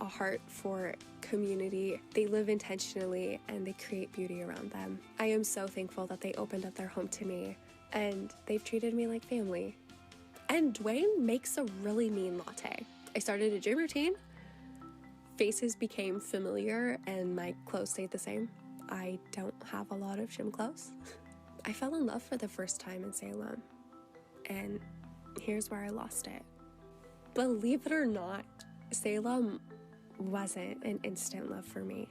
a heart for community. They live intentionally and they create beauty around them. I am so thankful that they opened up their home to me, and they've treated me like family. And Dwayne makes a really mean latte. I started a gym routine. Faces became familiar and my clothes stayed the same. I don't have a lot of gym clothes. I fell in love for the first time in Salem, and here's where I lost it. Believe it or not, Salem wasn't an instant love for me.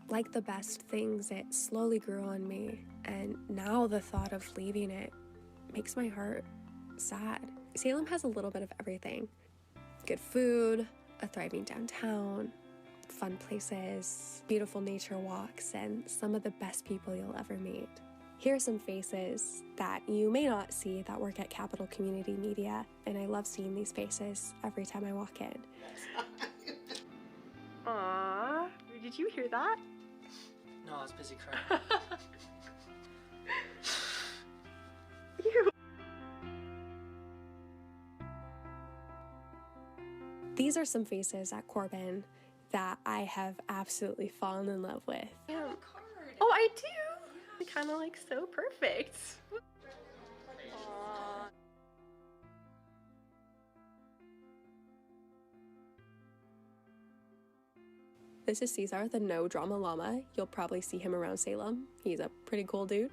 Like the best things, it slowly grew on me, and now the thought of leaving it makes my heart sad. Salem has a little bit of everything. Good food, a thriving downtown, fun places, beautiful nature walks, and some of the best people you'll ever meet. Here are some faces that you may not see that work at Capital Community Media, and I love seeing these faces every time I walk in. Aww, did you hear that? No, I was busy crying. Ew. These are some faces at Corbin that I have absolutely fallen in love with. I have a card. Oh, I do? Kind of like so perfect. Aww. This is Caesar, the no drama llama. You'll probably see him around Salem. He's a pretty cool dude.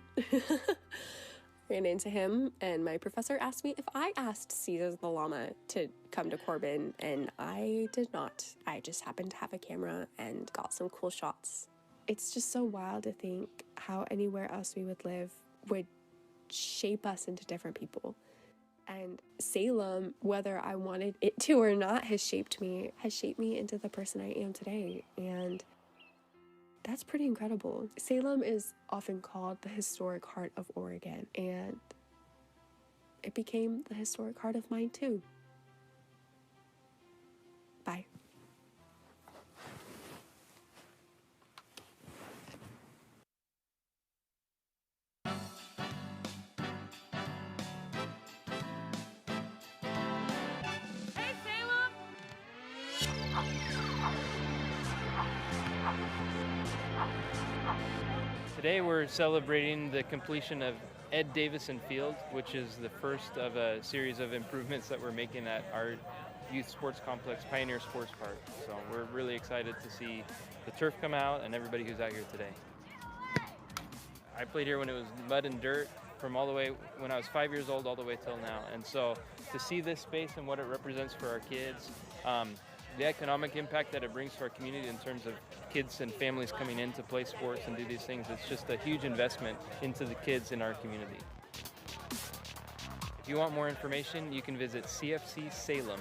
Ran into him, and my professor asked me if I asked Caesar the llama to come to Corbin, and I did not. I just happened to have a camera and got some cool shots. It's just so wild to think how anywhere else we would live would shape us into different people. And Salem, whether I wanted it to or not, has shaped me into the person I am today. And that's pretty incredible. Salem is often called the historic heart of Oregon, and it became the historic heart of mine too. Bye. Today we're celebrating the completion of Ed Davison Field, which is the first of a series of improvements that we're making at our youth sports complex, Pioneer Sports Park. So we're really excited to see the turf come out and everybody who's out here today. I played here when it was mud and dirt from all the way when I was 5 years old all the way till now. And so to see this space and what it represents for our kids, the economic impact that it brings to our community in terms of kids and families coming in to play sports and do these things, it's just a huge investment into the kids in our community. If you want more information, you can visit cfcsalem.com.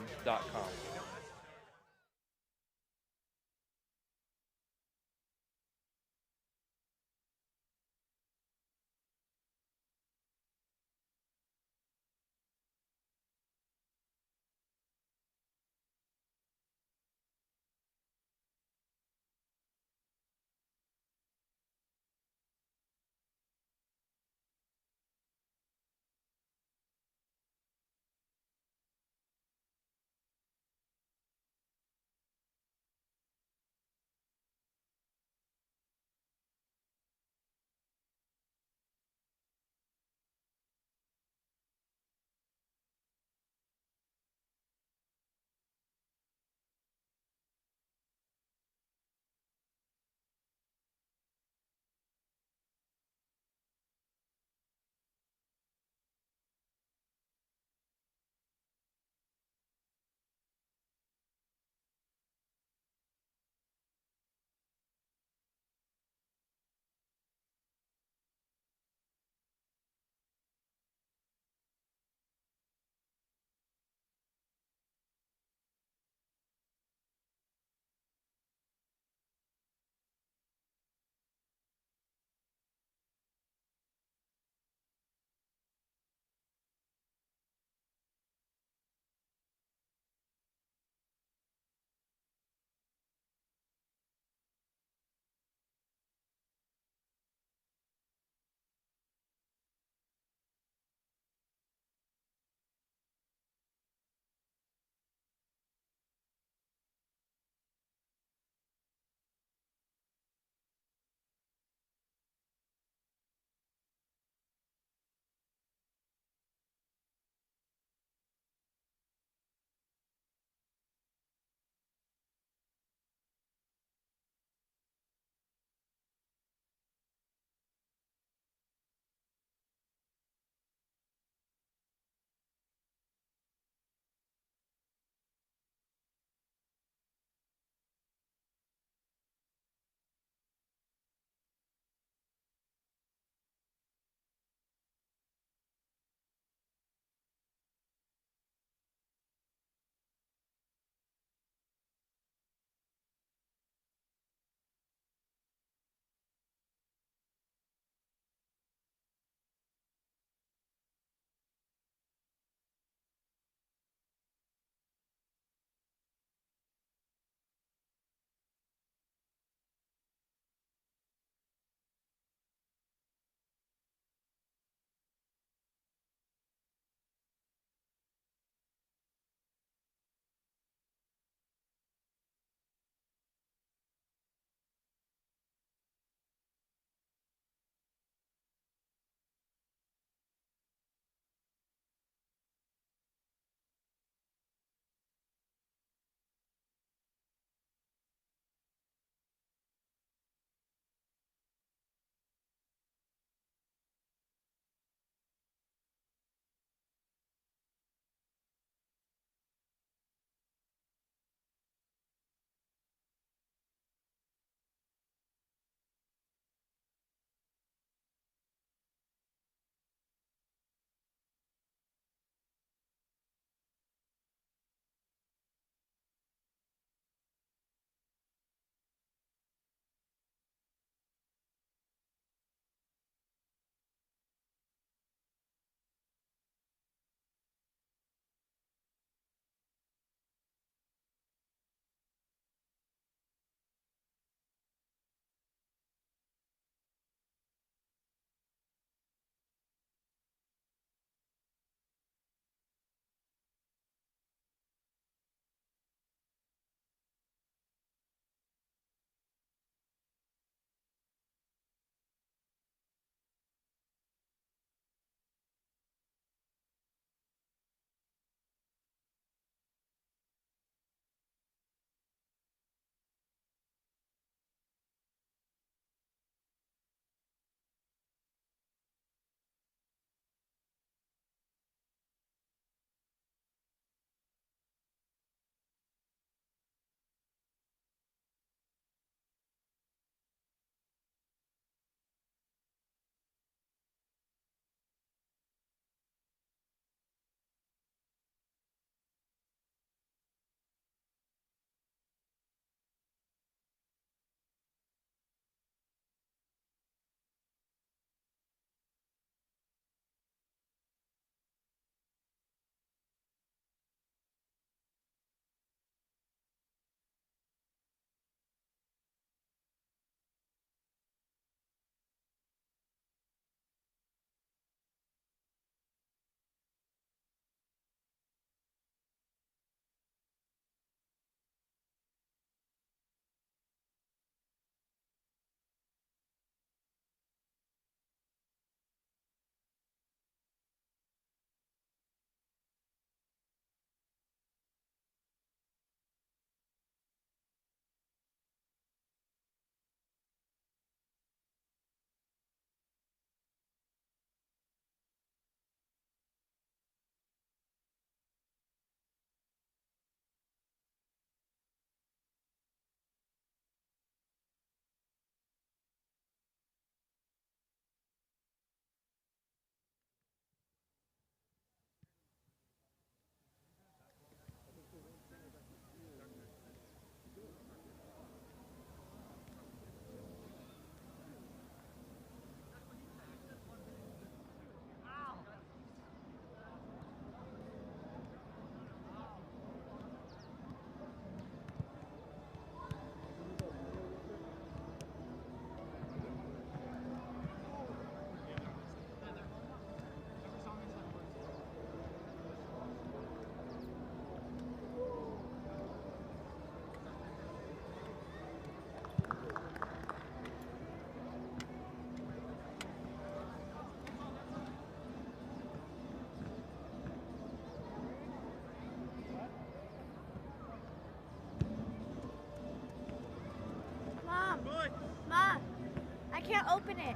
can't open it.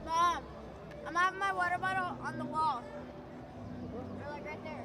Mom, I'm having my water bottle on the wall. Or like right there.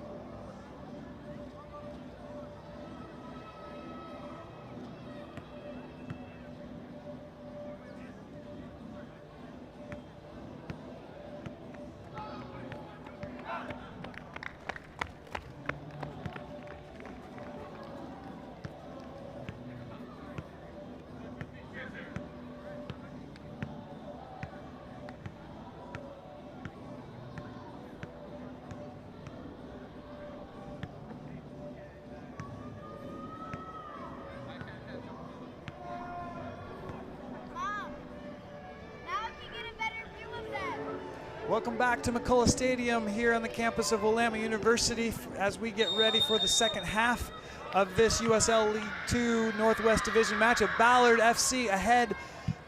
Welcome back to McCulloch Stadium here on the campus of Willamette University as we get ready for the second half of this USL League 2 Northwest Division matchup. Ballard FC ahead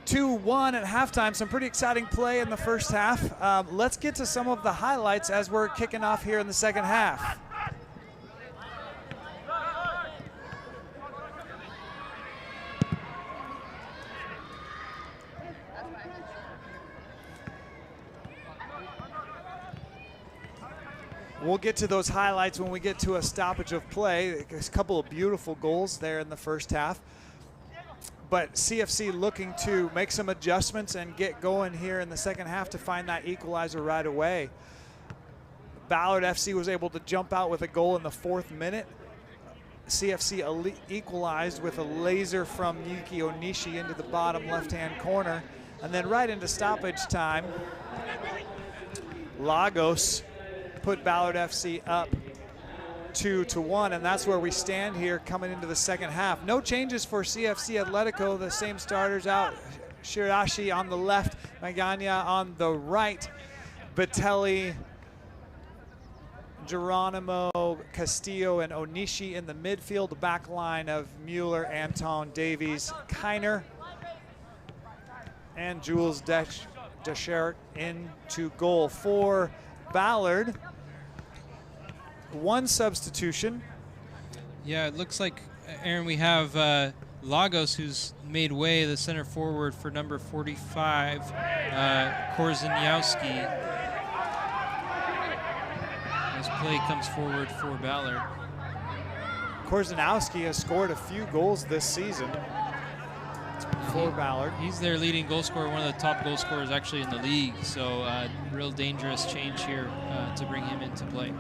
2-1 at halftime. Some pretty exciting play in the first half. Let's get to some of the highlights as we're kicking off here in the second half. We'll get to those highlights when we get to a stoppage of play. There's a couple of beautiful goals there in the first half. But CFC looking to make some adjustments and get going here in the second half to find that equalizer right away. Ballard FC was able to jump out with a goal in the 4th minute. CFC equalized with a laser from Yuki Onishi into the bottom left-hand corner. And then right into stoppage time, Lagos put Ballard FC up 2-1, and that's where we stand here coming into the second half. No changes for CFC Atletico, the same starters out. Shirashi on the left, Magana on the right, Batelli, Geronimo, Castillo, and Onishi in the midfield. The back line of Mueller, Anton, Davies, Kiner, and Jules Deschert into goal for Ballard. One substitution. Yeah, it looks like, Aaron, we have Lagos, who's made way, the center forward for number 45, Korzeniowski. As play comes forward for Ballard. Korzeniowski has scored a few goals this season for Ballard. He's their leading goal scorer, one of the top goal scorers actually in the league. So real dangerous change here to bring him into play.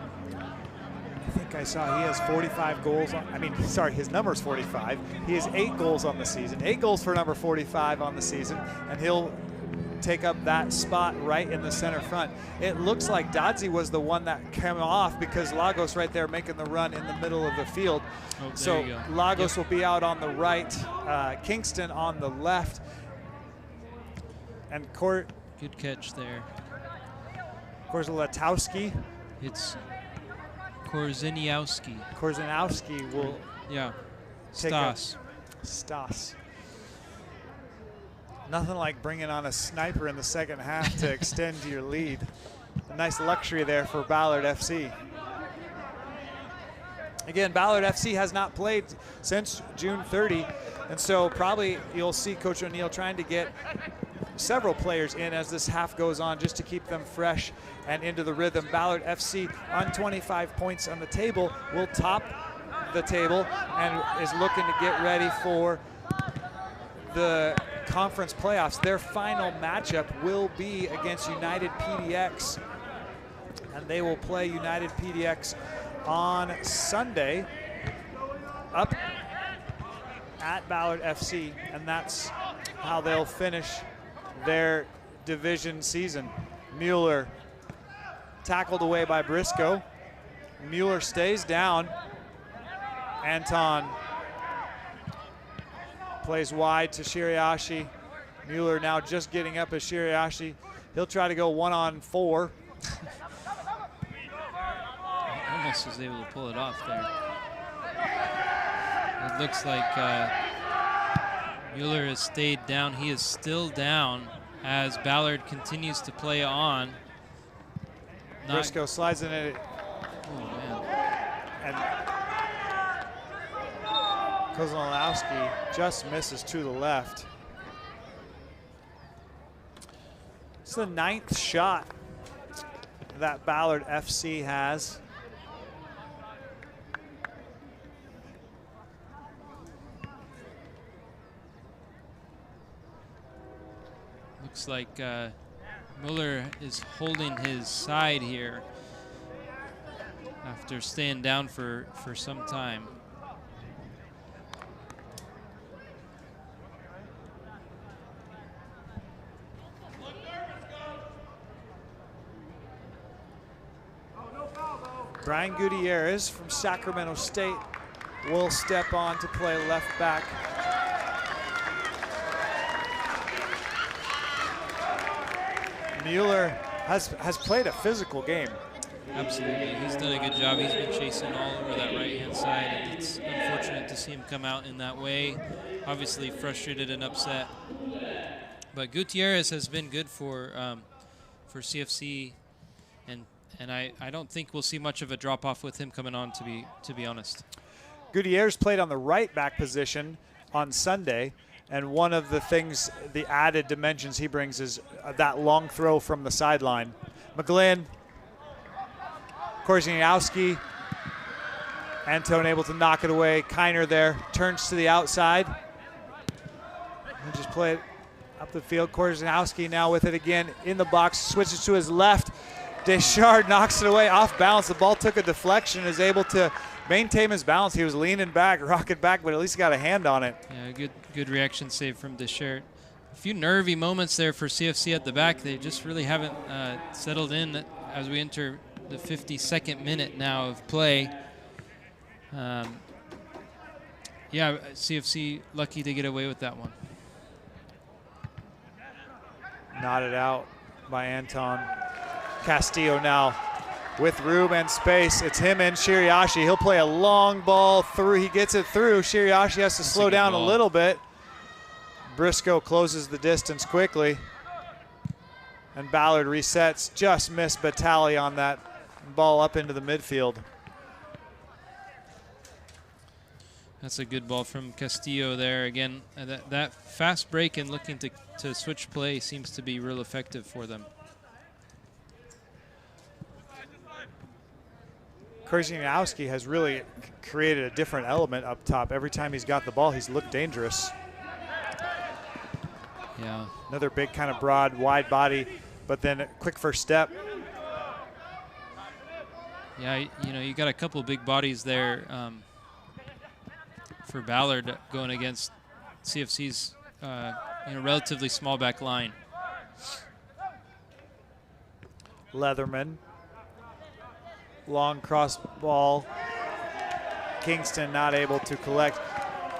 I think I saw he has 45 goals. His number's 45. He has 8 goals on the season. 8 goals for number 45 on the season, and he'll take up that spot right in the center front. It looks like Dodzi was the one that came off because Lagos right there making the run in the middle of the field. Oh, so Lagos will be out on the right, Kingston on the left, and good catch there. Korzeniowski. It's Korzeniowski. Korzeniowski will Stas. Stas. Nothing like bringing on a sniper in the second half to extend your lead. a nice luxury there for Ballard FC. Again, Ballard FC has not played since June 30, and so probably you'll see Coach O'Neill trying to get several players in as this half goes on just to keep them fresh and into the rhythm. Ballard FC on 25 points on the table will top the table and is looking to get ready for the conference playoffs. Their final matchup will be against United PDX, and they will play United PDX on Sunday up at Ballard FC, and that's how they'll finish their division season. Mueller tackled away by Briscoe. Mueller stays down. Anton plays wide to Shiriashi. Mueller now just getting up as Shiriashi. He'll try to go 1-on-4. Almost was able to pull it off there. It looks like Mueller has stayed down. He is still down as Ballard continues to play on. Briscoe slides in it. Oh, man. And Kozlowski just misses to the left. It's the 9th shot that Ballard FC has. Looks like Mueller is holding his side here after staying down for some time. Brian Gutierrez from Sacramento State will step on to play left back. Mueller has played a physical game. Absolutely, he's done a good job. He's been chasing all over that right-hand side, and it's unfortunate to see him come out in that way. Obviously frustrated and upset. But Gutierrez has been good for CFC, and I don't think we'll see much of a drop-off with him coming on, to be honest. Gutierrez played on the right back position on Sunday, and one of the things, the added dimensions he brings is that long throw from the sideline. McGlynn, Korzeniowski, Antone able to knock it away. Kiner there, turns to the outside. And just play it up the field. Korzeniowski now with it again in the box, switches to his left. Deschard knocks it away off balance. The ball took a deflection, is able to maintain his balance. He was leaning back, rocking back, but at least got a hand on it. Yeah, good reaction save from Deschard. A few nervy moments there for CFC at the back. They just really haven't settled in as we enter the 52nd minute now of play. Yeah, CFC lucky to get away with that one. Knotted out by Anton. Castillo now with room and space. It's him and Shiriashi. He'll play a long ball through. He gets it through. Shiriashi has to slow down a little bit. Briscoe closes the distance quickly. And Ballard resets. Just missed Batali on that ball up into the midfield. That's a good ball from Castillo there. Again, that fast break and looking to switch play seems to be real effective for them. Korzeniowski has really created a different element up top. Every time he's got the ball, he's looked dangerous. Yeah. Another big kind of broad, wide body, but then a quick first step. Yeah, you got a couple big bodies there for Ballard going against CFC's relatively small back line. Leatherman. Long cross ball. Kingston not able to collect.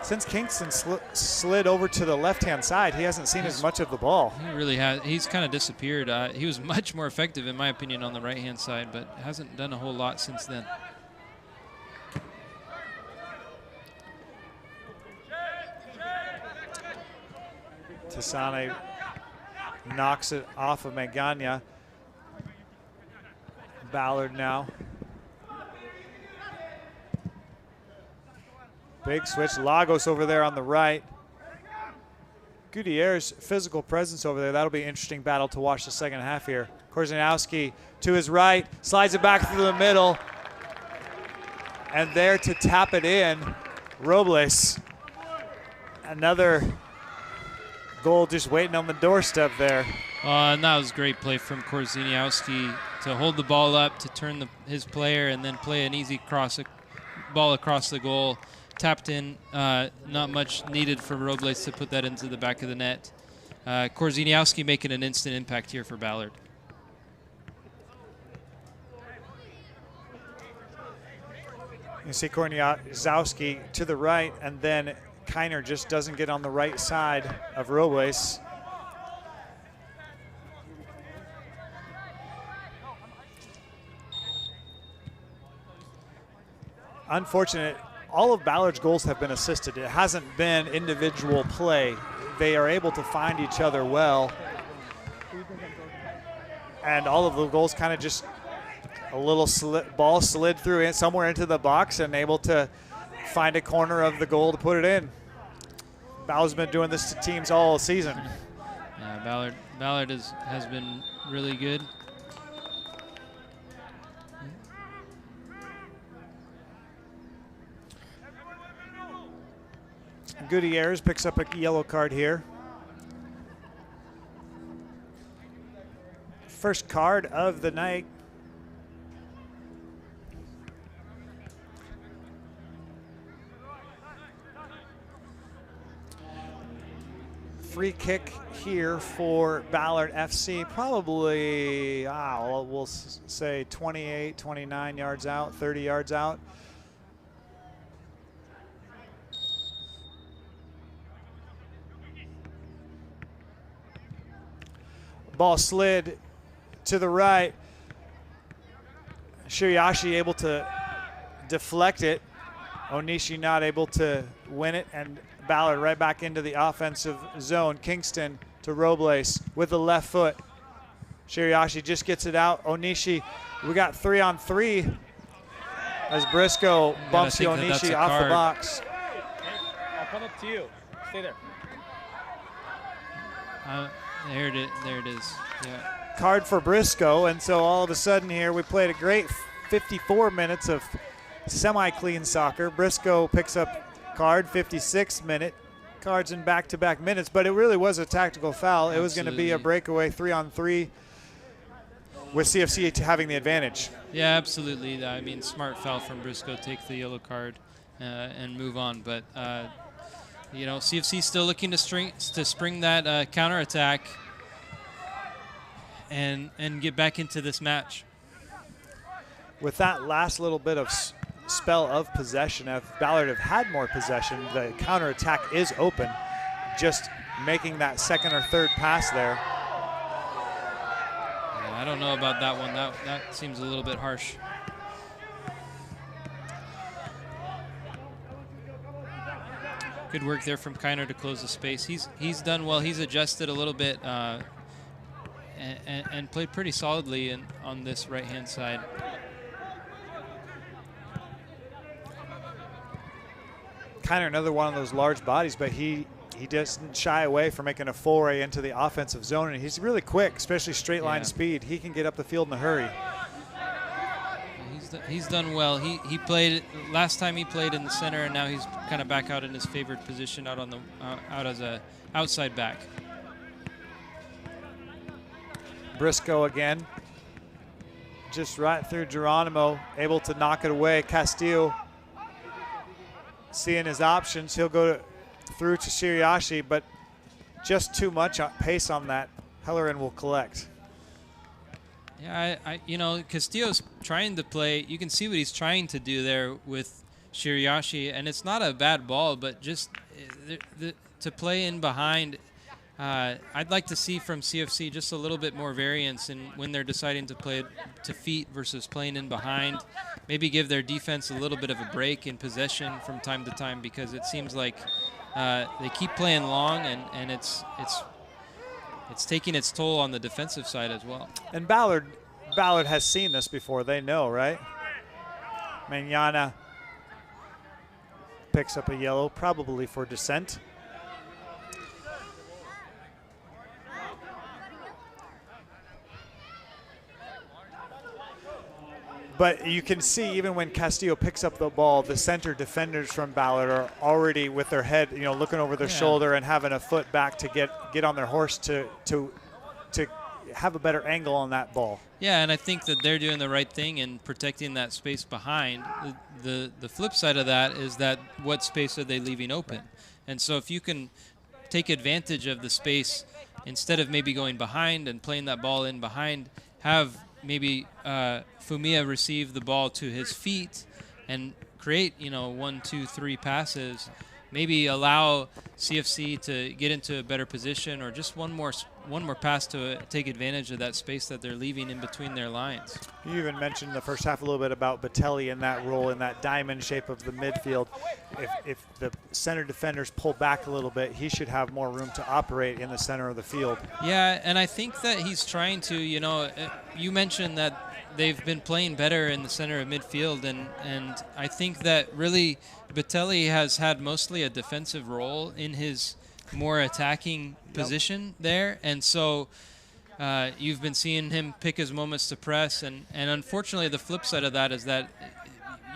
Since Kingston slid over to the left-hand side, he hasn't seen as much of the ball. He really has. He's kind of disappeared. He was much more effective, in my opinion, on the right-hand side, but hasn't done a whole lot since then. Tasane knocks it off of Magana. Ballard now. Big switch. Lagos over there on the right. Gutierrez, physical presence over there. That'll be an interesting battle to watch the second half here. Korzeniowski to his right, slides it back through the middle. And there to tap it in, Robles. Another goal just waiting on the doorstep there. And that was great play from Korzeniowski to hold the ball up, to turn his player, and then play an easy ball across the goal. Tapped in, not much needed for Robles to put that into the back of the net. Korzeniowski making an instant impact here for Ballard. You see Korzeniowski to the right, and then Kiner just doesn't get on the right side of Robles. Unfortunate. All of Ballard's goals have been assisted. It hasn't been individual play. They are able to find each other well. And all of the goals kind of just a little ball slid through somewhere into the box and able to find a corner of the goal to put it in. Ballard's been doing this to teams all season. Yeah, Ballard has been really good. Gutierrez picks up a yellow card here. First card of the night. Free kick here for Ballard FC. Probably, we'll say 28, 29 yards out, 30 yards out. Ball slid to the right. Shiriashi able to deflect it. Onishi not able to win it, and Ballard right back into the offensive zone. Kingston to Robles with the left foot. Shiriashi just gets it out. Onishi, we got 3-on-3 as Briscoe bumps the Onishi off the box. I'll come up to you. Stay there. There it is. Yeah. Card for Briscoe, and so all of a sudden here we played a great 54 minutes of semi-clean soccer. Briscoe picks up card, 56th minute. Cards in back-to-back minutes, but it really was a tactical foul. It was going to be a breakaway 3-on-3 with CFC having the advantage. Yeah, absolutely. I mean, smart foul from Briscoe, take the yellow card and move on. But you know, CFC still looking to spring that counterattack and get back into this match. With that last little bit of spell of possession, if Ballard have had more possession, the counterattack is open. Just making that second or third pass there. Yeah, I don't know about that one. That seems a little bit harsh. Good work there from Kiner to close the space. He's done well. He's adjusted a little bit and played pretty solidly on this right-hand side. Kiner, another one of those large bodies, but he doesn't shy away from making a foray into the offensive zone, and he's really quick, especially straight line speed. He can get up the field in a hurry. He's done well. He played last time he played in the center, and now he's kind of back out in his favored position, out as a outside back. Briscoe again, just right through Geronimo, able to knock it away. Castillo seeing his options, he'll go through to Shiriashi, but just too much pace on that. Hellerin will collect. Yeah, you know, Castillo's trying to play. You can see what he's trying to do there with Shiriashi, and it's not a bad ball, but just to play in behind. I'd like to see from CFC just a little bit more variance in when they're deciding to play to feet versus playing in behind. Maybe give their defense a little bit of a break in possession from time to time, because it seems like they keep playing long, and it's taking its toll on the defensive side as well. And Ballard, Ballard has seen this before. They know, right? Manana picks up a yellow, probably for dissent. But you can see even when Castillo picks up the ball, the center defenders from Ballard are already with their head, you know, looking over their shoulder and having a foot back to get on their horse to have a better angle on that ball. Yeah, and I think that they're doing the right thing in protecting that space behind. The flip side of that is that what space are they leaving open? And so if you can take advantage of the space instead of maybe going behind and playing that ball in behind, have maybe Fumiya receive the ball to his feet and create, you know, 1, 2, 3 passes, maybe allow CFC to get into a better position, or just one more pass to take advantage of that space that they're leaving in between their lines. You even mentioned in the first half a little bit about Batelli in that role, in that diamond shape of the midfield. If the center defenders pull back a little bit, he should have more room to operate in the center of the field. Yeah, and I think that he's trying to, you know, you mentioned that they've been playing better in the center of midfield, and I think that really Batelli has had mostly a defensive role in his more attacking position there, and so you've been seeing him pick his moments to press, and unfortunately the flip side of that is that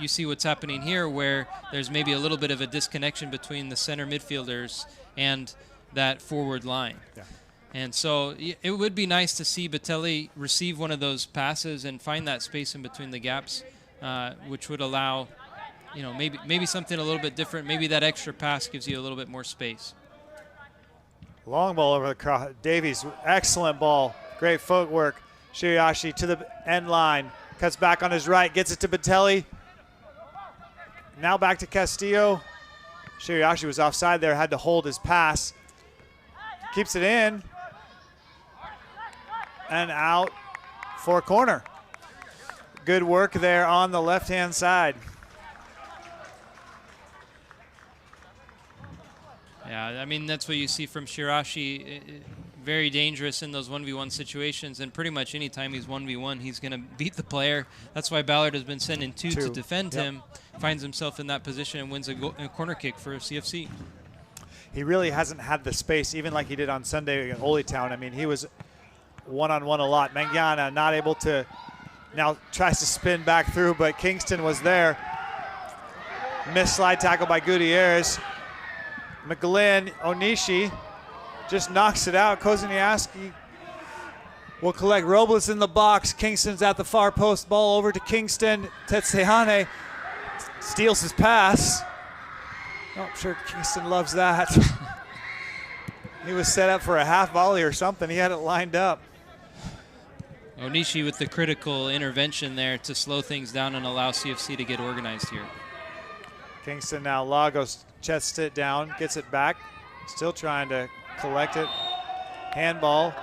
you see what's happening here, where there's maybe a little bit of a disconnection between the center midfielders and that forward line. Yeah. And so it would be nice to see Batelli receive one of those passes and find that space in between the gaps, which would allow, you know, maybe something a little bit different. Maybe that extra pass gives you a little bit more space. Long ball over the cross. Davies, excellent ball. Great footwork. Shiriashi to the end line. Cuts back on his right, gets it to Batelli. Now back to Castillo. Shiriashi was offside there, had to hold his pass. Keeps it in. And out for a corner. Good work there on the left-hand side. Yeah, I mean, that's what you see from Shirashi. Very dangerous in those 1v1 situations, and pretty much any time he's 1v1, he's going to beat the player. That's why Ballard has been sending two to defend him, finds himself in that position and wins a corner kick for CFC. He really hasn't had the space, even like he did on Sunday in Holy Town. I mean, he was one-on-one a lot. Mangiana not able to, now tries to spin back through, but Kingston was there. Missed slide tackle by Gutierrez. McGlynn, Onishi just knocks it out. Kozaniaski will collect Robles in the box. Kingston's at the far post. Ball over to Kingston. Tetsehane steals his pass. Oh, I'm sure Kingston loves that. He was set up for a half volley or something. He had it lined up. Onishi with the critical intervention there to slow things down and allow CFC to get organized here. Kingston now, Lagos chests it down, gets it back, still trying to collect it. Handball.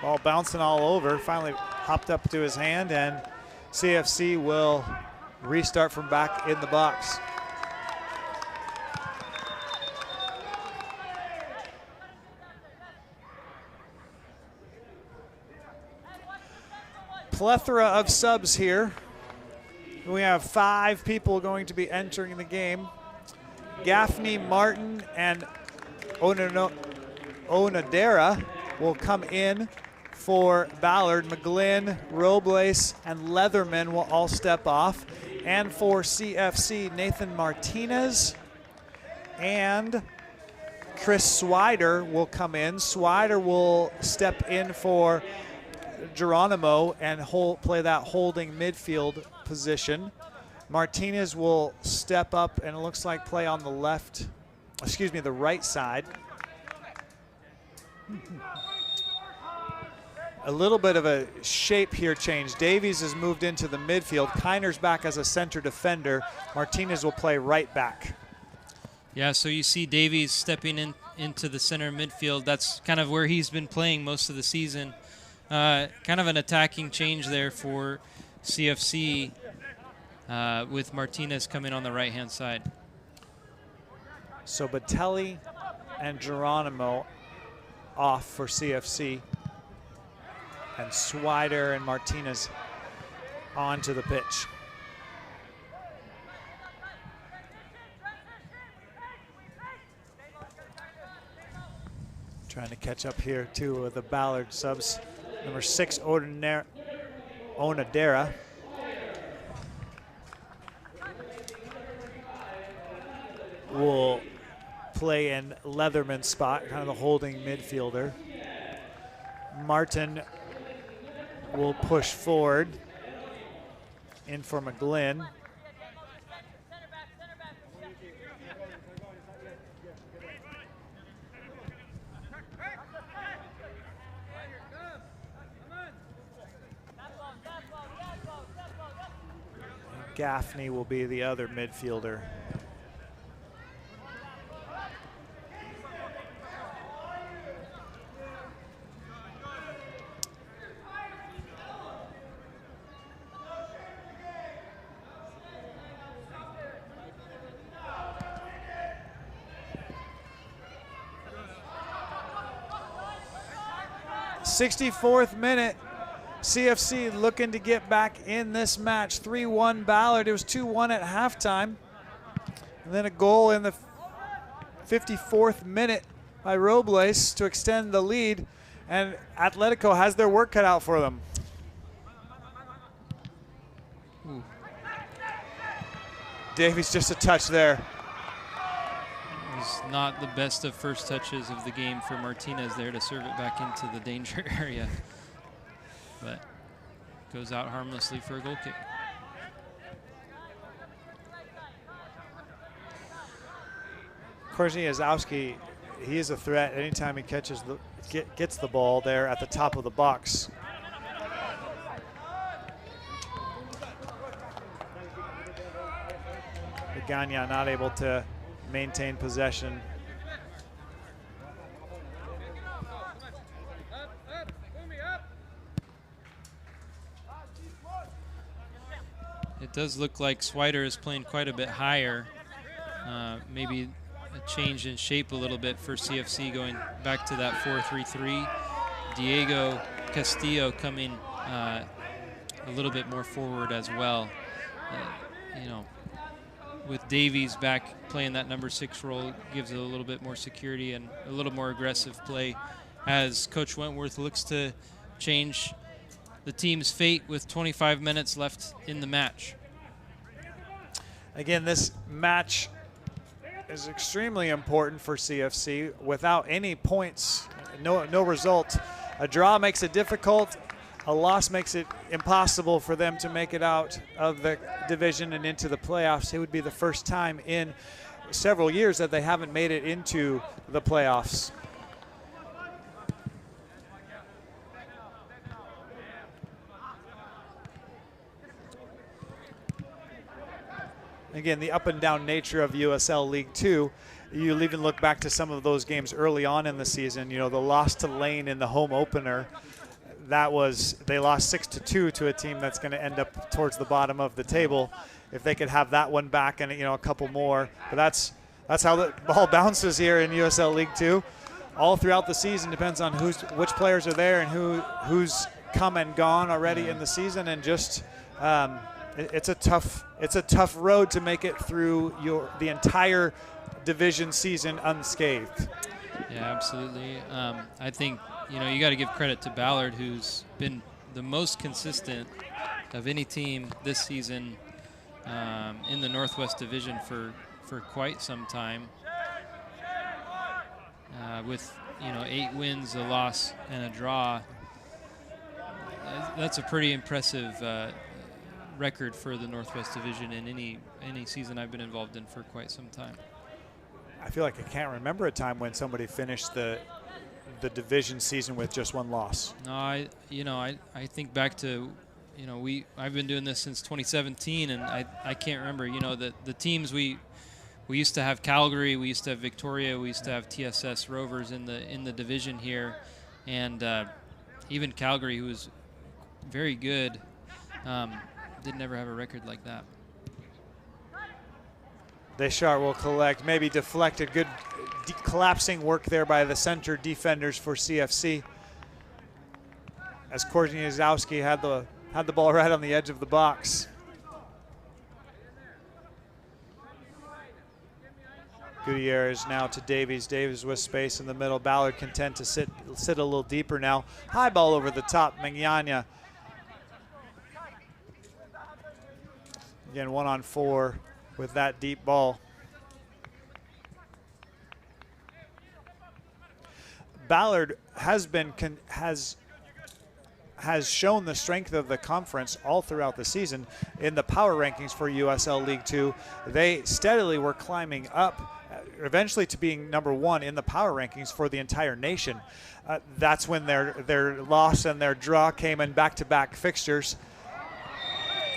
Ball bouncing all over, finally hopped up to his hand, and CFC will restart from back in the box. Plethora of subs here. We have 5 people going to be entering the game. Gaffney, Martin, and Onadera will come in for Ballard. McGlynn, Robles, and Leatherman will all step off. And for CFC, Nathan Martinez and Chris Swider will come in. Swider will step in for Geronimo and play that holding midfield position. Martinez will step up and it looks like play on the the right side. A little bit of a shape here change. Davies has moved into the midfield. Kiner's back as a center defender. Martinez will play right back. Yeah, so you see Davies stepping into the center midfield. That's kind of where he's been playing most of the season. Kind of an attacking change there for CFC with Martinez coming on the right-hand side. So Batelli and Geronimo off for CFC. and Swider and Martinez onto the pitch. Trying to catch up here too with the Ballard subs. Number 6, Onadera. Will play in Leatherman's spot, kind of the holding midfielder. Martin will push forward in for McGlynn. Gaffney will be the other midfielder. '64th minute. CFC looking to get back in this match. 3-1 Ballard. It was 2-1 at halftime. And then a goal in the 54th minute by Robles to extend the lead. And Atletico has their work cut out for them. Ooh. Davies just a touch there. It was not the best of first touches of the game for Martinez there to serve it back into the danger area. But goes out harmlessly for a goal kick. Korzeniowski, he is a threat anytime he catches gets the ball there at the top of the box. Gagna not able to maintain possession. It does look like Swider is playing quite a bit higher. Maybe a change in shape a little bit for CFC going back to that 4-3-3. Diego Castillo coming a little bit more forward as well. You know, with Davies back playing that number 6 role, gives it a little bit more security and a little more aggressive play as Coach Wentworth looks to change the team's fate with 25 minutes left in the match. Again, this match is extremely important for CFC. Without any points, no result. A draw makes it difficult. A loss makes it impossible for them to make it out of the division and into the playoffs. It would be the first time in several years that they haven't made it into the playoffs. Again, the up and down nature of USL League Two. You'll even look back to some of those games early on in the season. You know, the loss to Lane in the home opener. They lost 6-2 to a team that's going to end up towards the bottom of the table. If they could have that one back and a couple more, but that's how the ball bounces here in USL League Two. All throughout the season depends on which players are there and who's come and gone already in the season, and just it's a tough road to make it through the entire division season unscathed. Yeah, absolutely. I think you got to give credit to Ballard, who's been the most consistent of any team this season in the Northwest Division for quite some time. With 8 wins, a loss, and a draw. That's a pretty impressive record for the Northwest Division in any season I've been involved in for quite some time. I feel like I can't remember a time when somebody finished the division season with just one loss. No, I think back to, I've been doing this since 2017, and I can't remember, the teams we used to have Calgary, we used to have Victoria, we used to have TSS Rovers in the division here, and even Calgary, who was very good, did never have a record like that. Deschart will collect, maybe deflected. Good collapsing work there by the center defenders for CFC. as Korzeniowski had the ball right on the edge of the box. Gutierrez now to Davies. Davies with space in the middle. Ballard content to sit a little deeper now. High ball over the top. Magana. Again, 1-on-4 with that deep ball. Ballard has shown the strength of the conference all throughout the season. In the power rankings for USL League Two, they steadily were climbing up, eventually to being number 1 in the power rankings for the entire nation. That's when their loss and their draw came in back-to-back fixtures.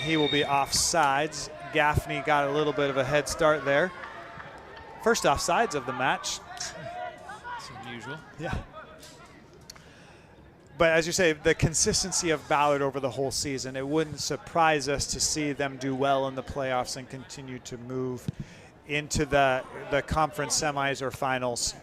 He will be offsides. Gaffney got a little bit of a head start there. First offsides of the match. It's unusual. Yeah. But as you say, the consistency of Ballard over the whole season, it wouldn't surprise us to see them do well in the playoffs and continue to move into the conference semis or finals.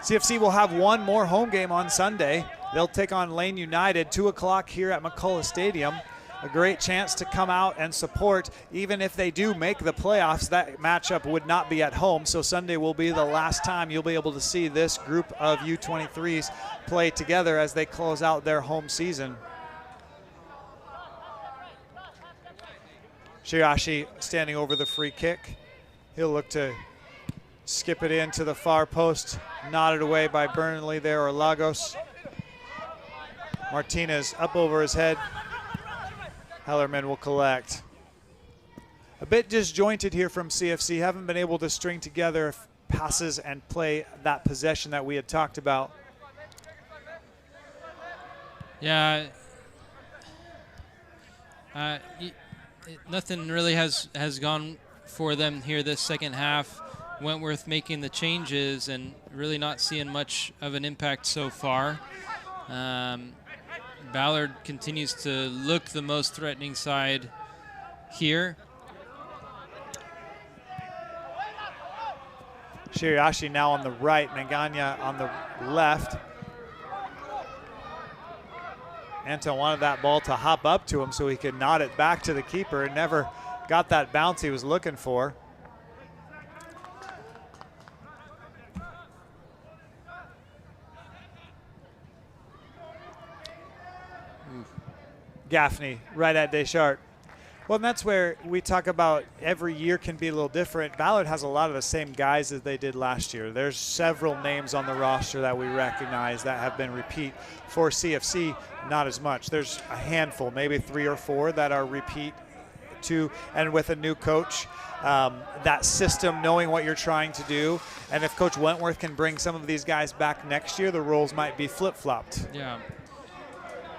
CFC will have one more home game on Sunday. They'll take on Lane United, 2 o'clock here at McCulloch Stadium. A great chance to come out and support. Even if they do make the playoffs, that matchup would not be at home. So Sunday will be the last time you'll be able to see this group of U23s play together as they close out their home season. Shirashi standing over the free kick. He'll look to skip it into the far post. Nodded away by Burnley there, or Lagos. Martinez up over his head. Hellerman will collect. A bit disjointed here from CFC. Haven't been able to string together passes and play that possession that we had talked about. Yeah. Nothing really has gone for them here this second half. Wentworth making the changes and really not seeing much of an impact so far. Ballard continues to look the most threatening side here. Shirashi now on the right, Magana on the left. Anton wanted that ball to hop up to him so he could nod it back to the keeper and never got that bounce he was looking for. Gaffney right at Deschartes. Well, and that's where we talk about every year can be a little different. Ballard has a lot of the same guys as they did last year. There's several names on the roster that we recognize that have been repeat. For CFC, not as much. There's a handful, maybe 3 or 4 that are repeat too. And with a new coach, that system, knowing what you're trying to do, and if Coach Wentworth can bring some of these guys back next year, the roles might be flip-flopped. Yeah.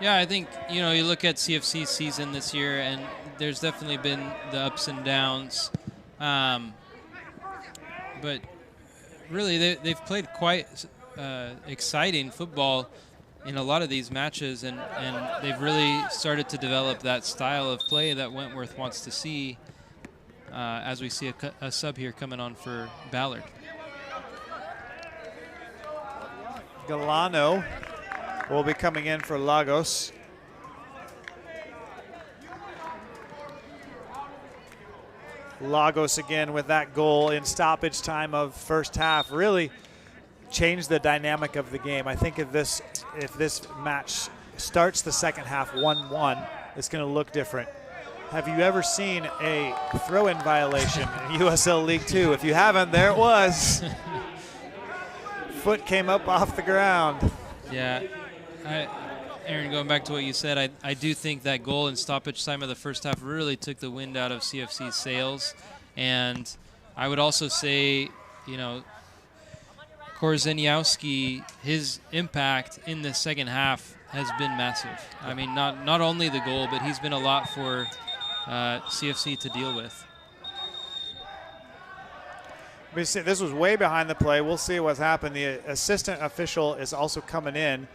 Yeah, I think, you look at CFC's season this year, and there's definitely been the ups and downs. But really, they've played quite exciting football in a lot of these matches, and they've really started to develop that style of play that Wentworth wants to see as we see a sub here coming on for Ballard. Galano will be coming in for Lagos. Lagos again with that goal in stoppage time of first half really changed the dynamic of the game. I think if this match starts the second half 1-1, it's going to look different. Have you ever seen a throw-in violation in USL League Two? If you haven't, there it was. Foot came up off the ground. Yeah. Aaron, going back to what you said, I do think that goal in stoppage time of the first half really took the wind out of CFC's sails. And I would also say, Korzeniowski, his impact in the second half has been massive. I mean, not only the goal, but he's been a lot for CFC to deal with. This was way behind the play. We'll see what's happened. The assistant official is also coming in.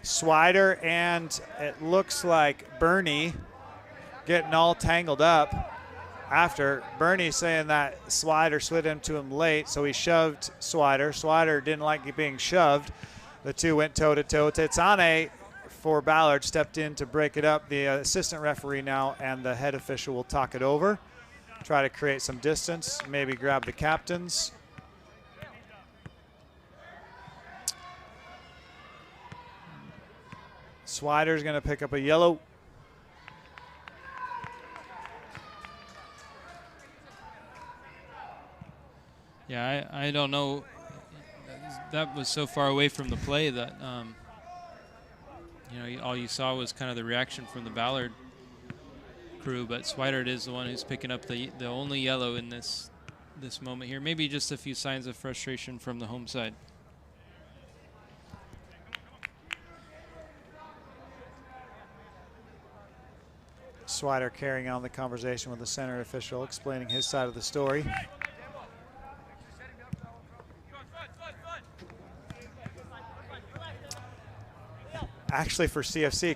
Swider and it looks like Bernie getting all tangled up after. Bernie saying that Swider slid into him late, so he shoved Swider. Swider didn't like being shoved. The two went toe-to-toe. Tetsane for Ballard stepped in to break it up. The assistant referee now and the head official will talk it over, try to create some distance, maybe grab the captains. Swider's going to pick up a yellow. Yeah, I don't know. That was so far away from the play that, you know, all you saw was kind of the reaction from the Ballard crew. But Swider is the one who's picking up the only yellow in this moment here. Maybe just a few signs of frustration from the home side. Swider carrying on the conversation with the center official, explaining his side of the story. Actually, for CFC,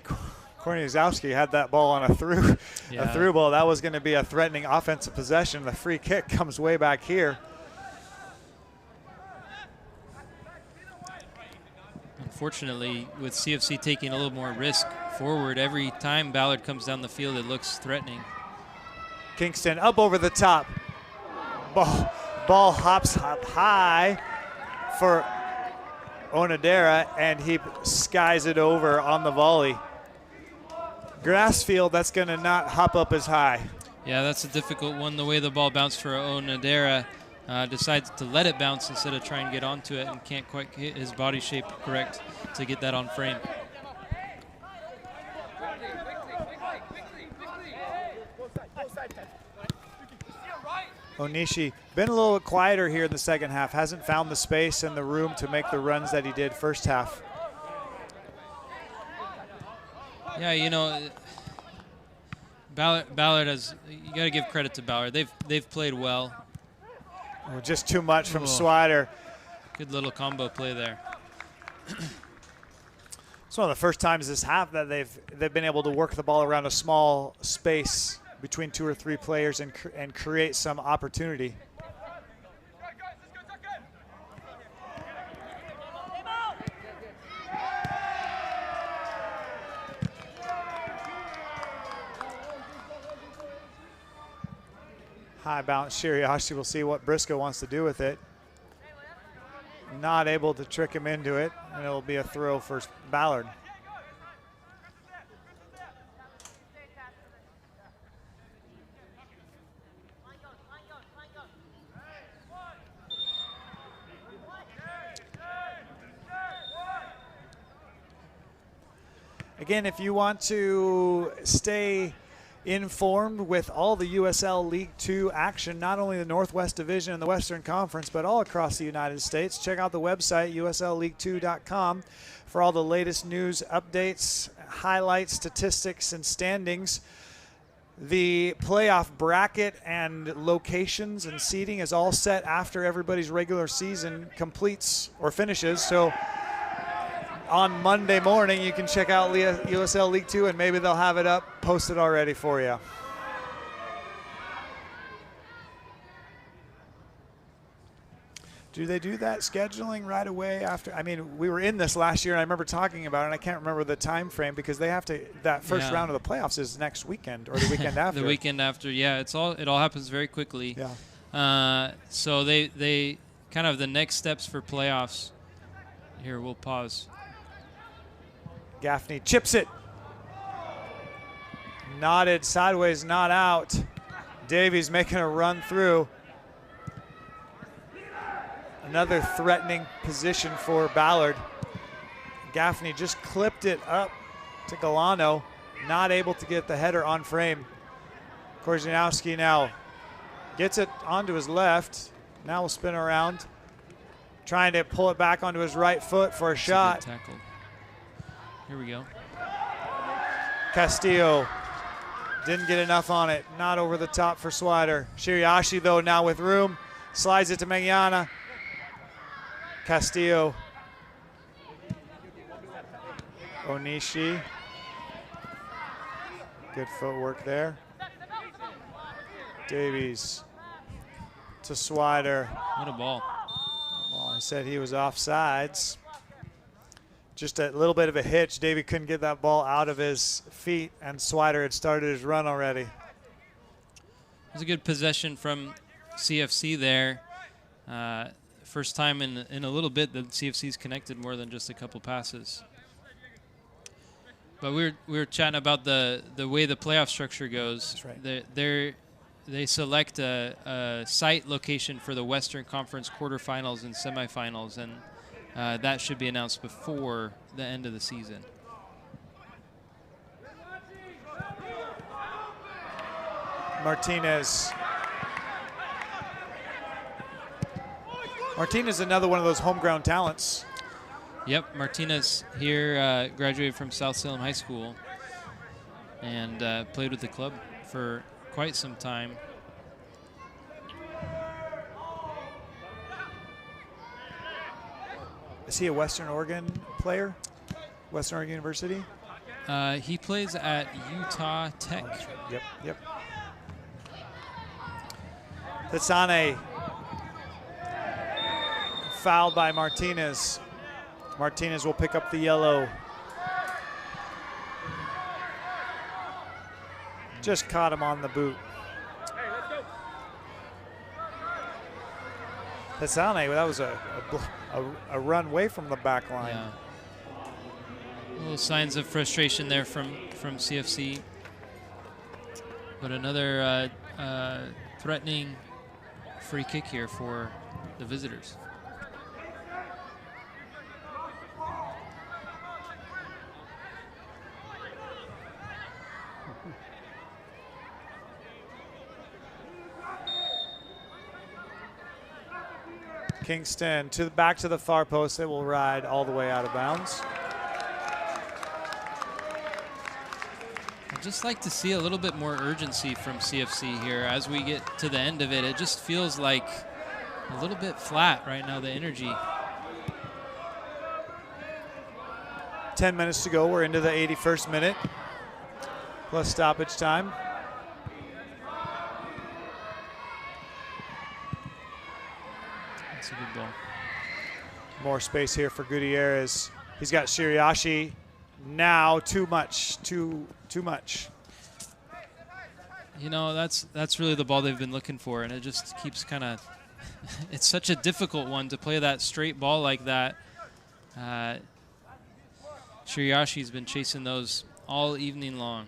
Korniakowski had that ball on a through ball. That was going to be a threatening offensive possession. The free kick comes way back here. Unfortunately, with CFC taking a little more risk forward, every time Ballard comes down the field, it looks threatening. Kingston up over the top. Ball hops up high for Onodera, and he skies it over on the volley. Grass field, that's going to not hop up as high. Yeah, that's a difficult one. The way the ball bounced for Onodera, decides to let it bounce instead of try and get onto it, and can't quite hit his body shape correct to get that on frame. Onishi been a little quieter here in the second half. Hasn't found the space and the room to make the runs that he did first half. Yeah, you know, Ballard has, you got to give credit to Ballard. They've played well. Oh, just too much from Swider. Good little combo play there. It's one of the first times this half that they've been able to work the ball around a small space between two or three players and create some opportunity. High bounce, Shiriashi. We'll see what Briscoe wants to do with it. Not able to trick him into it, and it'll be a throw for Ballard. Again, if you want to stay informed with all the USL League 2 action, not only the Northwest Division and the Western Conference, but all across the United States, check out the website, uslleague2.com, for all the latest news, updates, highlights, statistics, and standings. The playoff bracket and locations and seating is all set after everybody's regular season completes or finishes. So on Monday morning, you can check out USL League 2, and maybe they'll have it up, posted already for you. Do they do that scheduling right away after? I mean, we were in this last year, and I remember talking about it, and I can't remember the time frame because they have to, that first round of the playoffs is next weekend or the weekend after. The weekend after, yeah. It all happens very quickly. Yeah. So they kind of the next steps for playoffs. Here, we'll pause. Gaffney chips it. Nodded sideways, not out. Davies making a run through. Another threatening position for Ballard. Gaffney just clipped it up to Galano. Not able to get the header on frame. Korniakowski now gets it onto his left. Now will spin around. Trying to pull it back onto his right foot for a shot. Tackle. Here we go. Castillo didn't get enough on it. Not over the top for Swider. Shiriashi, though, now with room. Slides it to Megiana. Castillo. Onishi. Good footwork there. Davies to Swider. What a ball. Well, I said he was offsides. Just a little bit of a hitch. Davey couldn't get that ball out of his feet, and Swider had started his run already. It was a good possession from CFC there. First time in a little bit that CFC's connected more than just a couple passes. But we were chatting about the way the playoff structure goes. That's right. They select a site location for the Western Conference quarterfinals and semifinals, and that should be announced before the end of the season. Martinez. Martinez, another one of those homegrown talents. Yep, Martinez here graduated from South Salem High School and played with the club for quite some time. Is he a Western Oregon player? Western Oregon University? He plays at Utah Tech. Oh, that's right. Yep. Tatsane fouled by Martinez. Martinez will pick up the yellow. Just caught him on the boot. Tatsane, that was a run away from the back line. Yeah. Little signs of frustration there from CFC. But another threatening free kick here for the visitors. Kingston back to the far post. It will ride all the way out of bounds. I'd just like to see a little bit more urgency from CFC here as we get to the end of it. It just feels like a little bit flat right now, the energy. 10 minutes to go. We're into the 81st minute plus stoppage time. That's a good ball. More space here for Gutierrez. He's got Shiriashi. Now too much. Too much. You know, that's really the ball they've been looking for, and it just keeps kind of it's such a difficult one to play that straight ball like that. Shiriashi's been chasing those all evening long.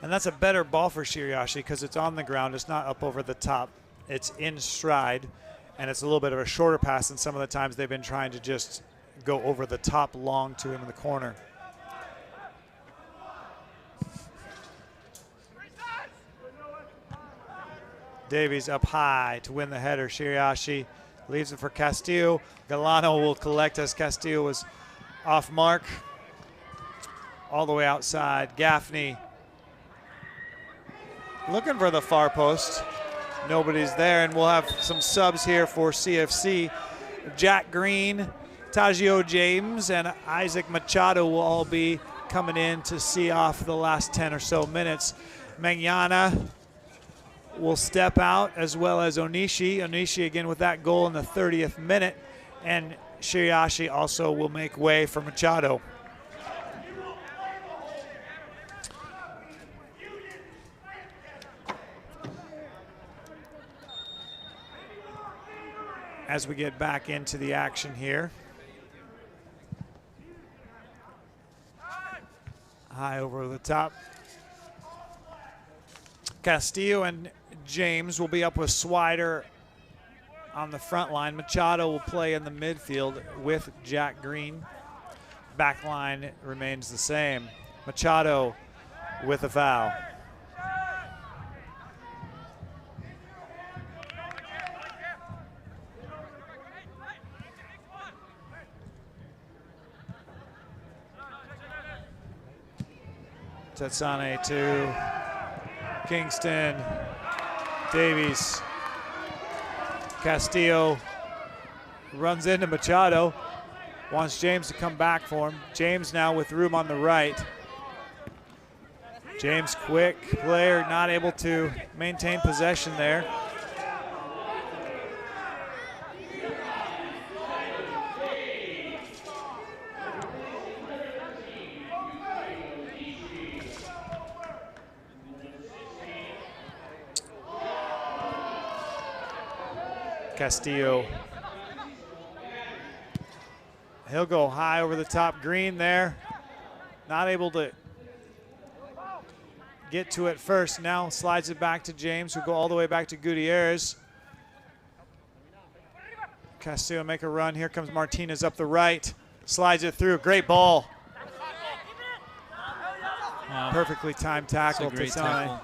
And that's a better ball for Shiriashi because it's on the ground. It's not up over the top. It's in stride, and it's a little bit of a shorter pass than some of the times they've been trying to just go over the top long to him in the corner. Davies up high to win the header. Shiriashi leaves it for Castillo. Galano will collect as Castillo was off mark. All the way outside. Gaffney looking for the far post. Nobody's there, and we'll have some subs here for CFC. Jack Green, Tajio James, and Isaac Machado will all be coming in to see off the last 10 or so minutes. Manana will step out, as well as Onishi. Onishi again with that goal in the 30th minute, and Shiriashi also will make way for Machado. As we get back into the action here. High over the top. Castillo and James will be up with Swider on the front line. Machado will play in the midfield with Jack Green. Back line remains the same. Machado with a foul. Tatsane to Kingston. Davies. Castillo runs into Machado. Wants James to come back for him. James now with room on the right. James quick player, not able to maintain possession there. Castillo. He'll go high over the top green there. Not able to get to it first. Now slides it back to James, who go all the way back to Gutierrez. Castillo make a run. Here comes Martinez up the right. Slides it through. Great ball. Wow. Perfectly timed tackle. That's a great tackle.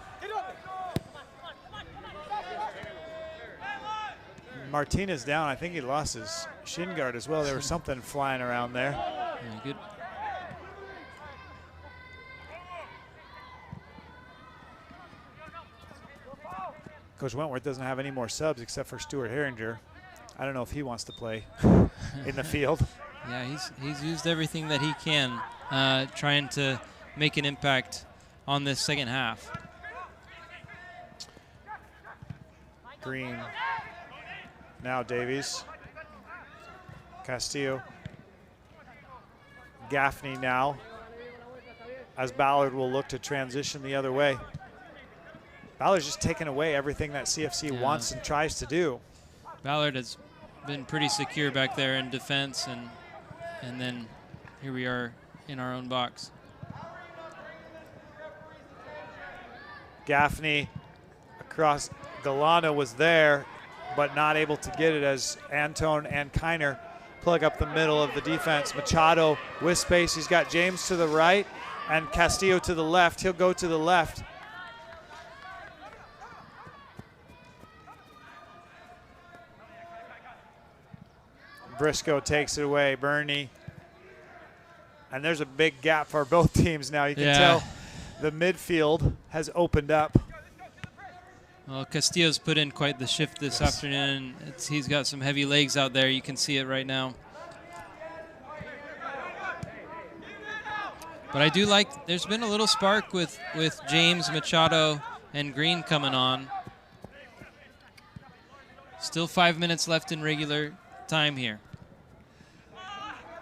Martinez down. I think he lost his shin guard as well. There was something flying around there. Yeah, good. Coach Wentworth doesn't have any more subs except for Stuart Herringer. I don't know if he wants to play in the field. Yeah, he's used everything that he can, trying to make an impact on this second half. Green. Now Davies. Castillo. Gaffney now, as Ballard will look to transition the other way. Ballard's just taking away everything that CFC wants and tries to do. Ballard has been pretty secure back there in defense, and then here we are in our own box. Gaffney across. Galano was there, but not able to get it as Antone and Kiner plug up the middle of the defense. Machado with space. He's got James to the right and Castillo to the left. He'll go to the left. Briscoe takes it away. Bernie. And there's a big gap for both teams now. You can tell the midfield has opened up. Well, Castillo's put in quite the shift this afternoon. He's got some heavy legs out there. You can see it right now. But I do like, there's been a little spark with James, Machado, and Green coming on. Still 5 minutes left in regular time here.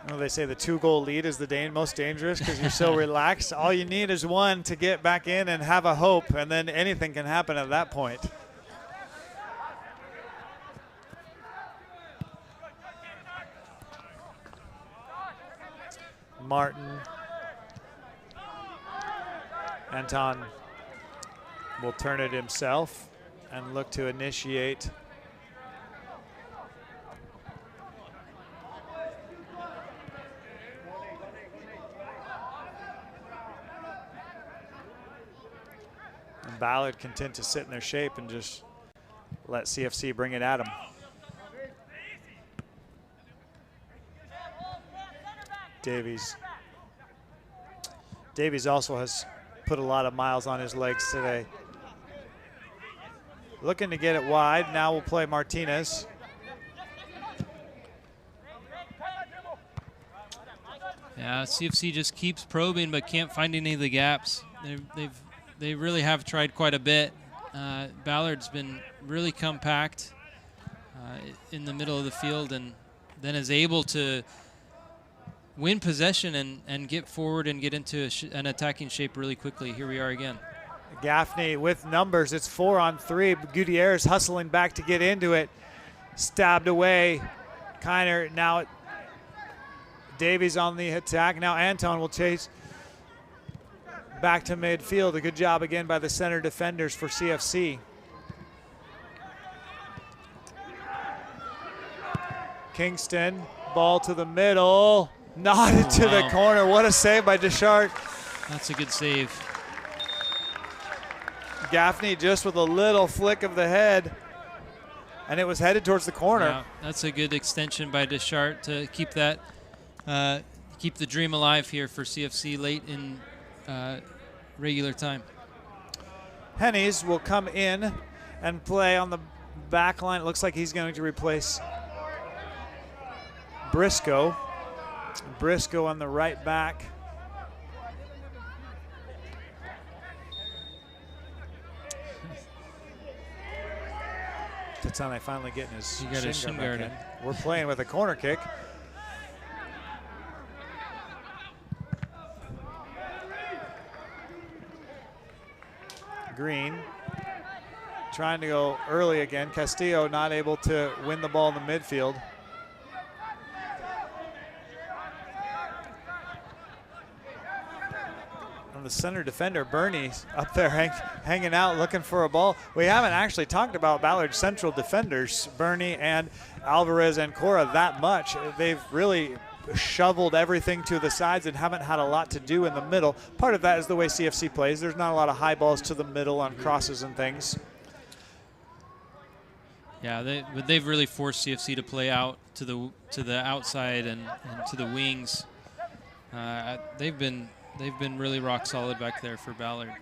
Well, they say the 2-goal lead is the most dangerous because you're so relaxed. All you need is one to get back in and have a hope, and then anything can happen at that point. Martin. Anton will turn it himself and look to initiate. Ballard content to sit in their shape and just let CFC bring it at them. Davies. Davies also has put a lot of miles on his legs today. Looking to get it wide. Now we'll play Martinez. Yeah, CFC just keeps probing but can't find any of the gaps. They really have tried quite a bit. Ballard's been really compact in the middle of the field, and then is able to win possession and get forward and get into an attacking shape really quickly. Here we are again. Gaffney with numbers. It's 4-on-3. Gutierrez hustling back to get into it. Stabbed away. Kiner now. Davies on the attack. Now Anton will chase back to midfield. A good job again by the center defenders for CFC. Kingston, ball to the middle, nodded to the corner. What a save by Deschart. That's a good save. Gaffney just with a little flick of the head, and it was headed towards the corner. Yeah, that's a good extension by Deschart to keep that, keep the dream alive here for CFC late in regular time. Hennies will come in and play on the back line. It looks like he's going to replace Briscoe. Briscoe on the right back. Tatane finally getting his shin guard guard back in. We're playing with a corner kick. Green trying to go early again. Castillo not able to win the ball in the midfield. And the center defender, Bernie's up there hanging out looking for a ball. We haven't actually talked about Ballard's central defenders, Bernie and Alvarez and Cora, that much. They've really shoveled everything to the sides and haven't had a lot to do in the middle. Part of that is the way CFC plays. There's not a lot of high balls to the middle on crosses and things. Yeah, they've really forced CFC to play out to the outside and to the wings. They've been really rock solid back there for Ballard.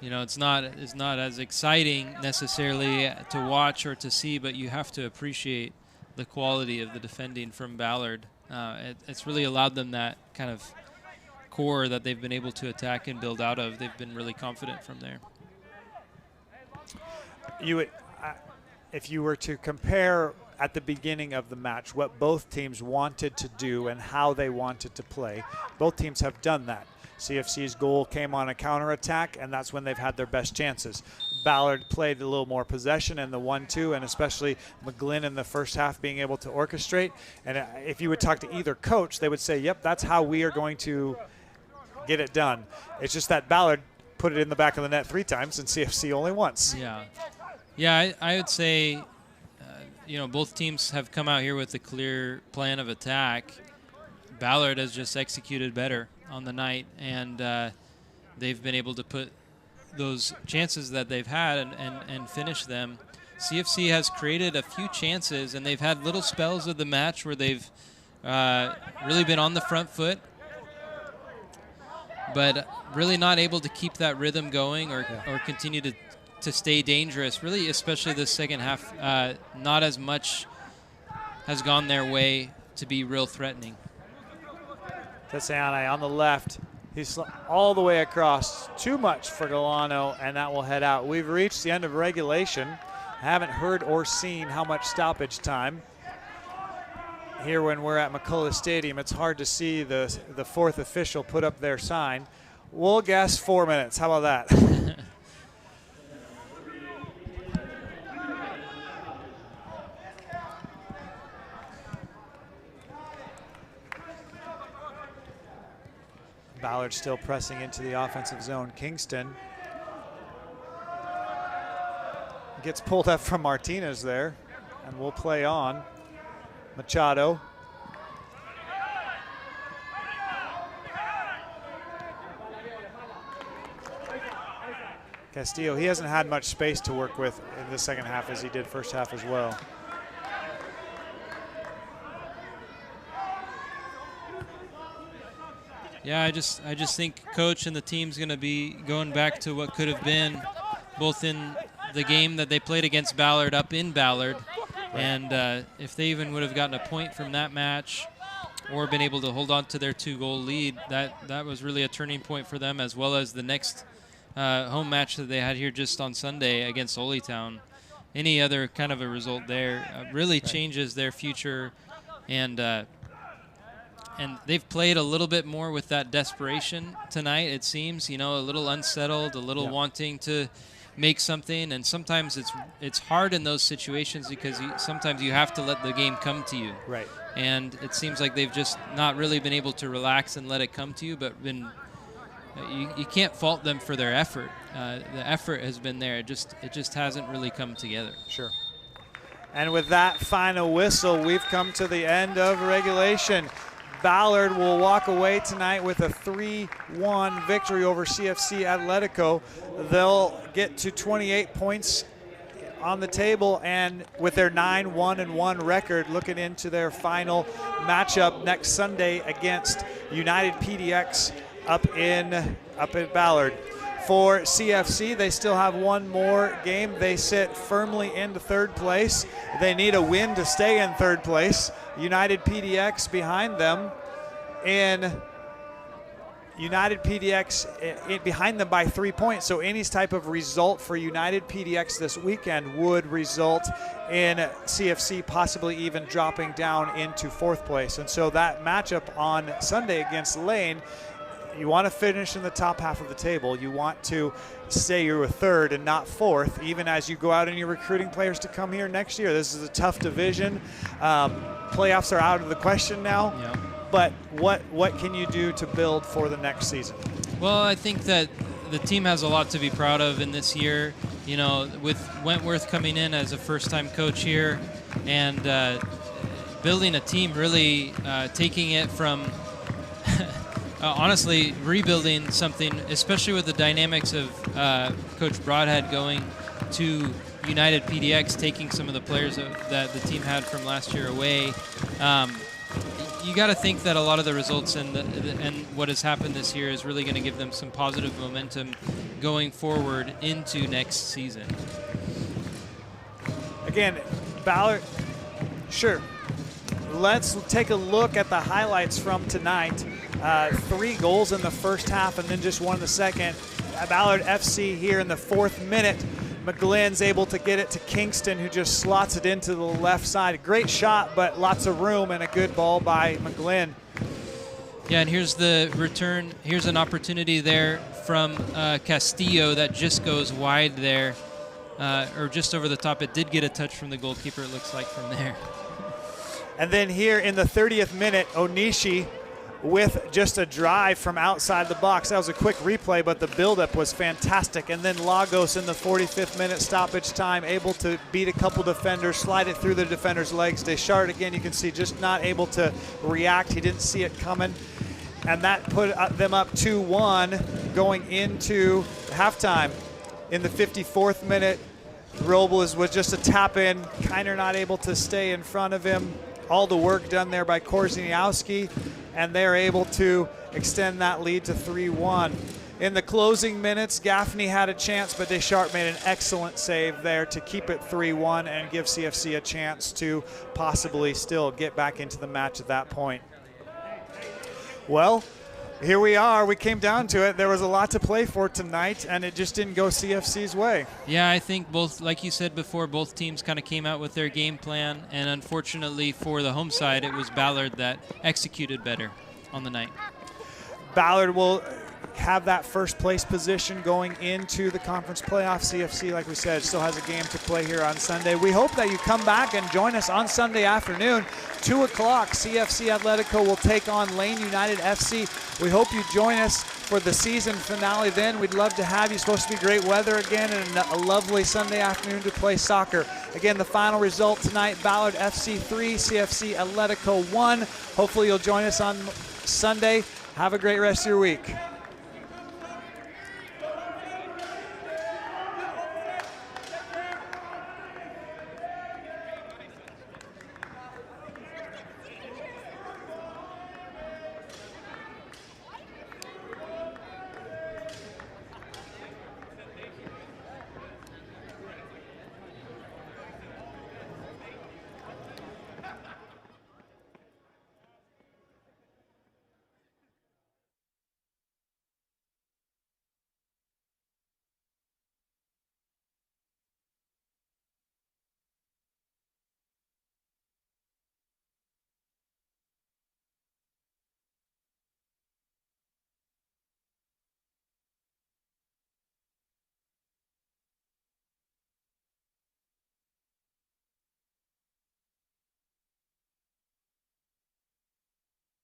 You know, it's not as exciting necessarily to watch or to see, but you have to appreciate the quality of the defending from Ballard. It's really allowed them that kind of core that they've been able to attack and build out of. They've been really confident from there. You would, if you were to compare at the beginning of the match what both teams wanted to do and how they wanted to play, both teams have done that. CFC's goal came on a counterattack, and that's when they've had their best chances. Ballard played a little more possession in the 1-2, and especially McGlynn in the first half being able to orchestrate. And if you would talk to either coach, they would say, yep, that's how we are going to get it done. It's just that Ballard put it in the back of the net 3 times and CFC only once. Yeah, I would say, both teams have come out here with a clear plan of attack. Ballard has just executed better on the night, and they've been able to put those chances that they've had and finish them. CFC has created a few chances, and they've had little spells of the match where they've really been on the front foot, but really not able to keep that rhythm going or continue to stay dangerous. Really, especially the second half, not as much has gone their way to be real threatening. Tassiane on the left. He's all the way across. Too much for Galano, and that will head out. We've reached the end of regulation. Haven't heard or seen how much stoppage time. Here when we're at McCulloch Stadium, it's hard to see the fourth official put up their sign. We'll guess 4 minutes. How about that? Ballard still pressing into the offensive zone. Kingston gets pulled up from Martinez there, and we'll play on. Machado. Castillo, he hasn't had much space to work with in the second half as he did first half as well. Yeah, I just think coach and the team's going to be going back to what could have been, both in the game that they played against Ballard up in Ballard, and if they even would have gotten a point from that match or been able to hold on to their 2-goal lead, that was really a turning point for them, as well as the next home match that they had here just on Sunday against Ole Town. Any other kind of a result there really changes their future, and they've played a little bit more with that desperation tonight, it seems, a little unsettled, a little wanting to make something, and sometimes it's hard in those situations because sometimes you have to let the game come to you. Right. And it seems like they've just not really been able to relax and let it come to you, but you can't fault them for their effort. The effort has been there. It just hasn't really come together. Sure. And with that final whistle, we've come to the end of regulation. Ballard will walk away tonight with a 3-1 victory over CFC Atletico. They'll get to 28 points on the table, and with their 9-1-1 record, looking into their final matchup next Sunday against United PDX up at Ballard. For CFC, they still have one more game. They sit firmly into third place. They need a win to stay in third place. United PDX behind them, and United PDX behind them by 3 points. So any type of result for United PDX this weekend would result in CFC possibly even dropping down into fourth place. And so that matchup on Sunday against Lane, you want to finish in the top half of the table. You want to say you're a third and not fourth, even as you go out and you're recruiting players to come here next year. This is a tough division. Playoffs are out of the question now. Yeah. But what can you do to build for the next season? Well, I think that the team has a lot to be proud of in this year. You know, with Wentworth coming in as a first-time coach here and building a team, really taking it from honestly rebuilding something, especially with the dynamics of Coach Broadhead going to United PDX, taking some of the players that the team had from last year away. You got to think that a lot of the results and what has happened this year is really going to give them some positive momentum going forward into next season. Again, Ballard, sure. Let's take a look at the highlights from tonight. 3 goals in the first half and then just one in the second. Ballard FC here in the 4th minute. McGlynn's able to get it to Kingston, who just slots it into the left side. Great shot, but lots of room and a good ball by McGlynn. Yeah, and here's the return. Here's an opportunity there from Castillo that just goes wide there, or just over the top. It did get a touch from the goalkeeper, it looks like, from there. And then here in the 30th minute, Onishi with just a drive from outside the box. That was a quick replay, but the buildup was fantastic. And then Lagos in the 45th minute stoppage time, able to beat a couple defenders, slide it through the defender's legs. Deschart, again, you can see just not able to react. He didn't see it coming. And that put them up 2-1 going into halftime. In the 54th minute, Robles was just a tap in, kind of not able to stay in front of him. All the work done there by Korzeniowski, and they're able to extend that lead to 3-1. In the closing minutes, Gaffney had a chance, but Deschart made an excellent save there to keep it 3-1 and give CFC a chance to possibly still get back into the match at that point. Well, here we are. We came down to it. There was a lot to play for tonight, and it just didn't go CFC's way. Yeah, I think both, like you said before, both teams kind of came out with their game plan, and unfortunately for the home side, it was Ballard that executed better on the night. Ballard will have that first place position going into the conference playoff. CFC, like we said, still has a game to play here on Sunday. We hope that you come back and join us on Sunday afternoon. 2 o'clock, CFC Atletico will take on Lane United FC. We hope you join us for the season finale then. We'd love to have you. It's supposed to be great weather again and a lovely Sunday afternoon to play soccer. Again, the final result tonight, Ballard FC 3, CFC Atletico 1. Hopefully you'll join us on Sunday. Have a great rest of your week.